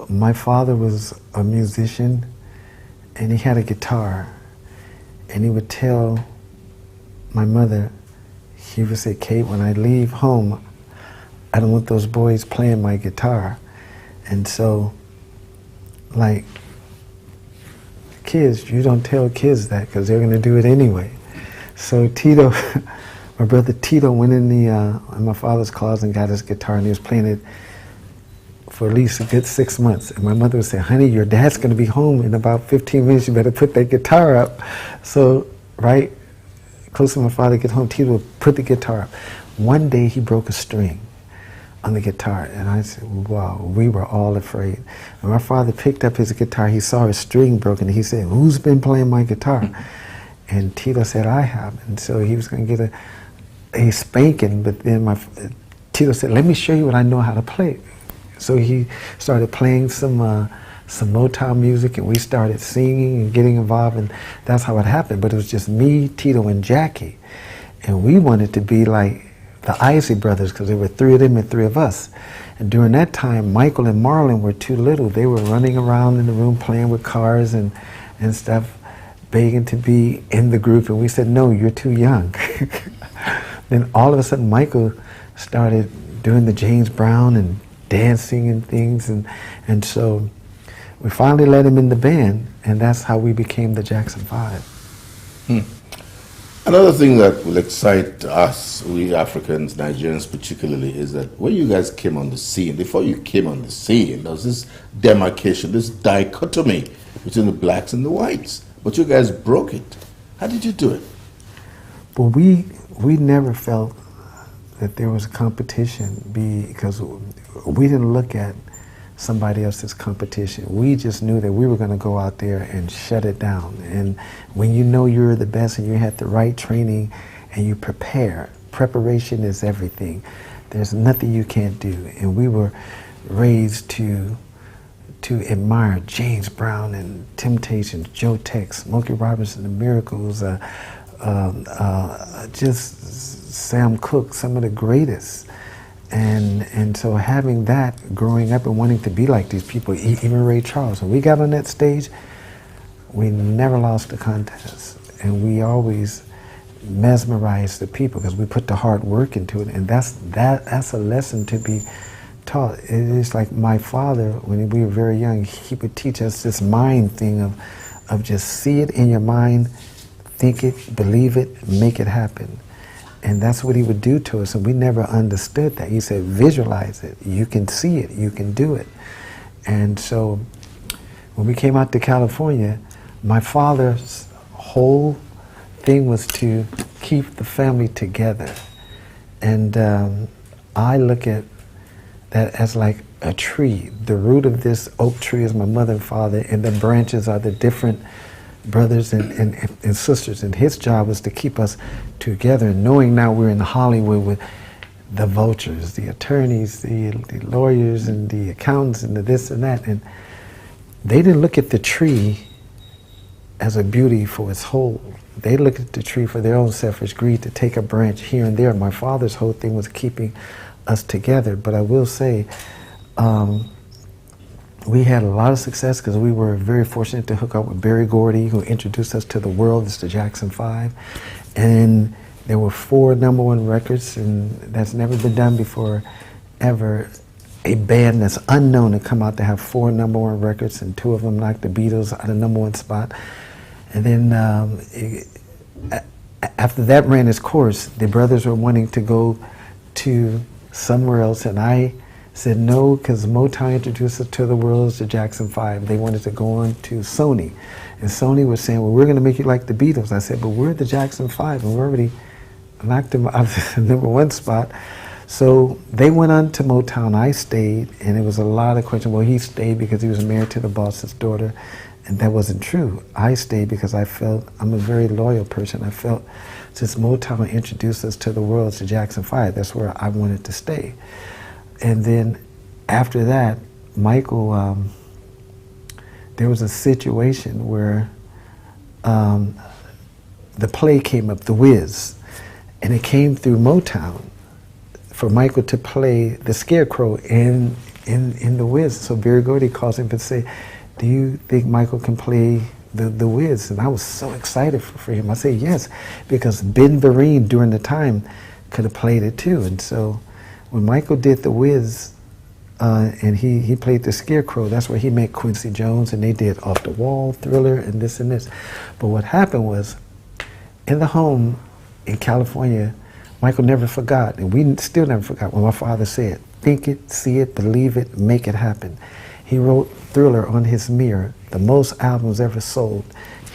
my father was a musician, and he had a guitar, and he would tell my mother, he would say, "Kate, when I leave home, I don't want those boys playing my guitar." And so, like, kids, you don't tell kids that because they're going to do it anyway. So Tito, my brother Tito, went in my father's closet and got his guitar, and he was playing it for at least a good 6 months. And my mother would say, "Honey, your dad's going to be home in about 15 minutes. You better put that guitar up." So, right close to my father get home, Tito would put the guitar up. One day he broke a string on the guitar, and I said, wow, we were all afraid. And my father picked up his guitar, he saw his string broken, and he said, "Who's been playing my guitar?" And Tito said, "I have." And so he was going to get a spanking, but then Tito said, "Let me show you what I know how to play." So he started playing some Motown music, and we started singing and getting involved, and that's how it happened. But it was just me, Tito, and Jackie, and we wanted to be like the Isley Brothers, because there were 3 of them and 3 of us. And during that time, Michael and Marlon were too little. They were running around in the room playing with cars and stuff, begging to be in the group, and we said, "No, you're too young." Then all of a sudden, Michael started doing the James Brown and dancing and things, and so we finally let him in the band, and that's how we became the Jackson 5. Another thing that will excite us, we Africans, Nigerians particularly, is that when you guys came on the scene, before you came on the scene, there was this demarcation, this dichotomy between the blacks and the whites. But you guys broke it. How did you do it? Well, we never felt that there was a competition because we didn't look at somebody else's competition. We just knew that we were going to go out there and shut it down. And when you know you're the best and you had the right training and you prepare, preparation is everything. There's nothing you can't do. And we were raised to admire James Brown and Temptations, Joe Tex, Smokey Robinson, The Miracles, just Sam Cooke, some of the greatest. And so having that, growing up and wanting to be like these people, even Ray Charles, when we got on that stage, we never lost a contest. And we always mesmerized the people because we put the hard work into it. And that's a lesson to be taught. It is like my father, when we were very young, he would teach us this mind thing of just see it in your mind, think it, believe it, make it happen. And that's what he would do to us, and we never understood that. He said, visualize it, you can see it, you can do it. And so when we came out to California, my father's whole thing was to keep the family together. And I look at that as like a tree. The root of this oak tree is my mother and father, and the branches are the different brothers and sisters. And his job was to keep us together. And knowing now we're in Hollywood with the vultures, the attorneys, the lawyers, and the accountants, and the this and that. And they didn't look at the tree as a beauty for its whole. They looked at the tree for their own selfish greed to take a branch here and there. My father's whole thing was keeping us together. But I will say, we had a lot of success because we were very fortunate to hook up with Berry Gordy, who introduced us to the world. It's the Jackson 5. And there were 4 #1 records, and that's never been done before, ever. A band that's unknown to come out to have 4 #1 records, and 2 of them knocked the Beatles out of #1 spot. And then after that ran its course, the brothers were wanting to go to somewhere else, and I said no, because Motown introduced us to the world as the Jackson 5. They wanted to go on to Sony. And Sony was saying, well, we're going to make you like the Beatles. I said, but we're the Jackson 5, and we already knocked them out of the #1 spot. So they went on to Motown. I stayed, and it was a lot of questions. Well, he stayed because he was married to the boss's daughter, and that wasn't true. I stayed because I felt, I'm a very loyal person. I felt since Motown introduced us to the world as the Jackson 5, that's where I wanted to stay. And then after that, Michael, there was a situation where the play came up, The Wiz, and it came through Motown for Michael to play the Scarecrow in The Wiz. So Berry Gordy calls him and say, do you think Michael can play the Wiz? And I was so excited for him. I said yes, because Ben Vereen during the time could have played it too. And so when Michael did The Wiz, and he played the Scarecrow, that's where he met Quincy Jones, and they did Off the Wall, Thriller, and this and this. But what happened was, in the home in California, Michael never forgot, and we still never forgot what my father said. Think it, see it, believe it, make it happen. He wrote Thriller on his mirror, the most albums ever sold.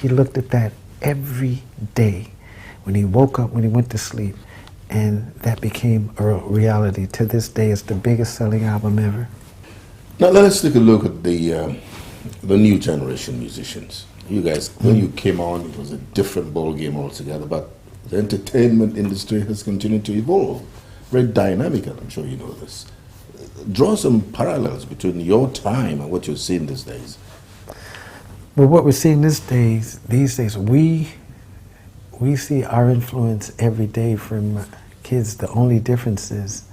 He looked at that every day when he woke up, when he went to sleep. And that became a reality. To this day, it's the biggest selling album ever. Now let's take a look at the new generation musicians. You guys, when you came on, it was a different ball game altogether, but the entertainment industry has continued to evolve. Very dynamic, and I'm sure you know this. Draw some parallels between your time and what you're seeing these days. Well, what we're seeing these days, we see our influence every day from kids. The only difference is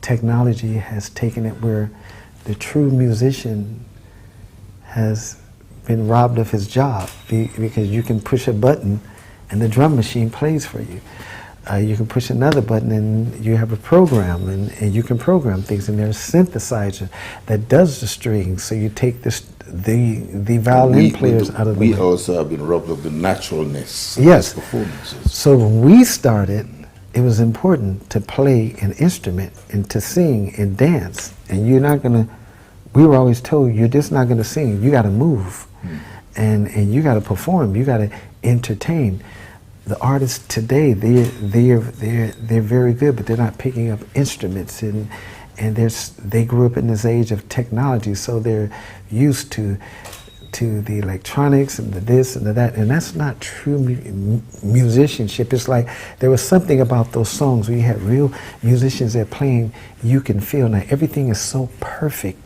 technology has taken it where the true musician has been robbed of his job, because you can push a button and the drum machine plays for you. You can push another button and you have a program, and you can program things, and there's a synthesizer that does the strings, so you take the violin players out of the... We also have been robbed of the naturalness of yes. these performances. So when we started, it was important to play an instrument and to sing and dance. And you're not going to... We were always told, you're just not going to sing. You got to move. And you got to perform. You got to entertain. The artists today, they're very good, but they're not picking up instruments, and and they grew up in this age of technology, so they're used to the electronics and the this and the that, and that's not true musicianship. It's like there was something about those songs where you had real musicians that playing, you can feel. Now everything is so perfect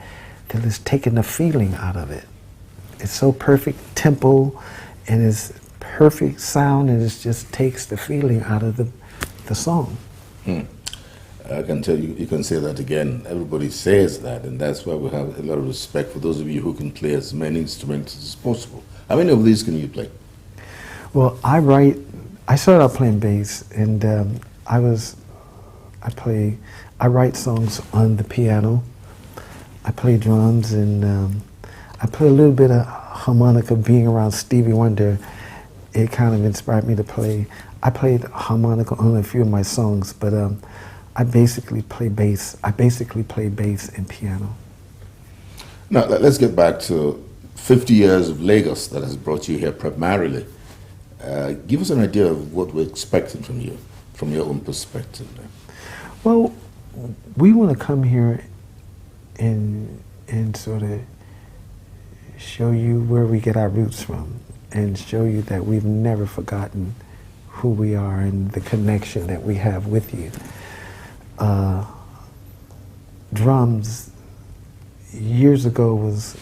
that it's taking the feeling out of it. It's so perfect tempo, and it's perfect sound, and it just takes the feeling out of the song. I can tell you, you can say that again. Everybody says that, and that's why we have a lot of respect for those of you who can play as many instruments as possible. How many of these can you play? Well, I started out playing bass, and I write songs on the piano. I play drums, and I play a little bit of harmonica. Being around Stevie Wonder, it kind of inspired me to play. I played harmonica on a few of my songs, but I basically play bass. I basically play bass and piano. Now, let's get back to 50 years of Lagos that has brought you here primarily. Give us an idea of what we're expecting from you, from your own perspective. Well, we want to come here and sort of show you where we get our roots from, and show you that we've never forgotten who we are and the connection that we have with you. Drums, years ago, was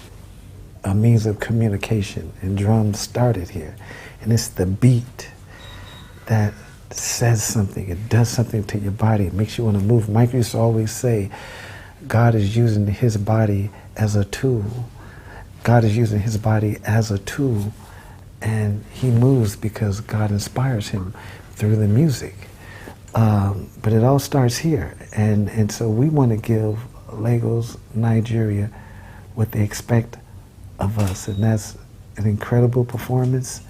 a means of communication, and drums started here. And it's the beat that says something. It does something to your body. It makes you want to move. Mike used to always say, God is using his body as a tool. God is using his body as a tool, and he moves because God inspires him through the music. But it all starts here, and so we want to give Lagos, Nigeria, what they expect of us, and that's an incredible performance,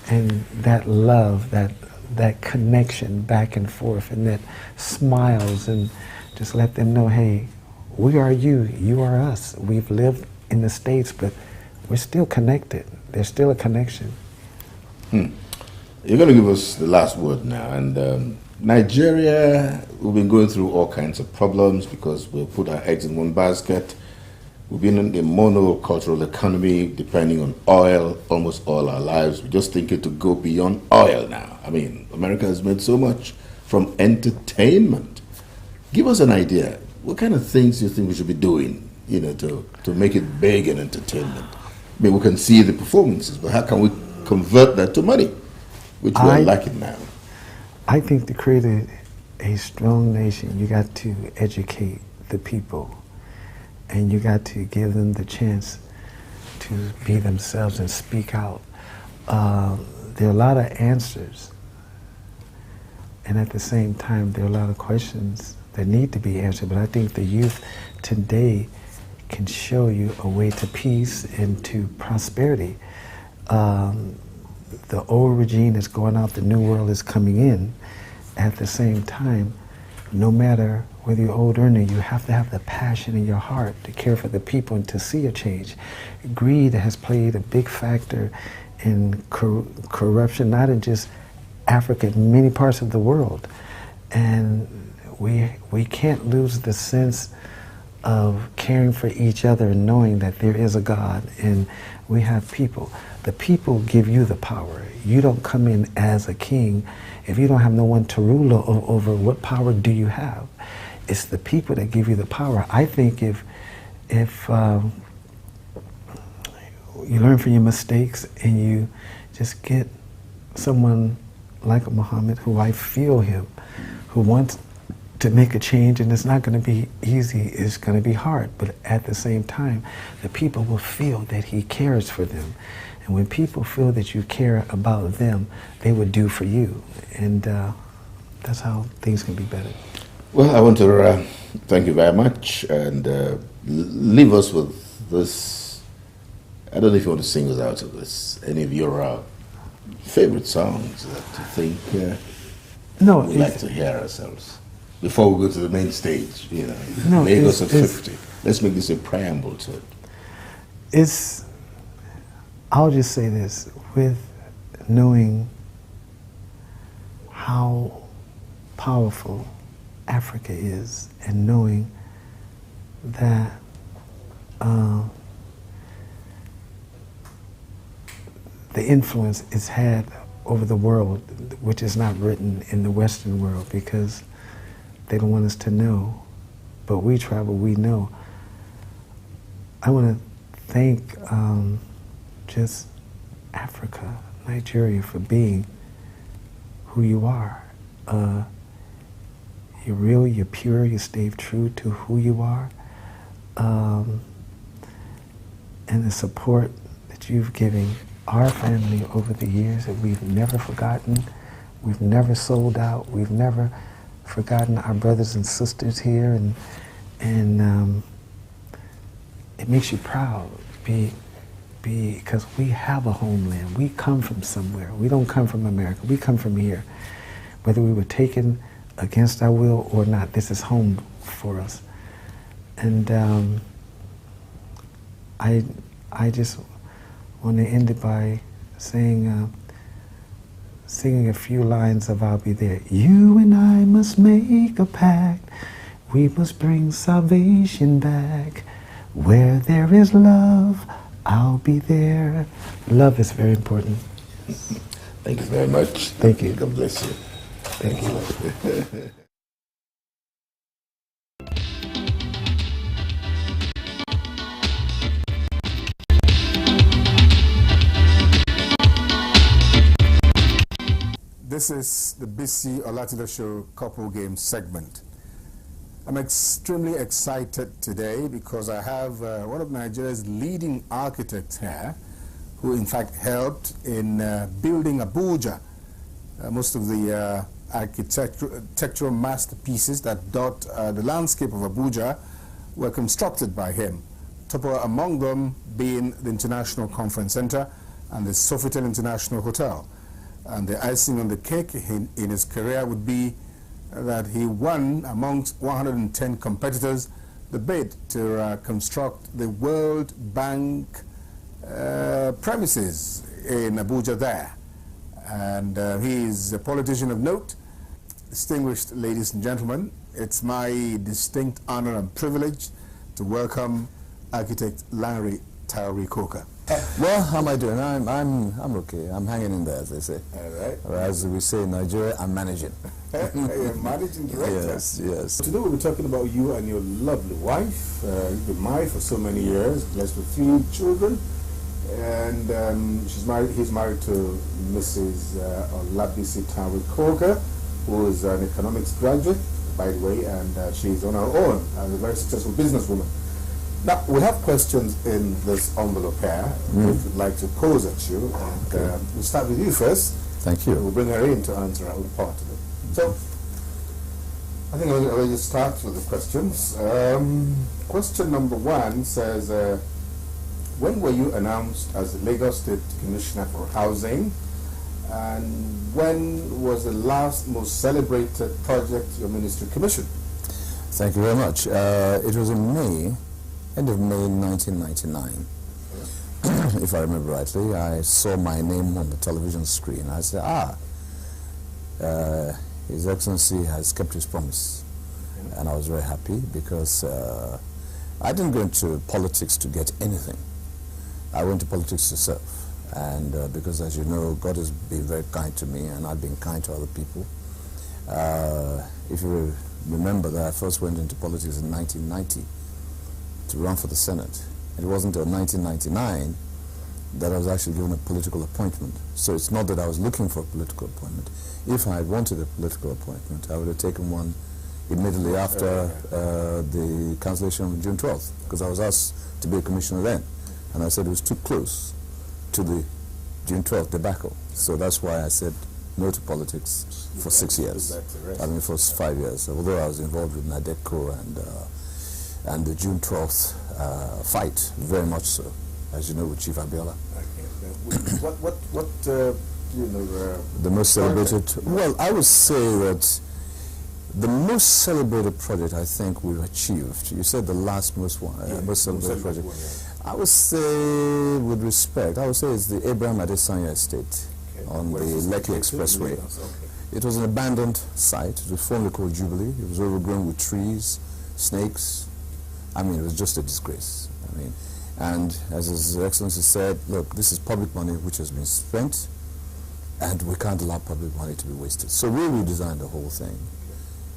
and that love, that connection back and forth, and that smiles, and just let them know, hey, we are you, you are us. We've lived in the States, but we're still connected. There's still a connection. You're going to give us the last word now, and Nigeria, we've been going through all kinds of problems because we've put our eggs in one basket. We've been in a monocultural economy, depending on oil almost all our lives. We're just thinking to go beyond oil now. I mean, America has made so much from entertainment. Give us an idea. What kind of things do you think we should be doing, to make it big in entertainment? I mean, we can see the performances, but how can we convert that to money, which we are lacking now? I think to create a strong nation, you got to educate the people, and you got to give them the chance to be themselves and speak out. There are a lot of answers, and at the same time, there are a lot of questions that need to be answered, but I think the youth today can show you a way to peace and to prosperity. The old regime is going out, the new world is coming in. At the same time, no matter whether you're old or new, you have to have the passion in your heart to care for the people and to see a change. Greed has played a big factor in corruption, not in just Africa, in many parts of the world. And we can't lose the sense of caring for each other and knowing that there is a God and we have people. The people give you the power. You don't come in as a king. If you don't have no one to rule over, what power do you have? It's the people that give you the power. I think if you learn from your mistakes and you just get someone like a Muhammad, who I feel him, who wants to make a change, and it's not going to be easy, it's going to be hard, but at the same time, the people will feel that he cares for them. And when people feel that you care about them, they would do for you. And that's how things can be better. Well, I want to thank you very much, and leave us with this. I don't know if you want to sing us out of this. Any of your favorite songs that you think we'd like to hear ourselves before we go to the main stage, Lagos of 50. Let's make this a preamble to it. I'll just say this, with knowing how powerful Africa is, and knowing that the influence it's had over the world, which is not written in the Western world because they don't want us to know, but we travel, we know. I want to thank just Africa, Nigeria, for being who you are. You're real, you're pure, you stay true to who you are. And the support that you've given our family over the years that we've never forgotten. We've never sold out. We've never forgotten our brothers and sisters here, and it makes you proud because we have a homeland. We come from somewhere. We don't come from America. We come from here. Whether we were taken against our will or not, this is home for us. And I just want to end it by saying, singing a few lines of I'll Be There. You and I must make a pact. We must bring salvation back. Where there is love, I'll be there. Love is very important. Thank you very much. Thank you. God bless you. Thank you. This is the BC Olatilo Show couple game segment. I'm extremely excited today because I have one of Nigeria's leading architects here who in fact helped in building Abuja. Most of the architectural masterpieces that dot the landscape of Abuja were constructed by him. Top among them being the International Conference Center and the Sofitel International Hotel. And the icing on the cake in his career would be that he won amongst 110 competitors the bid to construct the World Bank premises in Abuja there. And he is a politician of note. Distinguished ladies and gentlemen, it's my distinct honor and privilege to welcome architect Larry Tauri Coker. Well, how am I doing? I'm okay. I'm hanging in there, as they say. All right. Or as we say in Nigeria, I'm managing. You're managing director. Yes, yes. Today we'll be talking about you and your lovely wife. You've been married for so many years, blessed with 3 children, and he's married to Mrs. Olabisi Tauri Coker, who is an economics graduate, by the way, and she's on her own and a very successful businesswoman. Now, we have questions in this envelope here which we'd like to pose at you. And we'll start with you first. Thank you. We'll bring her in to answer our part of it. So, I think I'll just start with the questions. Question number 1 says, when were you announced as the Lagos State Commissioner for Housing? And when was the last most celebrated project your ministry commissioned? Thank you very much. It was in May. End of May 1999, if I remember rightly. I saw my name on the television screen. I said, His Excellency has kept his promise. And I was very happy because I didn't go into politics to get anything. I went to politics to serve. And because, as you know, God has been very kind to me and I've been kind to other people. If you remember that I first went into politics in 1990, to run for the Senate. It wasn't until 1999 that I was actually given a political appointment. So it's not that I was looking for a political appointment. If I had wanted a political appointment, I would have taken one immediately after the cancellation on June 12th, because I was asked to be a commissioner then. And I said it was too close to the June 12th debacle. So that's why I said no to politics for 6 years. I mean, for 5 years. Although I was involved with NADECO and the June 12th fight, very much so, as you know, with Chief Abiola. The most celebrated, well, I would say that the most celebrated project I think we've achieved, you said the last most celebrated project, I would say, with respect, I would say it's the Abraham Adesanya estate on the Lekki Expressway. It was an abandoned site. It was formerly called Jubilee. It was overgrown with trees, snakes, I mean, it was just a disgrace. I mean, and as His Excellency said, look, this is public money which has been spent, and we can't allow public money to be wasted. So we redesigned the whole thing.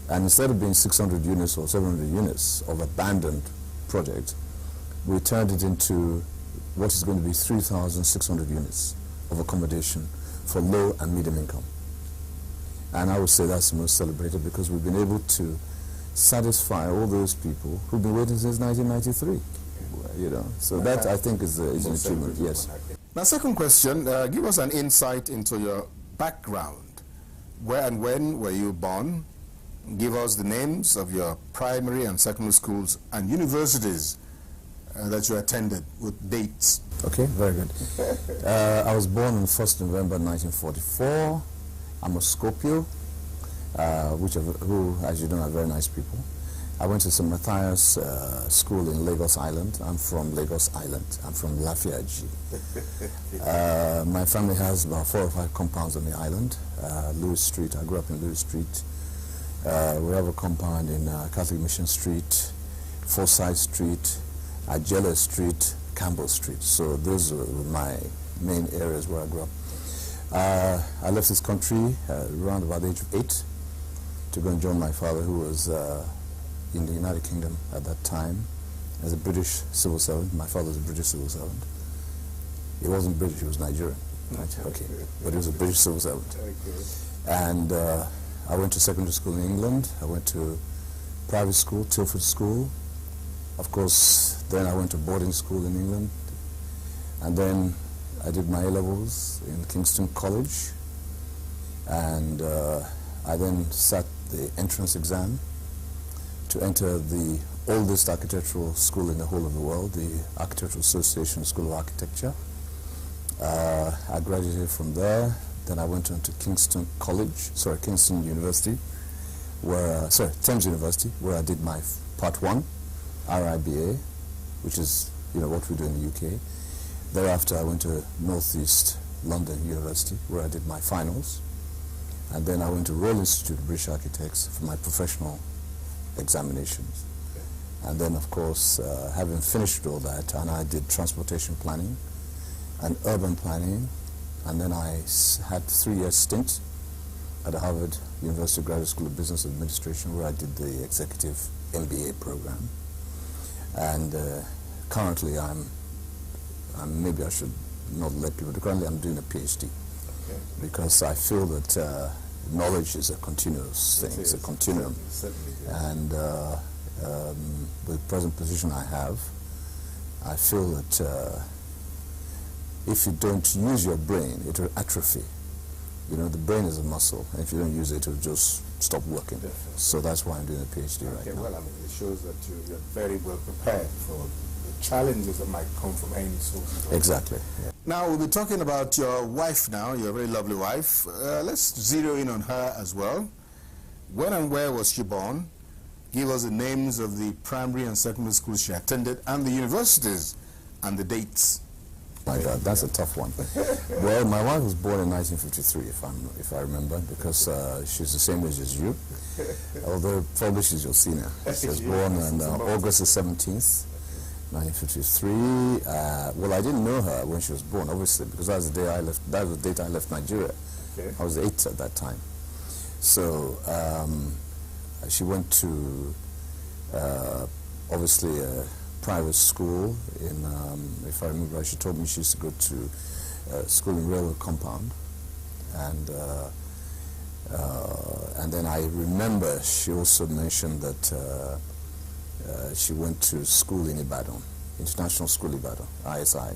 And instead of being 600 units or 700 units of abandoned project, we turned it into what is going to be 3,600 units of accommodation for low and medium income. And I would say that's the most celebrated because we've been able to satisfy all those people who've been waiting since 1993. You know, so that I think is an achievement. Yes. Now, second question, give us an insight into your background. Where and when were you born? Give us the names of your primary and secondary schools and universities that you attended with dates. Okay, very good. I was born on 1st November 1944. I'm a Scorpio, who, as you know, are very nice people. I went to St. Matthias School in Lagos Island. I'm from Lagos Island. I'm from Lafiaji. My family has about 4 or 5 compounds on the island. Lewis Street, I grew up in Lewis Street. We have a compound in Catholic Mission Street, Forsyth Street, Ajela Street, Campbell Street. So those were my main areas where I grew up. I left this country around about the age of 8 to go and join my father, who was in the United Kingdom at that time as a British civil servant. My father was a British civil servant. He wasn't British, he was Nigerian. Right? Okay, but he was a British civil servant. And I went to secondary school in England. I went to private school, Tilford School. Of course, then I went to boarding school in England. And then I did my A-levels in Kingston College. And I then sat the entrance exam to enter the oldest architectural school in the whole of the world, the Architectural Association School of Architecture. I graduated from there. Then I went on to Kingston University, Thames University, where I did my Part 1, RIBA, which is, you know, what we do in the UK. Thereafter, I went to Northeast London University, where I did my finals. And then I went to Royal Institute of British Architects for my professional examinations. And then, of course, having finished all that, and I did transportation planning and urban planning. And then I had 3-year stint at the Harvard University Graduate School of Business Administration, where I did the executive MBA program. And currently maybe I should not let people, currently I'm doing a PhD. Okay. Because I feel that knowledge is a continuous thing, it's a continuum. And with the present position I have, I feel that if you don't use your brain, it will atrophy. You know, the brain is a muscle, and if you don't use it, it will just stop working. Definitely. So that's why I'm doing a PhD right now. Well, I mean, it shows that you're very well prepared for the challenges that might come from any source. Exactly. Yeah. Now, we'll be talking about your wife now, your very lovely wife. Let's zero in on her as well. When and where was she born? Give us the names of the primary and secondary schools she attended and the universities and the dates. My God, that's a tough one. Well, my wife was born in 1953, if I remember, because she's the same age as you, although probably she's your senior. She was born on August the 17th, 1953. Well, I didn't know her when she was born, obviously, because that was the day I left. That was the date I left Nigeria. Okay. I was 8 at that time. So she went to obviously private school in, if I remember right, she told me she used to go to school in Railway Compound, and then I remember she also mentioned that she went to school in Ibadan, International School Ibadan, ISI,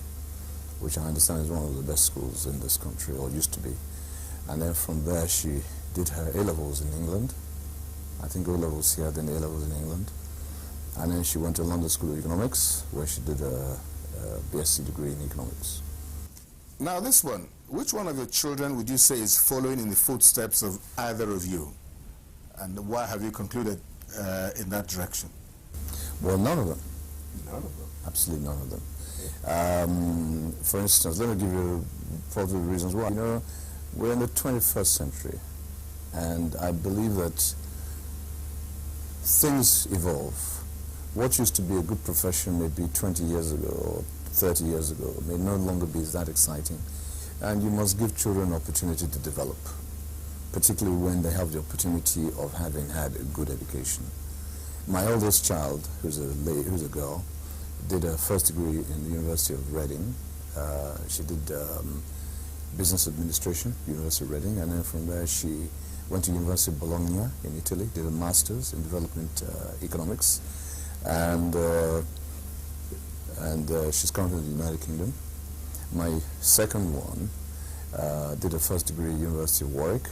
which I understand is one of the best schools in this country, or used to be. And then from there she did her A-levels in England. I think O-levels here, then A-levels in England. And then she went to London School of Economics, where she did a BSc degree in economics. Now this one, which one of your children would you say is following in the footsteps of either of you? And why have you concluded in that direction? Well, none of them. None of them? Absolutely none of them. For instance, let me give you probably the reasons why. You know, we're in the 21st century, and I believe that things evolve. What used to be a good profession maybe 20 years ago or 30 years ago may no longer be that exciting. And you must give children opportunity to develop, particularly when they have the opportunity of having had a good education. My eldest child, who's a girl, did a first degree in the University of Reading. She did business administration, University of Reading, and then from there she went to University of Bologna in Italy, did a master's in development economics, and she's currently in the United Kingdom. My second one did a first degree at University of Warwick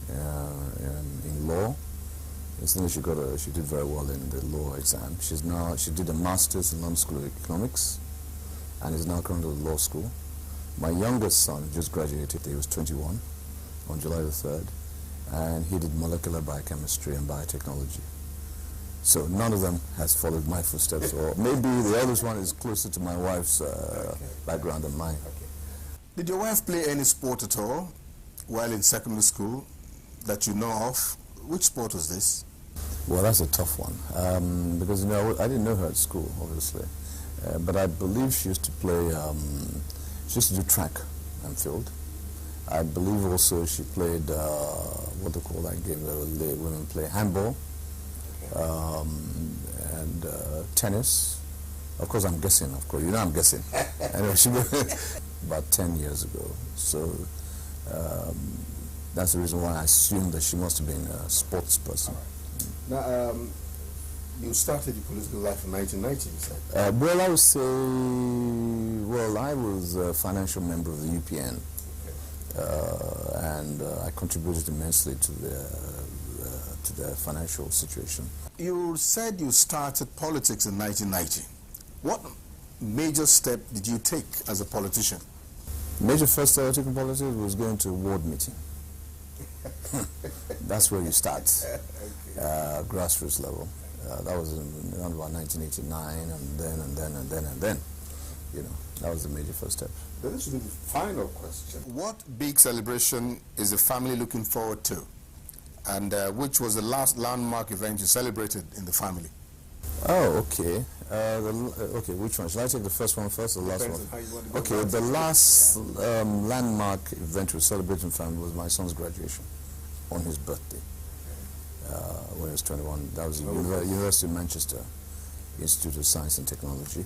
in law. Incidentally, she did very well in the law exam. She did a master's in London School of Economics and is now currently at law school. My youngest son just graduated. He was 21 on July the 3rd, and he did molecular biochemistry and biotechnology. So none of them has followed my footsteps, or maybe the eldest one is closer to my wife's background than mine. Did your wife play any sport at all while in secondary school that you know of? Which sport was this? Well, that's a tough one, because I didn't know her at school, obviously, but I believe she used to play, she used to do track and field. I believe also she played, what do you call that game that the women play, handball, and tennis. Of course, I'm guessing, I'm guessing. Anyway, she was about 10 years ago, so that's the reason why I assumed that she must have been a sports person. Now, you started your political life in 1990, you said? Well, I would say, I was a financial member of the UPN, and I contributed immensely to their financial situation. You said you started politics in 1990. What major step did you take as a politician? Major first step I took in politics was going to a ward meeting. That's where you start, grassroots level. That was around about 1989, and then, that was the major first step. This is the final question. What big celebration is the family looking forward to? And which was the last landmark event you celebrated in the family? Oh, okay. Okay, which one? Shall I take the first one first or the last one? Okay, the last landmark event we celebrated in family was my son's graduation on his birthday when he was 21. That was the University of Manchester Institute of Science and Technology.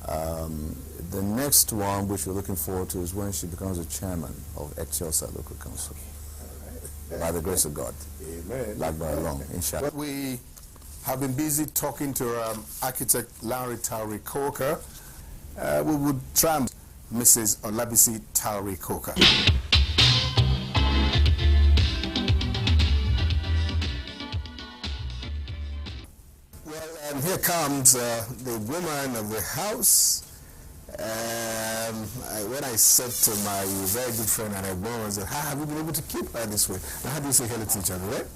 The next one, which we're looking forward to, is when she becomes the chairman of Excelsior Local Council. By the grace of God. Amen. Like by long, inshallah. We have been busy talking to architect Larry Tauri Coker. We would try and Mrs. Olabisi Tauri Coker. Well, here comes the woman of the house. When I said to my very good friend and a woman, I said, how have you been able to keep her this way? Now, how do you say hello to each other, right?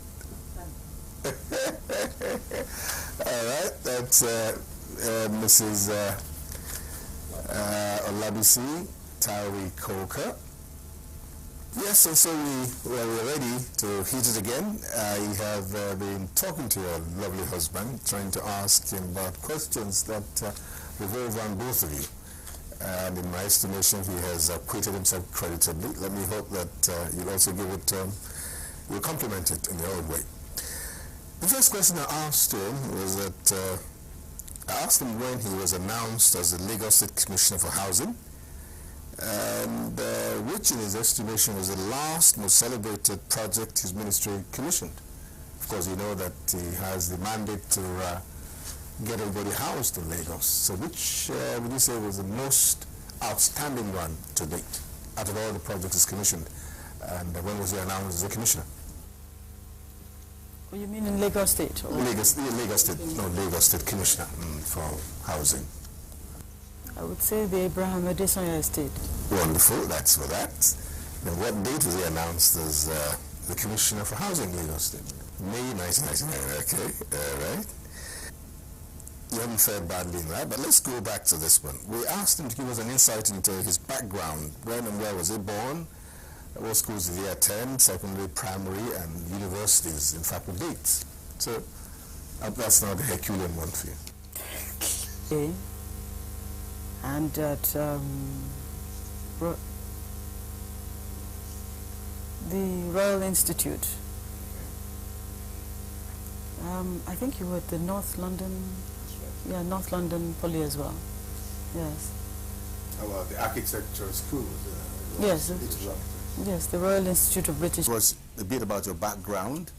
All right, that's Mrs. Olabisi Tauri Coker. Yes, and so we're ready to hit it again. I have been talking to your lovely husband, trying to ask him about questions that revolve around both of you. And in my estimation, he has acquitted himself creditably. Let me hope that you'll also give it, you'll compliment it in your own way. The first question I asked him was that I asked him when he was announced as the Lagos State Commissioner for Housing, and which in his estimation was the last most celebrated project his ministry commissioned. Of course, you know that he has the mandate to get everybody housed in Lagos. So which would you say was the most outstanding one to date out of all the projects he's commissioned? And when was he announced as a commissioner? Oh, you mean in Lagos State? Or? Lagos State Commissioner for Housing. I would say the Abraham Adesanya Estate. Wonderful, that's for that. Now, what date was he announced as the Commissioner for Housing, Lagos State? May 1999, okay, all right. You haven't fared badly in that, but let's go back to this one. We asked him to give us an insight into his background. When and where was he born? What schools did he attend? Secondary, primary, and universities, in fact, with dates. So that's not a Herculean one for you. And at the Royal Institute. I think you were at the North London, yeah, North London Poly as well. Yes. Oh, well, the architecture school. Yes. Yes, the Royal Institute of British. It was a bit about your background.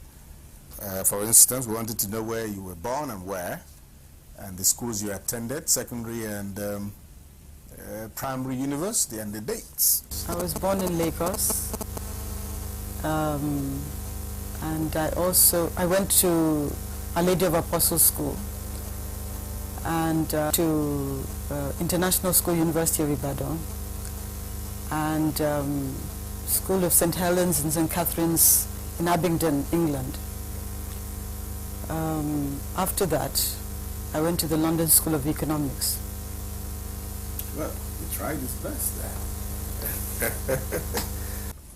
For instance, we wanted to know where you were born and where, and the schools you attended, secondary and primary, university, and the dates. I was born in Lagos, and I went to Our Lady of Apostles School and to International School, University of Ibadan, and School of St. Helens and St. Catherine's in Abingdon, England. After that, I went to the London School of Economics. Well, you tried his best there.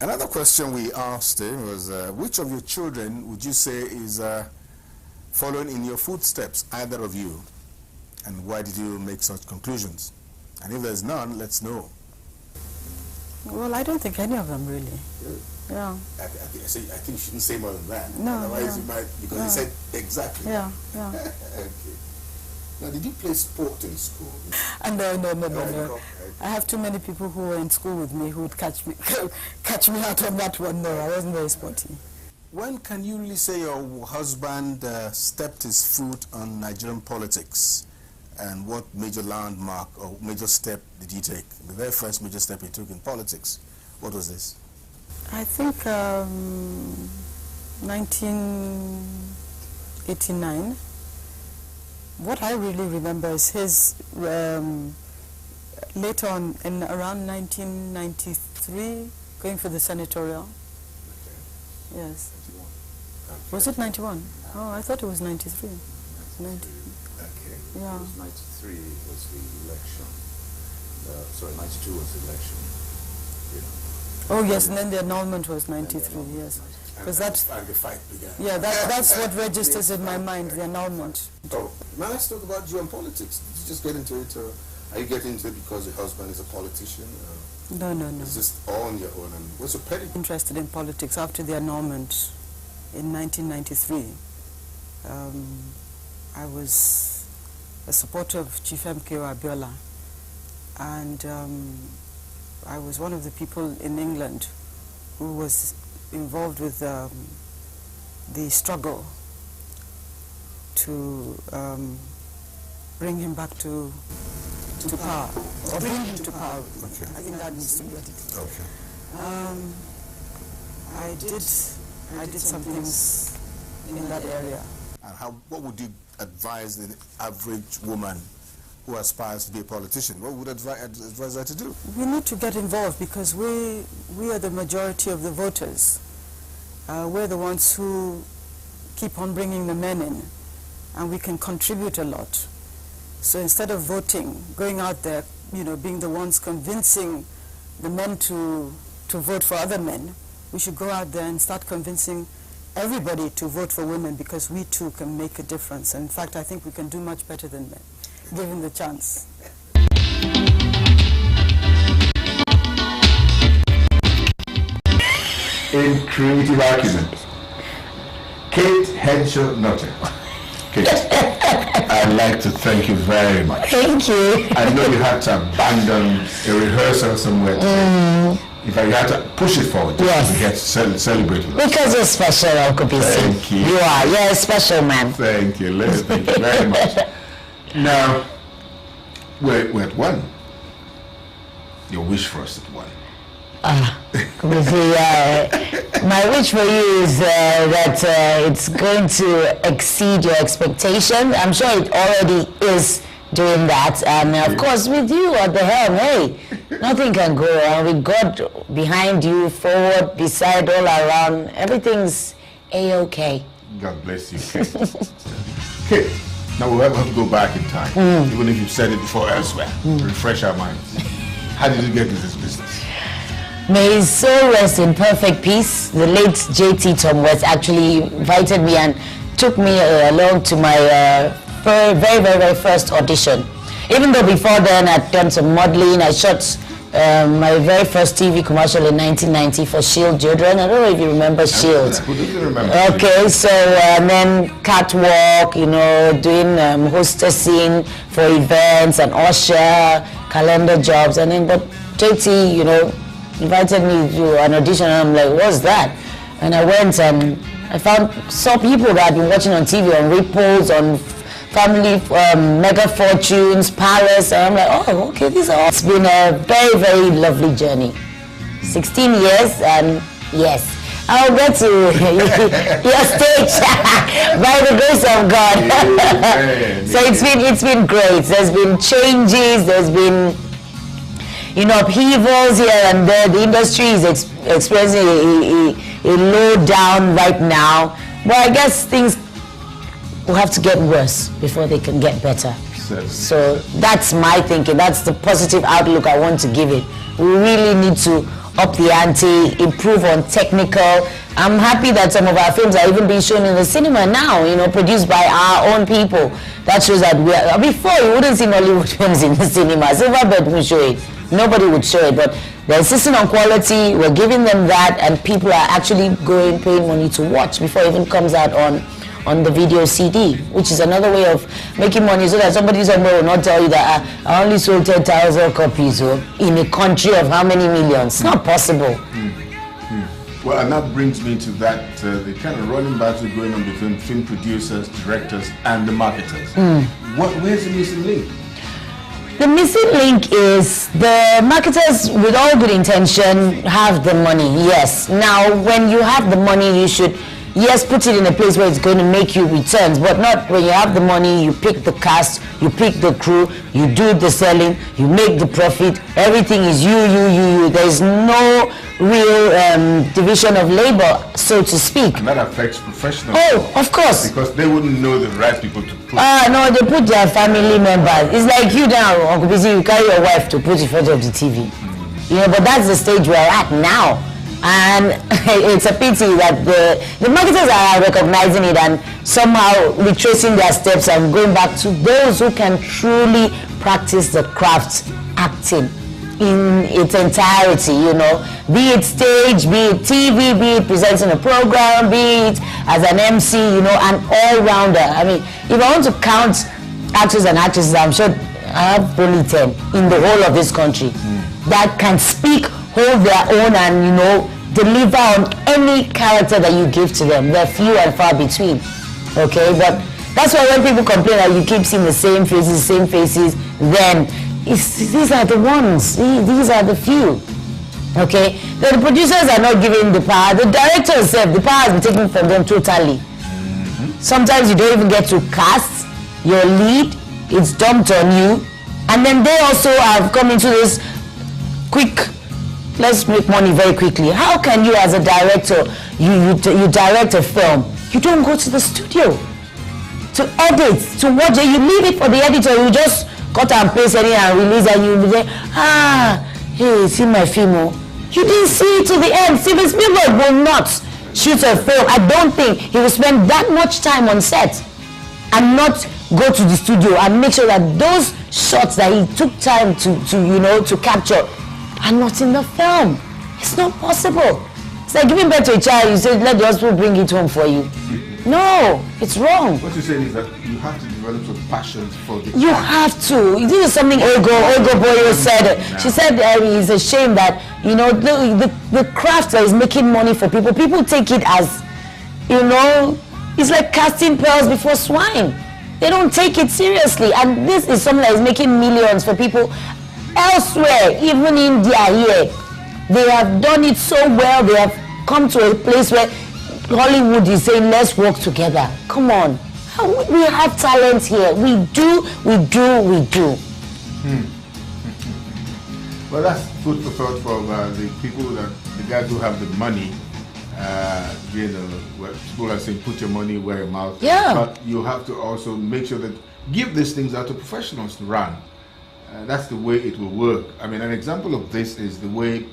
Another question we asked him was, which of your children would you say is following in your footsteps, either of you? And why did you make such conclusions? And if there's none, let's know. Well, I don't think any of them really. Yeah. I think you shouldn't say more than that. No. Otherwise you might, because you said exactly. Yeah. Okay. Now, did you play sport in school? No. I have too many people who were in school with me who would catch me out on that one. No, I wasn't very sporty. When can you really say your husband stepped his foot on Nigerian politics? And what major landmark or major step did he take? The very first major step he took in politics. What was this? I think 1989. What I really remember is his, later on, in around 1993, going for the senatorial. Okay. Yes. 91. Okay. Was it 91? Oh, I thought it was 93. 90. Okay. Yeah. It was 93 was the election. Sorry, 92 was the election. Yeah. Oh, yes, and then the annulment was 93, yes. Because that's, and the fight began. Yeah, that's what registers in my mind, the annulment. Oh, now let's talk about you and politics. Did you just get into it, or are you getting into it because your husband is a politician? No. It's just all on your own. And what's your petty? Interested in politics after the annulment in 1993. I was a supporter of Chief MKO Abiola, and I was one of the people in England who was involved with the struggle to bring him back to power, or bring him to power. Okay. I think that needs to be added. Okay. I did some things in that area. And what would you advise the average woman who aspires to be a politician? What would advise her to do? We need to get involved because we are the majority of the voters. We're the ones who keep on bringing the men in, and we can contribute a lot. So instead of voting, going out there, being the ones convincing the men to vote for other men, we should go out there and start convincing everybody to vote for women, because we too can make a difference. And in fact, I think we can do much better than men, given the chance. In creative argument, Kate Henshaw Nutter. Kate, I'd like to thank you very much. Thank you. I know you had to abandon a rehearsal somewhere. In fact, you had to push it forward to get celebrated. Because you're special, Uncle BC. Thank you. You're a special man. Thank you, Liz. Thank you very much. Now, we're at one. Your wish for us at one. My wish for you is that it's going to exceed your expectation. I'm sure it already is doing that. And of course, with you at the helm, hey, nothing can go wrong. With God behind you, forward, beside, all around, everything's A-okay. God bless you, Kate. Okay, now we'll have to go back in time, even if you've said it before elsewhere. Refresh our minds. How did you get into this business? May his soul rest in perfect peace. The late J.T. Tom West actually invited me and took me along to my very, very, very first audition. Even though before then I'd done some modeling, I shot my very first TV commercial in 1990 for Shield Children. I don't know if you remember Shield. Who doesn't remember? Okay, so and then catwalk, you know, doing hostessing for events and usher, calendar jobs, and then but JT, you know, invited me to an audition, and I'm like, what's that? And I went and I saw people that I'd been watching on TV, on Ripples, on Family, Mega Fortunes, Paris, and I'm like, oh, okay, these are all. It's been a very, very lovely journey. 16 years, and yes, I'll get to your stage by the grace of God. So it's been great. There's been changes, there's been, you know, upheavals here and there. The industry is experiencing a low down right now, but I guess things will have to get worse before they can get better. So that's my thinking. That's the positive outlook I want to give it. We really need to up the ante, improve on technical. I'm happy that some of our films are even being shown in the cinema now, you know, produced by our own people. That shows that we are, before you wouldn't see Hollywood films in the cinema. Silverbird would show it. Nobody would show it, but they're insisting on quality. We're giving them that, and people are actually paying money to watch before it even comes out on the video CD, which is another way of making money, so that somebody somewhere will not tell you that I only sold 10,000 copies in a country of how many millions. It's not possible. Well, and that brings me to that, the kind of running battle going on between film producers, directors, and the marketers. Where's the missing link? The missing link is the marketers, with all good intention, have the money, yes. Now, when you have the money, you should, yes, put it in a place where it's going to make you returns, but not when you have the money, you pick the cast, you pick the crew, you do the selling, you make the profit, everything is you. There's no real division of labor, so to speak. And that affects professionals. Oh, of course. Because they wouldn't know the right people to put. No, they put their family members. It's like you now, Uncle Busy, you carry your wife to put in front of the TV. You know, but that's the stage we're at now. And it's a pity that the marketers are recognizing it and somehow retracing their steps and going back to those who can truly practice the craft, acting in its entirety, you know, be it stage, be it TV, be it presenting a program, be it as an MC, you know, an all-rounder. I mean, if I want to count actors and actresses, I'm sure I have only 10 in the whole of this country that can speak, hold their own, and, you know, deliver on any character that you give to them. They're few and far between. Okay, but that's why when people complain that you keep seeing the same faces, then these are the ones. These are the few. Okay, the producers are not giving the power. The directors, the power has been taken from them totally. Sometimes you don't even get to cast your lead. It's dumped on you, and then they also have come into this quick, let's make money very quickly. How can you, as a director, you direct a film, you don't go to the studio to edit, to watch it, you leave it for the editor, you just cut and paste it and release, and you say, hey, see my film. You didn't see it to the end. Steven Spielberg will not shoot a film. I don't think he will spend that much time on set and not go to the studio and make sure that those shots that he took time to capture are not in the film. It's not possible. It's like giving birth to a child, you say, let the hospital bring it home for you. No, it's wrong. What you're saying is that you have to develop some passion for the You have to. This is something Olga Boyo said. She said it's a shame that, you know, the craft that is making money for people, people take it as, you know, it's like casting pearls before swine. They don't take it seriously. And this is something that is making millions for people elsewhere, even India here. They have done it so well. They have come to a place where Hollywood is saying, let's work together. Come on. We have talent here. We do. Well, that's food for thought for the people, the guys who have the money. You know, where people are saying, put your money where your mouth is. Yeah. But you have to also make sure that give these things out to professionals to run. That's the way it will work. I mean, an example of this is the way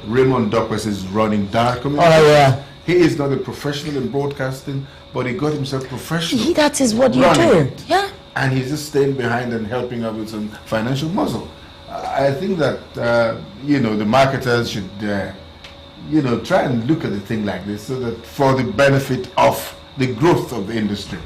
Raymond Douglas is running Dark Community. Oh, yeah. He is not a professional in broadcasting, but he got himself professional. That is what you do. Yeah. and he's just staying behind and helping out with some financial muscle. I think that, you know, the marketers should, you know, try and look at the thing like this so that for the benefit of the growth of the industry.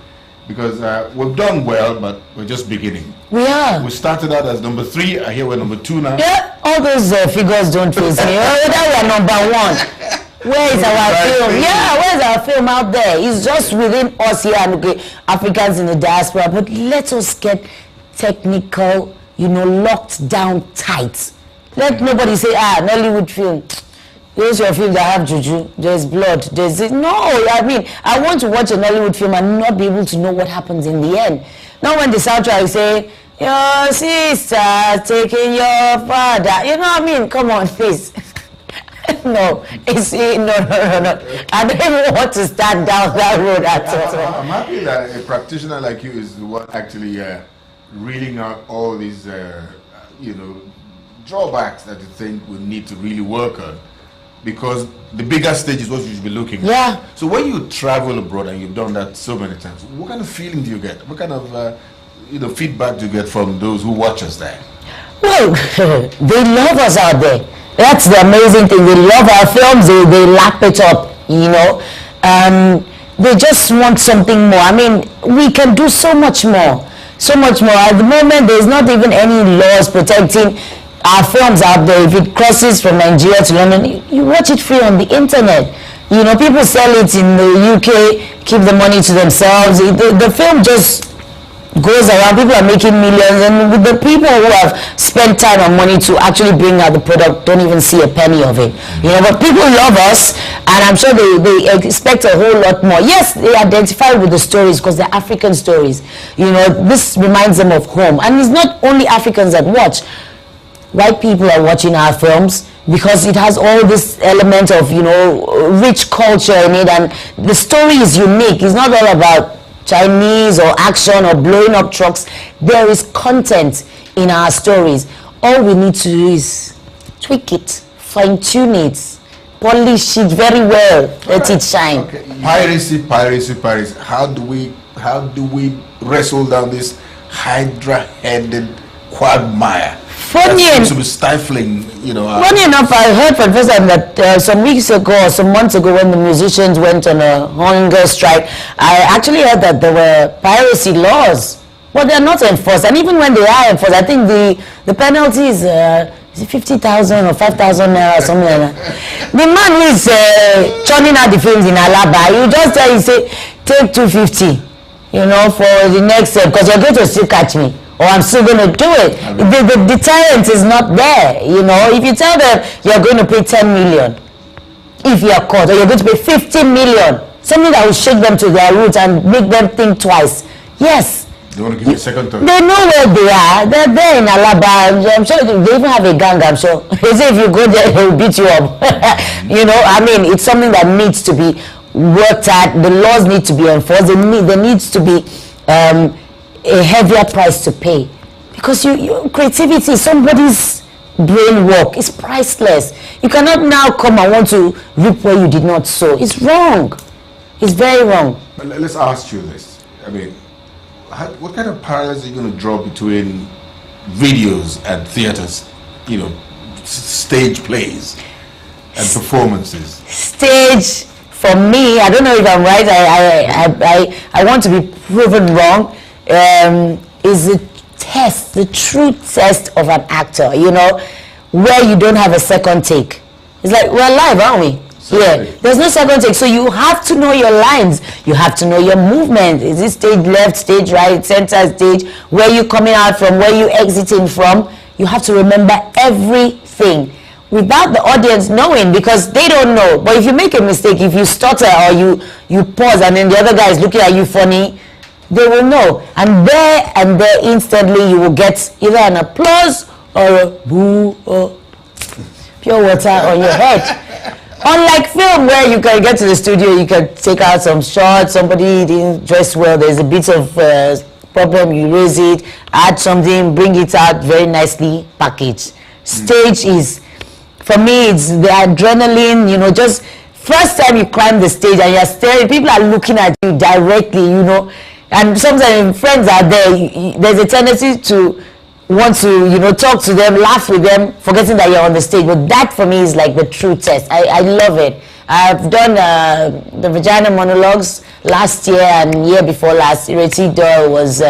Because we've done well, but we're just beginning. We are. We started out as number 3. I hear we're number 2 now. Yeah, all those figures don't face me. That we're number 1. Where is our film? Yeah, where's our film out there? It's just within us here and okay, Africans in the diaspora. But let us get technical, you know, locked down tight. Let nobody say, Nollywood film. Those your film that have juju, there's blood, there's it. No, I mean, I want to watch a Nollywood film and not be able to know what happens in the end. Now when the soundtrack say, your sister taking your father, you know what I mean? Come on, please. No, it's no. I don't even want to start down that road at all. I'm happy that a practitioner like you is the one actually reeling out all these, you know, drawbacks that you think we need to really work on. Because the bigger stage is what you should be looking at. Yeah. So when you travel abroad and you've done that so many times, what kind of feeling do you get? What kind of you know, feedback do you get from those who watch us there? Well, they love us out there. That's the amazing thing. They love our films. They lap it up, you know. They just want something more. I mean, we can do so much more. So much more. At the moment, there's not even any laws protecting our films out there. If it crosses from Nigeria to London, you watch it free on the internet. You know, people sell it in the UK, keep the money to themselves. The film just goes around. People are making millions, and with the people who have spent time and money to actually bring out the product don't even see a penny of it. You know, but people love us, and I'm sure they expect a whole lot more. Yes, they identify with the stories because they're African stories. You know, this reminds them of home, and it's not only Africans that watch. White people are watching our films because it has all this element of, you know, rich culture in it, and the story is unique. It's not all about Chinese or action or blowing up trucks. There is content in our stories. All we need to do is tweak it, fine-tune it, polish it very well, let it shine. Okay. Piracy. How do we wrestle down this hydra-headed quagmire? Funny seems to be stifling, you know. Funny enough, I heard for the first time that some weeks ago or some months ago when the musicians went on a hunger strike, I actually heard that there were piracy laws. Well, they're not enforced, and even when they are enforced, I think the penalty is 50,000 or 5,000 or something like that. The man who is churning out the films in Alaba, you just tell you say, take 250, you know, for the next, because you're going to still catch me. Or I'm still going to do it. The deterrent is not there, you know. If you tell them you're going to pay 10 million, if you're caught, or you're going to pay 50 million, something that will shake them to their roots and make them think twice. Yes. They want to give you a second thought. They know where they are. They're there in Alaba. I'm sure they even have a gang, I'm sure. They say if you go there, they will beat you up. You know, I mean, it's something that needs to be worked at. The laws need to be enforced. There needs to be a heavier price to pay, because your creativity, somebody's brain work is priceless. You cannot now come and want to reap where you did not sow. It's wrong. It's very wrong. Let's ask you this. I mean, what kind of parallels are you going to draw between videos and theaters, you know, stage plays and performances? Stage, for me, I don't know if I'm right. I want to be proven wrong. Is the true test of an actor, you know, where you don't have a second take. It's like, we're live, aren't we? Yeah, there's no second take, so you have to know your lines, you have to know your movement. Is it stage left, stage right, center stage, where you coming out from, where you exiting from? You have to remember everything without the audience knowing, because they don't know. But if you make a mistake, if you stutter or you pause and then the other guy is looking at you funny, they will know, and there instantly you will get either an applause or a boo or pure water on your head. Unlike film, where you can get to the studio, you can take out some shots, somebody didn't dress well, there's a bit of problem, you raise it, add something, bring it out very nicely packaged. Stage is, for me, it's the adrenaline, you know, just first time you climb the stage and you're staring, people are looking at you directly, you know. And sometimes friends are there, there's a tendency to want to, you know, talk to them, laugh with them, forgetting that you're on the stage. But that for me is like the true test. I love it. I've done the Vagina Monologues last year and year before last. Ireti Doyle was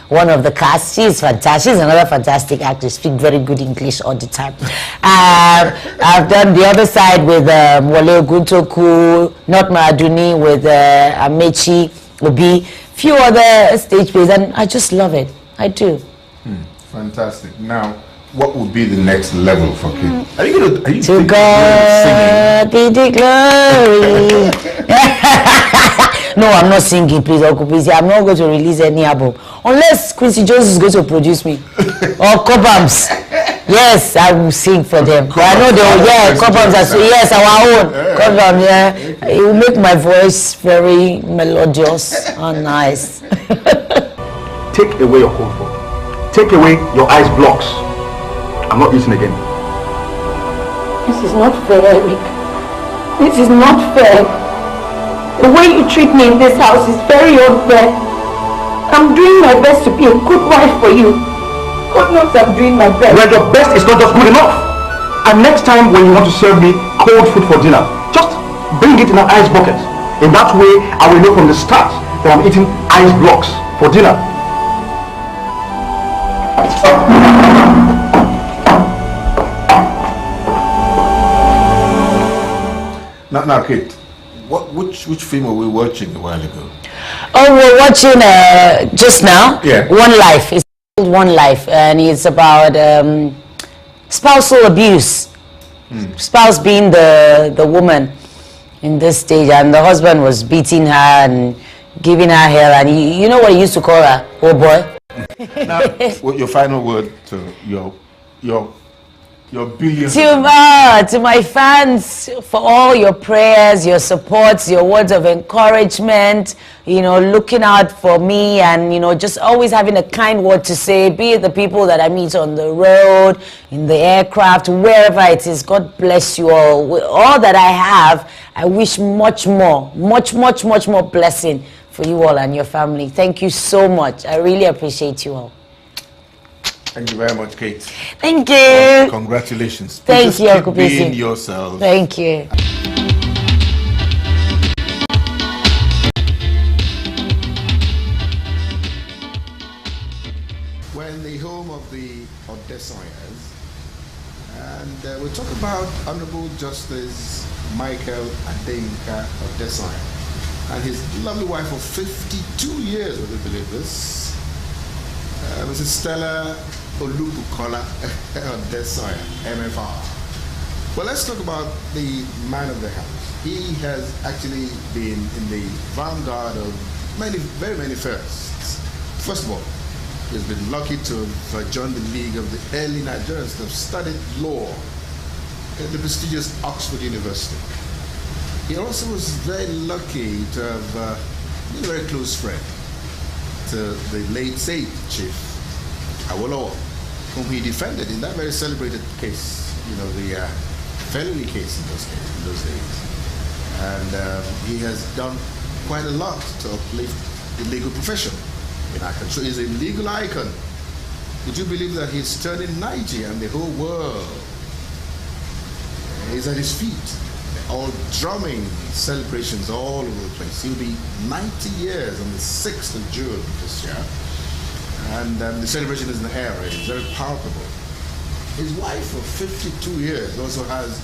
one of the cast. She's fantastic. She's another fantastic actress. Speaks very good English all the time. I've done the other side with Wale Oguntoku, Not Maaduni with Amechi Obi, few other stage plays, and I just love it. I do. Fantastic. Now, what would be the next level for Kate? Are you going to? To God be the glory. No, I'm not singing, please, Uncle Busy. I'm not going to release any album unless Quincy Jones is going to produce me or Cobhams. Yes, I will sing for them. But I know they will. Yeah, Cobhams. Yes, our own Cobhams. Yeah, it will make my voice very melodious and nice. Take away your comfort. Take away your ice blocks. I'm not using again. This is not fair, Eric. This is not fair. The way you treat me in this house is very unfair. I'm doing my best to be a good wife for you. God knows I'm doing my best. Well, your best is not just good enough. And next time when you want to serve me cold food for dinner, just bring it in an ice bucket. In that way, I will know from the start that I'm eating ice blocks for dinner. Now, Kate, which film were we watching a while ago? Oh, we're watching just now. Yeah. One Life. It's called One Life, and it's about spousal abuse. Spouse being the woman in this stage, and the husband was beating her and giving her hell, and you know what he used to call her? Oh boy. Now, your final word to your billions. To my fans, for all your prayers, your supports, your words of encouragement, you know, looking out for me, and you know, just always having a kind word to say, be it the people that I meet on the road, in the aircraft, wherever it is. God bless you all. With all that I have, I wish much more blessing for you all and your family. Thank you so much. I really appreciate you all. Thank you very much, Kate. Thank you. Congratulations. Thank you, Uncle Keep being Bisi. yourself. Thank you. We're in the home of the Odessayas, and we'll talk about Honorable Justice Michael Adeyinka Odessaya and his lovely wife of 52 years, would you believe this? Mrs. Stella Olubukola Odessaya, MFR. Well, let's talk about the man of the house. He has actually been in the vanguard of very many firsts. First of all, he's been lucky to have joined the League of the early Nigerians that have studied law at the prestigious Oxford University. He also was very lucky to have been a very close friend to the late State Chief Awolowo, whom he defended in that very celebrated case, you know, the felony case in those days. And he has done quite a lot to uplift the legal profession in our country. So he's a legal icon. Would you believe that he's turning 90 and the whole world is at his feet? All drumming celebrations all over the place. He'll be 90 years on the 6th of June this year. And the celebration is in the air already. It's very palpable. His wife of 52 years also has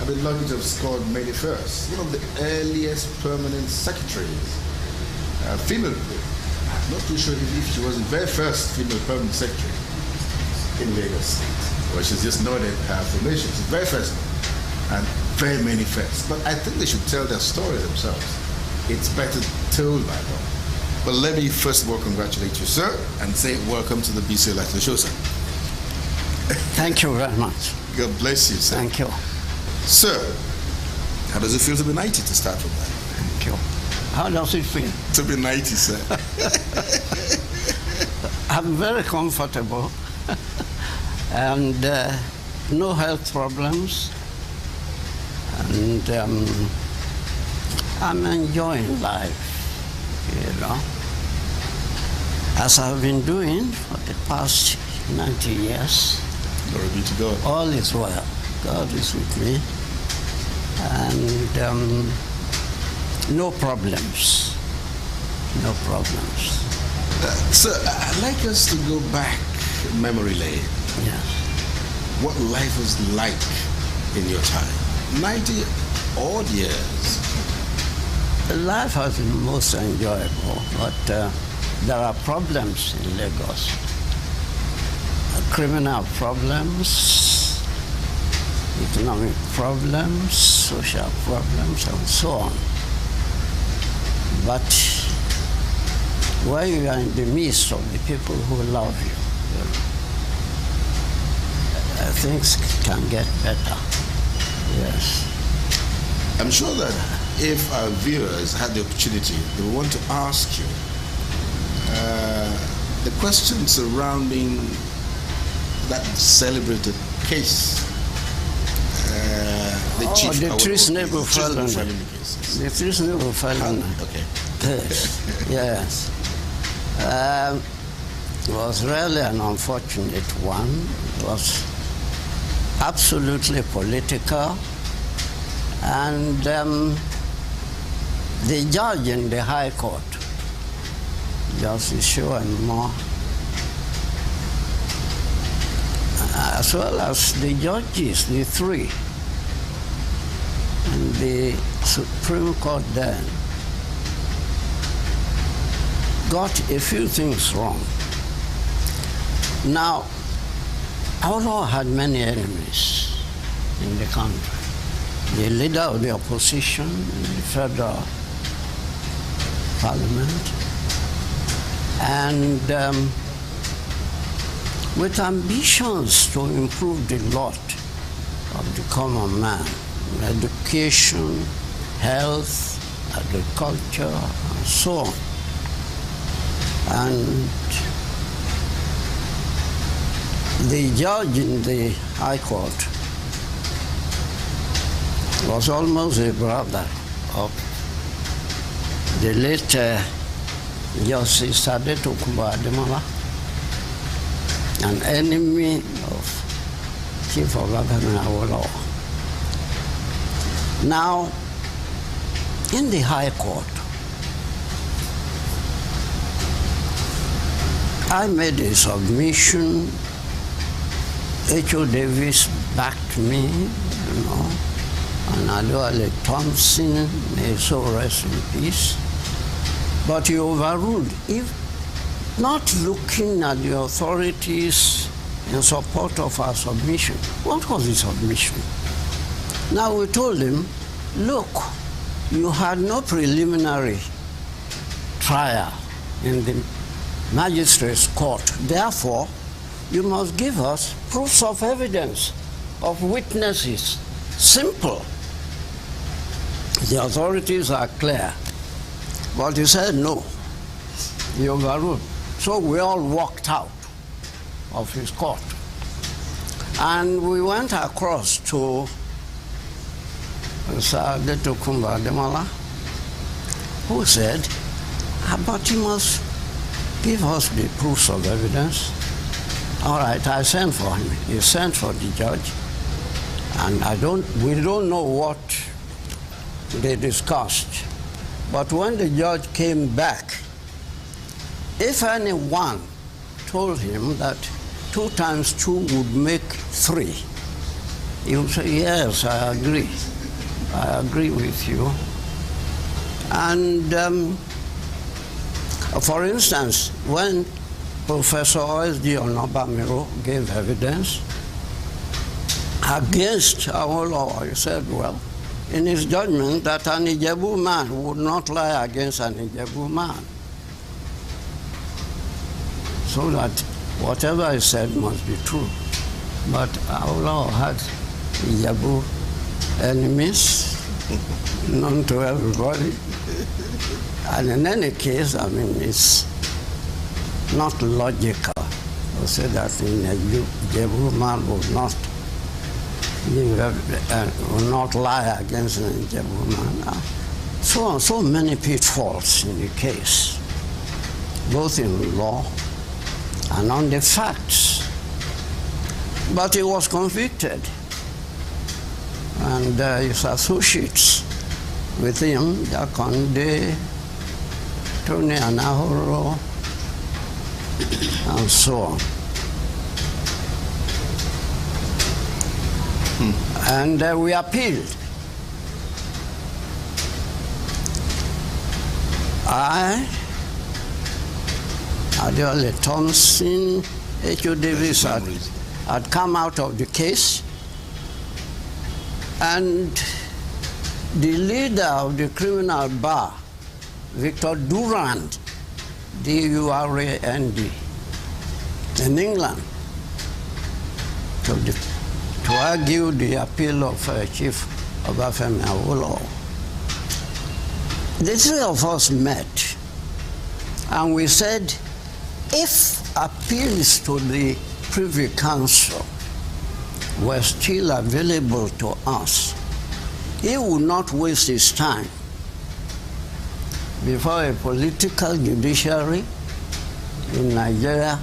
been lucky to have scored many firsts. One of the earliest permanent secretaries, female. I'm not too sure if she was the very first female permanent secretary in Lagos State, or she's just noted her formation. She's the very first, and very many firsts. But I think they should tell their story themselves. It's better told by them. But let me first of all congratulate you, sir, and say welcome to the BC Life Show, sir. Thank you very much. God bless you, sir. Thank you. Sir, how does it feel to be 90 to start with that? Thank you. How does it feel? To be 90, sir. I'm very comfortable and no health problems, and I'm enjoying life, you know. as I've been doing for the past 90 years. Glory be to God. All is well. God is with me. And no problems. No problems. Sir, I'd like us to go back memory lane. Yes. What life was like in your time. 90 odd years. Life has been most enjoyable, but there are problems in Lagos. Criminal problems, economic problems, social problems, and so on. But when you are in the midst of the people who love you, things can get better. Yes. I'm sure that if our viewers had the opportunity, they would want to ask you the question surrounding that celebrated case. The treasonable felony. The treasonable felony. Okay. Yes. It was really an unfortunate one. It was absolutely political. And the judge in the High Court, Justice Shaw and more, as well as the judges, the three, and the Supreme Court then, got a few things wrong. Now, our law had many enemies in the country. The leader of the opposition in the federal parliament, and with ambitions to improve the lot of the common man, education, health, agriculture, and so on. And the judge in the High Court was almost a brother of the late Justice Adetokunbo Ademola, an enemy of Chief of Governor Awolowo. Now, in the High Court, I made a submission. H.O. Davis backed me, you know, and Adewale Thompson, may so rest in peace. But he overruled, if not looking at the authorities in support of our submission. What was the submission? Now we told him, look, you had no preliminary trial in the magistrate's court. Therefore, you must give us proofs of evidence, of witnesses. Simple. The authorities are clear. But he said no. He overruled. So we all walked out of his court. And we went across to Sir Adetokunbo Ademola, who said, but he must give us the proofs of evidence. All right, I sent for him. He sent for the judge. And we don't know what they discussed. But when the judge came back, if anyone told him that 2 times 2 would make 3, he would say, yes, I agree. I agree with you. And for instance, when Professor O.S.D. Onobamiro gave evidence against Awolowo, he said, well, in his judgment, that an Ijebu man would not lie against an Ijebu man. So that whatever he said must be true. But Awolowo had Ijebu enemies, known to everybody. And in any case, I mean, it's not logical to say that an Ijebu man would not lie against an Ijebu man. So many pitfalls in the case. both in law and on the facts. But he was convicted, and his associates with him, Jakonde, Tony Anahoro, and so on. And we appealed. Adele Thompson, H.O. Davis had come out of the case, and the leader of the criminal bar, Victor Durand, D-U-R-A-N-D, in England, to argue the appeal of Chief Obafemi Awolowo. The three of us met, and we said, if appeals to the Privy Council were still available to us, he would not waste his time before a political judiciary in Nigeria,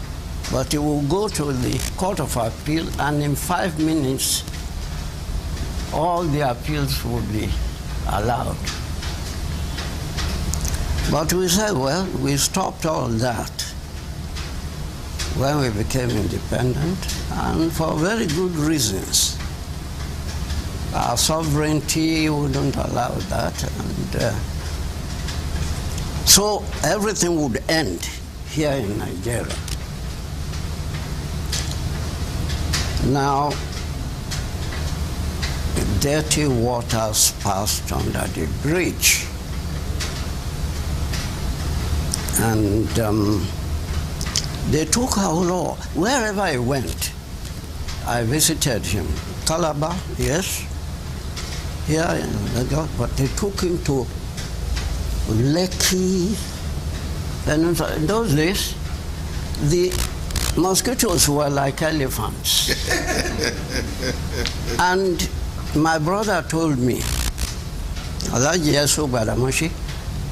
but he will go to the Court of Appeal, and in 5 minutes, all the appeals will be allowed. But we said, well, we stopped all that when we became independent, and for very good reasons. Our sovereignty wouldn't allow that, and so everything would end here in Nigeria. Now, dirty waters passed under the bridge, and they took our law. Wherever I went, I visited him. Calabar, yes, here in Lagos, but they took him to Lekki. And in those days, the mosquitoes were like elephants. And my brother told me,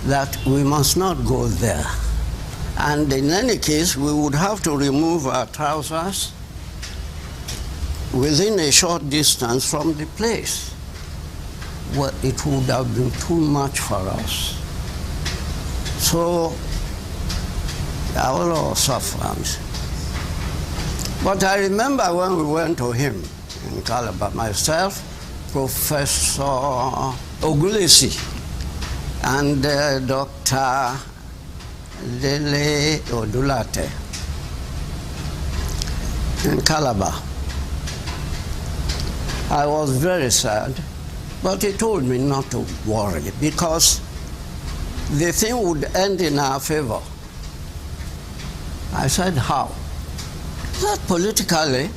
that we must not go there. And in any case, we would have to remove our trousers within a short distance from the place. Well, it would have been too much for us. So, our suffered. But I remember when we went to him in Calabar, myself, Professor Ogulesi, and Dr. Lele Odulate in Calabar. I was very sad, but he told me not to worry because the thing would end in our favor. I said, how? That politically,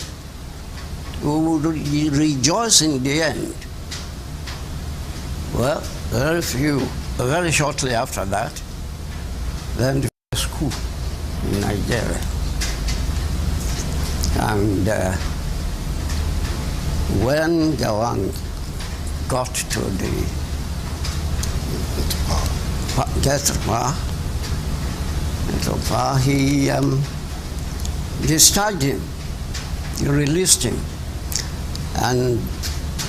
we would rejoice in the end. Well, very shortly after that, then the first coup in Nigeria. And when Gawang got to the power, he discharged him, he released him, and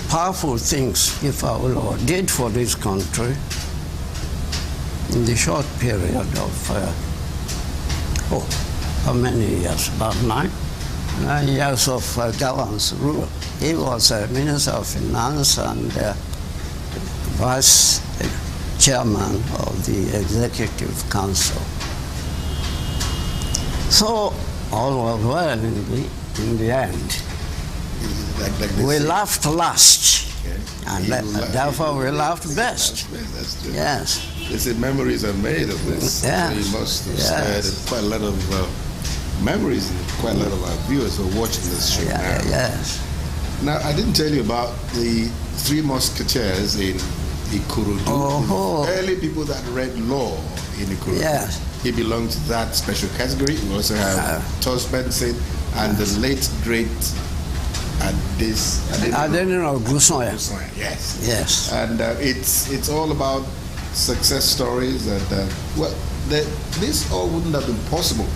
powerful things if our Lord did for this country in the short period of, how many years? About 9 years of Gawang's rule. He was a Minister of Finance and Vice Chairman of the Executive Council. So all was well in the end. We laughed last, and therefore we laughed best. That's true. Yes. They say memories are made of this. Yes. So you must have spared quite a lot of memories, and quite a lot of our viewers who are watching this show now. Yes. Now, I didn't tell you about the Three Musketeers in Ikorodu. Oh. Early people that read law in Ikorodu. Yes. He belonged to that special category. We also have Tos Benson and the late great Adenino Gusoya. Yes. Yes. And it's all about success stories and well, this all wouldn't have been possible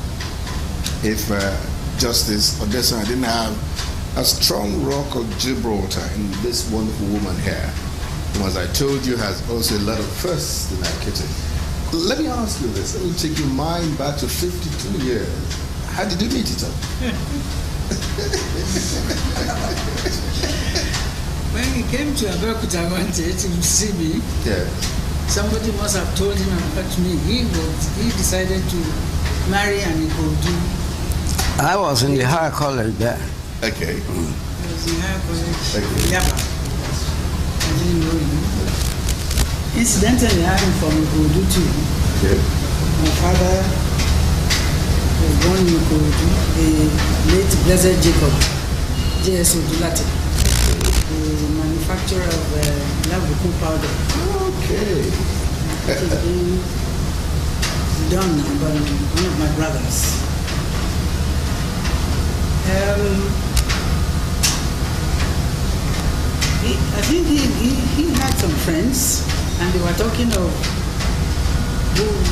if Justice Odessa didn't have a strong rock of Gibraltar in this wonderful woman here, who, as I told you, has also a lot of firsts in her kitchen. Let me ask you this. Let me take your mind back to 52 years. How did you meet each other? When he came to Abeokuta one day to see me, somebody must have told him about me. He decided to marry an Ikodu. I was in the higher college there. Okay. I was in higher college. Yaba. I didn't know him. Incidentally, I'm from Ikodu too. Okay. My father was born in Ikodu, the late Blessed Jacob, J.S. Odulate, the manufacturer of Labuku powder. Okay. It has been done now by one of my brothers. I think he had some friends, and they were talking of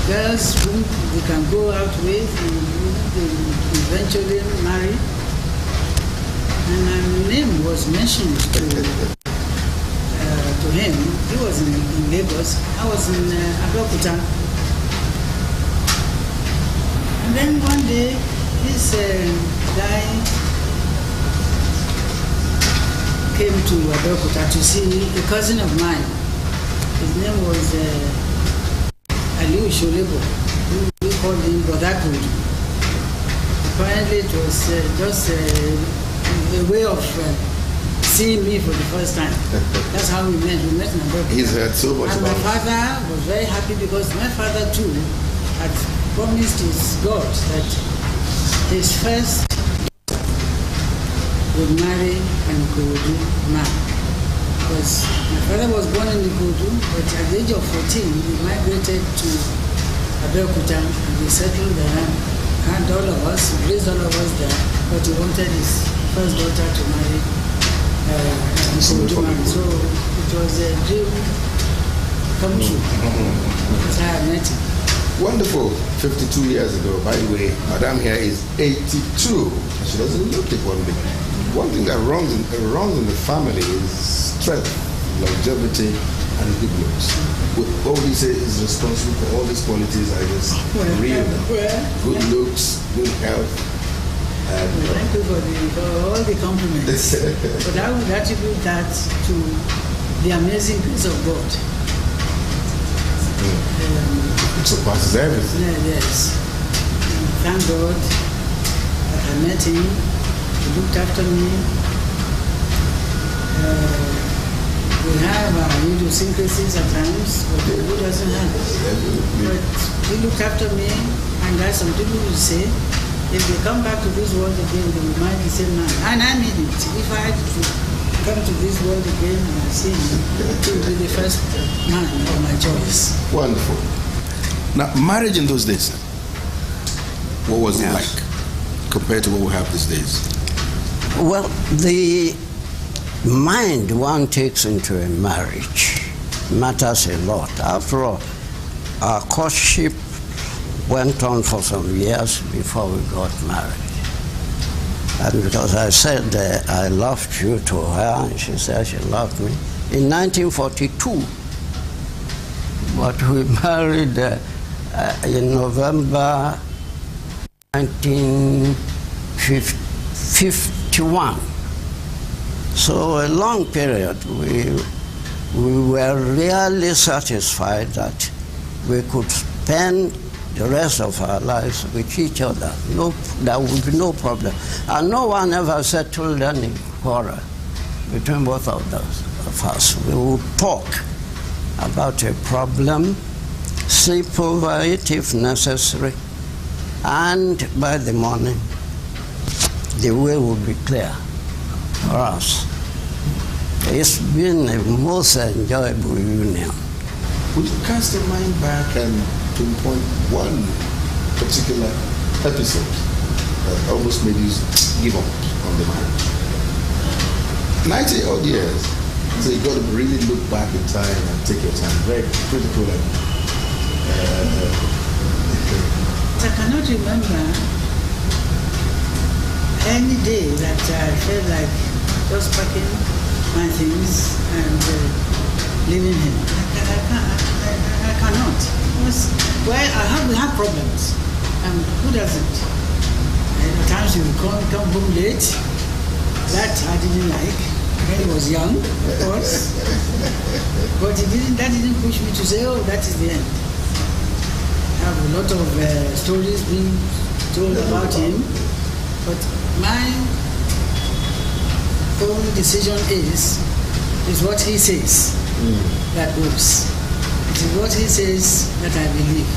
girls whom they can go out with and they eventually marry. And my name was mentioned to him. He was in Lagos. I was in Abeokuta. And then one day, this guy came to Abeokuta to see a cousin of mine. His name was Aliu Sholebo, who we called him Brotherhood. Apparently it was just a way of seeing me for the first time. That's how we met. We met in Abeokuta. He's heard so much and about my father was very happy because my father too had promised his God that his first would marry an Ikodu man. Because my father was born in Ikodu, but at the age of 14, he migrated to Abeokuta and he settled there, had all of us, raised all of us there, but he wanted his first daughter to marry an Ikodu man. So it was a dream come true. That's how I met him. Wonderful. 52 years ago. By the way, Madame here is 82. She doesn't look it one bit. One thing that runs in the family is strength, longevity, and good looks. All we say is responsible for all these qualities I just read. Good looks, good health. Thank you for all the compliments. But I would attribute that to the amazing grace of God. It surpasses everything. Yes. Thank God that I met him. He looked after me. We have our idiosyncrasies at times, but who doesn't have it? But he looked after me, and as some people will say, if they come back to this world again, they will marry the same man. And I mean it. If I had to come to this world again and I see him, he will be the first man of my choice. Wonderful. Now, marriage in those days, what was it like compared to what we have these days? Well, the mind one takes into a marriage matters a lot. After all, our courtship went on for some years before we got married. And because I said I loved you to her, and she said she loved me, in 1942, but we married in November 1951. So a long period, we were really satisfied that we could spend the rest of our lives with each other. No, there would be no problem. And no one ever settled any quarrel between both of us. We would talk about a problem, sleep over it if necessary, and by the morning, the way would be clear for us. It's been a most enjoyable union. Would you cast your mind back and pinpoint one particular episode that almost made you give up on the marriage? 90 odd years. So you got to really look back in time and take your time. Very critical and But I cannot remember any day that I felt like just packing my things and leaving him. I cannot. Because, well, we have problems. And who doesn't? At times you come home late. That I didn't like. When he was young, of course. But that didn't push me to say, oh, that is the end. I have a lot of stories being told about him. But my own decision is what he says that goes. It is what he says that I believe.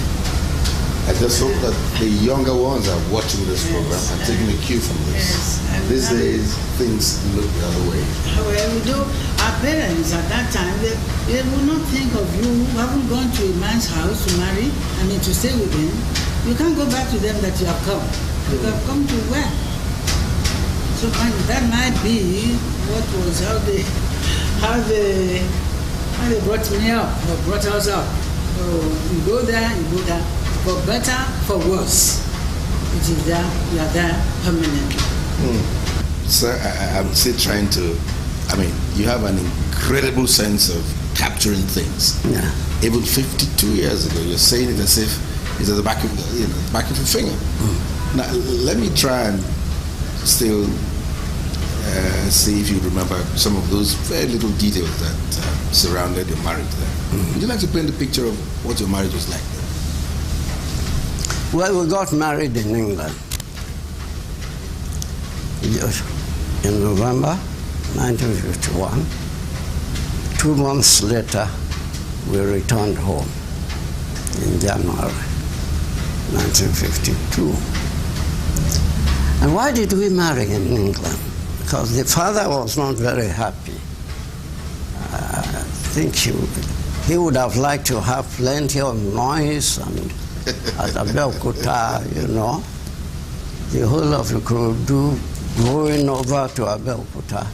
I just hope that the younger ones are watching this program and taking a cue from this. These days, things look the other way. Well, our parents at that time, they would not think of you who haven't gone to a man's house to marry, to stay with him. You can't go back to them that you have come. You have come to where? So that might be what was how they brought me up or brought us up. So you go there, for better, for worse. It is there, you are there permanently. Sir, I'm still trying to, you have an incredible sense of capturing things. Yeah. Even 52 years ago, you're saying it as if it's at the back of, back of your finger. Now, let me try and still see if you remember some of those very little details that surrounded your marriage there. Would you like to paint a picture of what your marriage was like then? Well, we got married in England in November 1951. 2 months later, we returned home in January 1952. And why did we marry in England? Because the father was not very happy. I think he would have liked to have plenty of noise and at Abeokuta, the whole of Ikorodu going over to Abeokuta,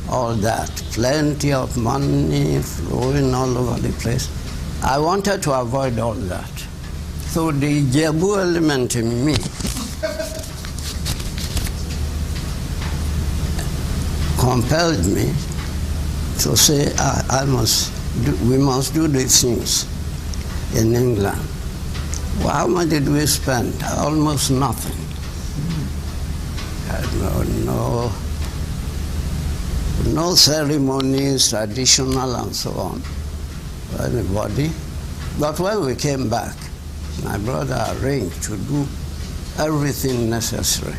all that, plenty of money flowing all over the place. I wanted to avoid all that. So the Jebu element in me compelled me to say, we must do these things in England. Well, how much did we spend? Almost nothing. No ceremonies, traditional and so on, for anybody. But when we came back, my brother arranged to do everything necessary,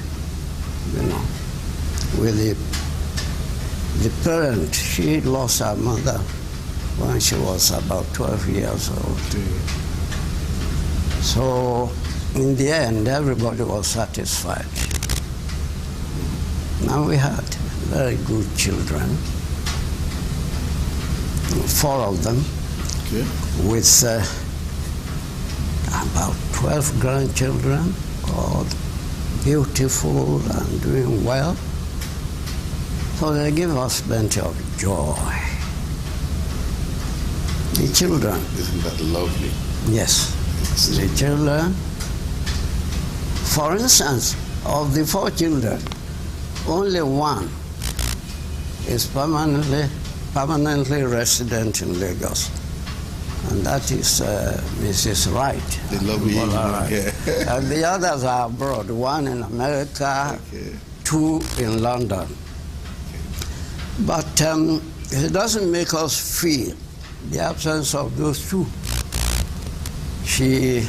with the parent. She lost her mother when she was about 12 years old. So in the end, everybody was satisfied. Now we had very good children, 4 of them, with about 12 grandchildren, all beautiful and doing well. So they give us plenty of joy. The children. Isn't that lovely? Yes. The children. For instance, of the 4 children, only one is permanently resident in Lagos, and that is Mrs. Wright. The lovely yeah. And the others are abroad, 1 in America, 2 in London. But it doesn't make us feel the absence of those 2. She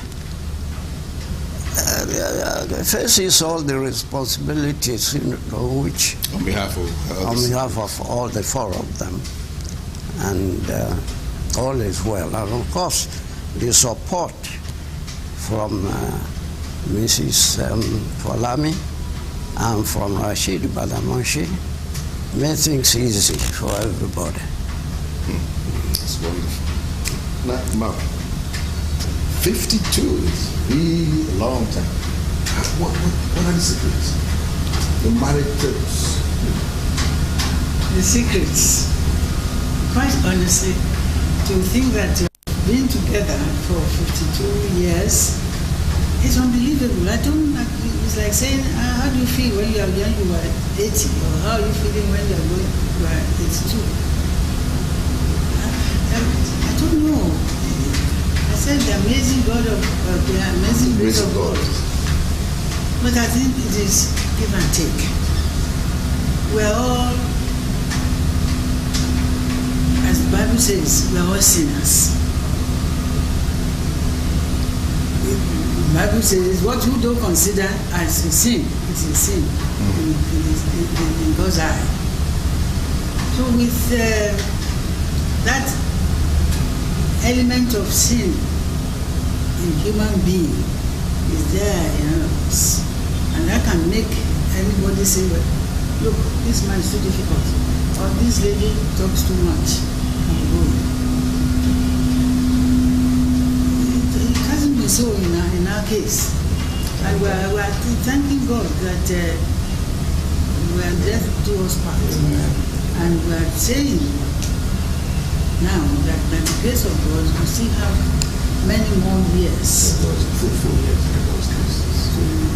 faces all the responsibilities, which on behalf of all the 4 of them, and all is well. And of course, the support from Mrs. Falami and from Rashid Badamonshi made things easy for everybody. That's wonderful. Now, Mark, 52 is really a long time. What are the secrets? The marriage tips? The secrets? Quite honestly, to think that you've been together for 52 years It's unbelievable. It's like saying, how do you feel when you are young, you are 80, or how are you feeling when you are 82? I don't know. I said the amazing the amazing grace of God. But I think it is give and take. We're all, as the Bible says, we're all sinners. The Bible says, what you don't consider as a sin, it's a sin in God's eye. So with that element of sin in human being is there in us, and that can make anybody say, well, look, this man is too difficult, or this lady talks too much. I'm going. It hasn't been so in our case, and we are thanking God that we are death to us part, and we are saying now that by the grace of God we still have many more years to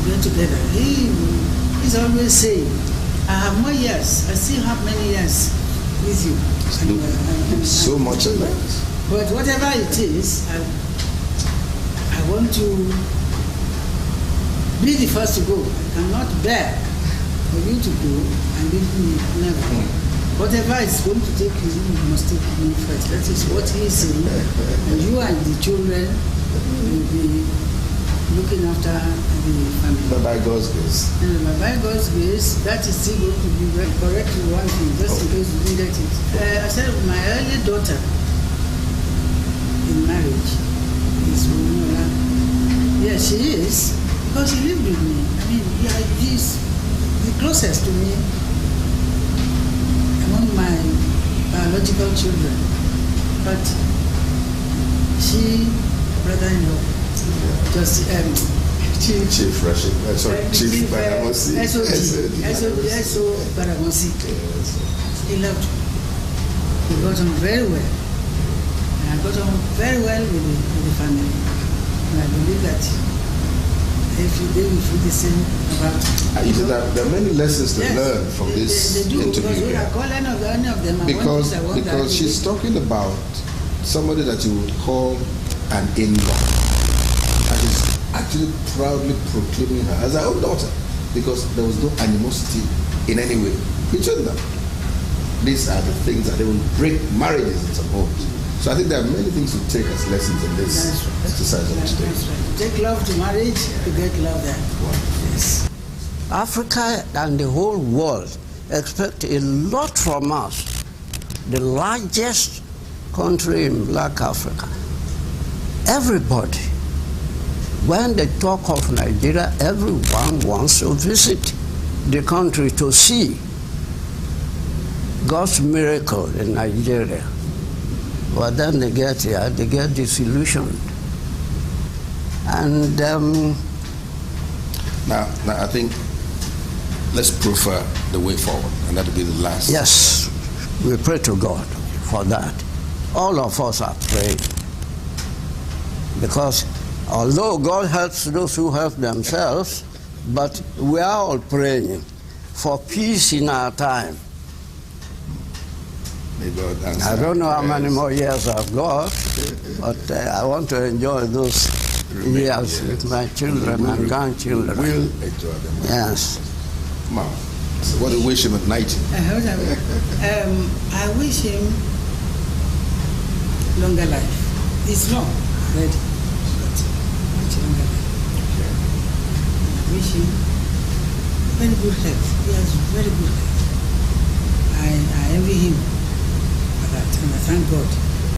get together. He's always saying, I have more years, I still have many years with you. And so much of that. But whatever it is, I want to be the first to go. I cannot bear for you to go and leave me never. Whatever is going to take you, you must take me first. That is what he is saying. And you and the children will be looking after the family. But by God's grace. And by God's grace, that is still going to be very correct to one thing, just in case you didn't get it. I said my early daughter in marriage is Romola. Yes, she is, because she lived with me. I mean, she's the closest to me among my biological children. But she, brother-in-law, just Chief Rashid, Chief Badamosi. S.O. Badamosi. He loved me. He got on very well. And I got on very well with the family. And I believe that they will feel the same about you know, there are many lessons to learn from this they do, interview. Because I call any of them. Because she's talking about somebody that you would call an in-law. And is actually proudly proclaiming her as her own daughter, because there was no animosity in any way between them. These are the things that they will break marriages in some homes. So I think there are many things to take as lessons in this exercise of today. Right. Take love to marriage, to get love there. Yes. Africa and the whole world expect a lot from us. The largest country in Black Africa. Everybody. When they talk of Nigeria, everyone wants to visit the country to see God's miracle in Nigeria. But then they get here, they get disillusioned. And now I think let's prefer the way forward, and that will be the last. Yes, we pray to God for that. All of us are praying. Because although God helps those who help themselves, but we are all praying for peace in our time. I don't know how many more years I've got, but I want to enjoy those years with my children and grandchildren. We'll enjoy them. Yes. Mom, so what do you wish him at 90? I wish him longer life. It's long already, but much longer life. I wish him very good health. He has very good health. I envy him for that, and I thank God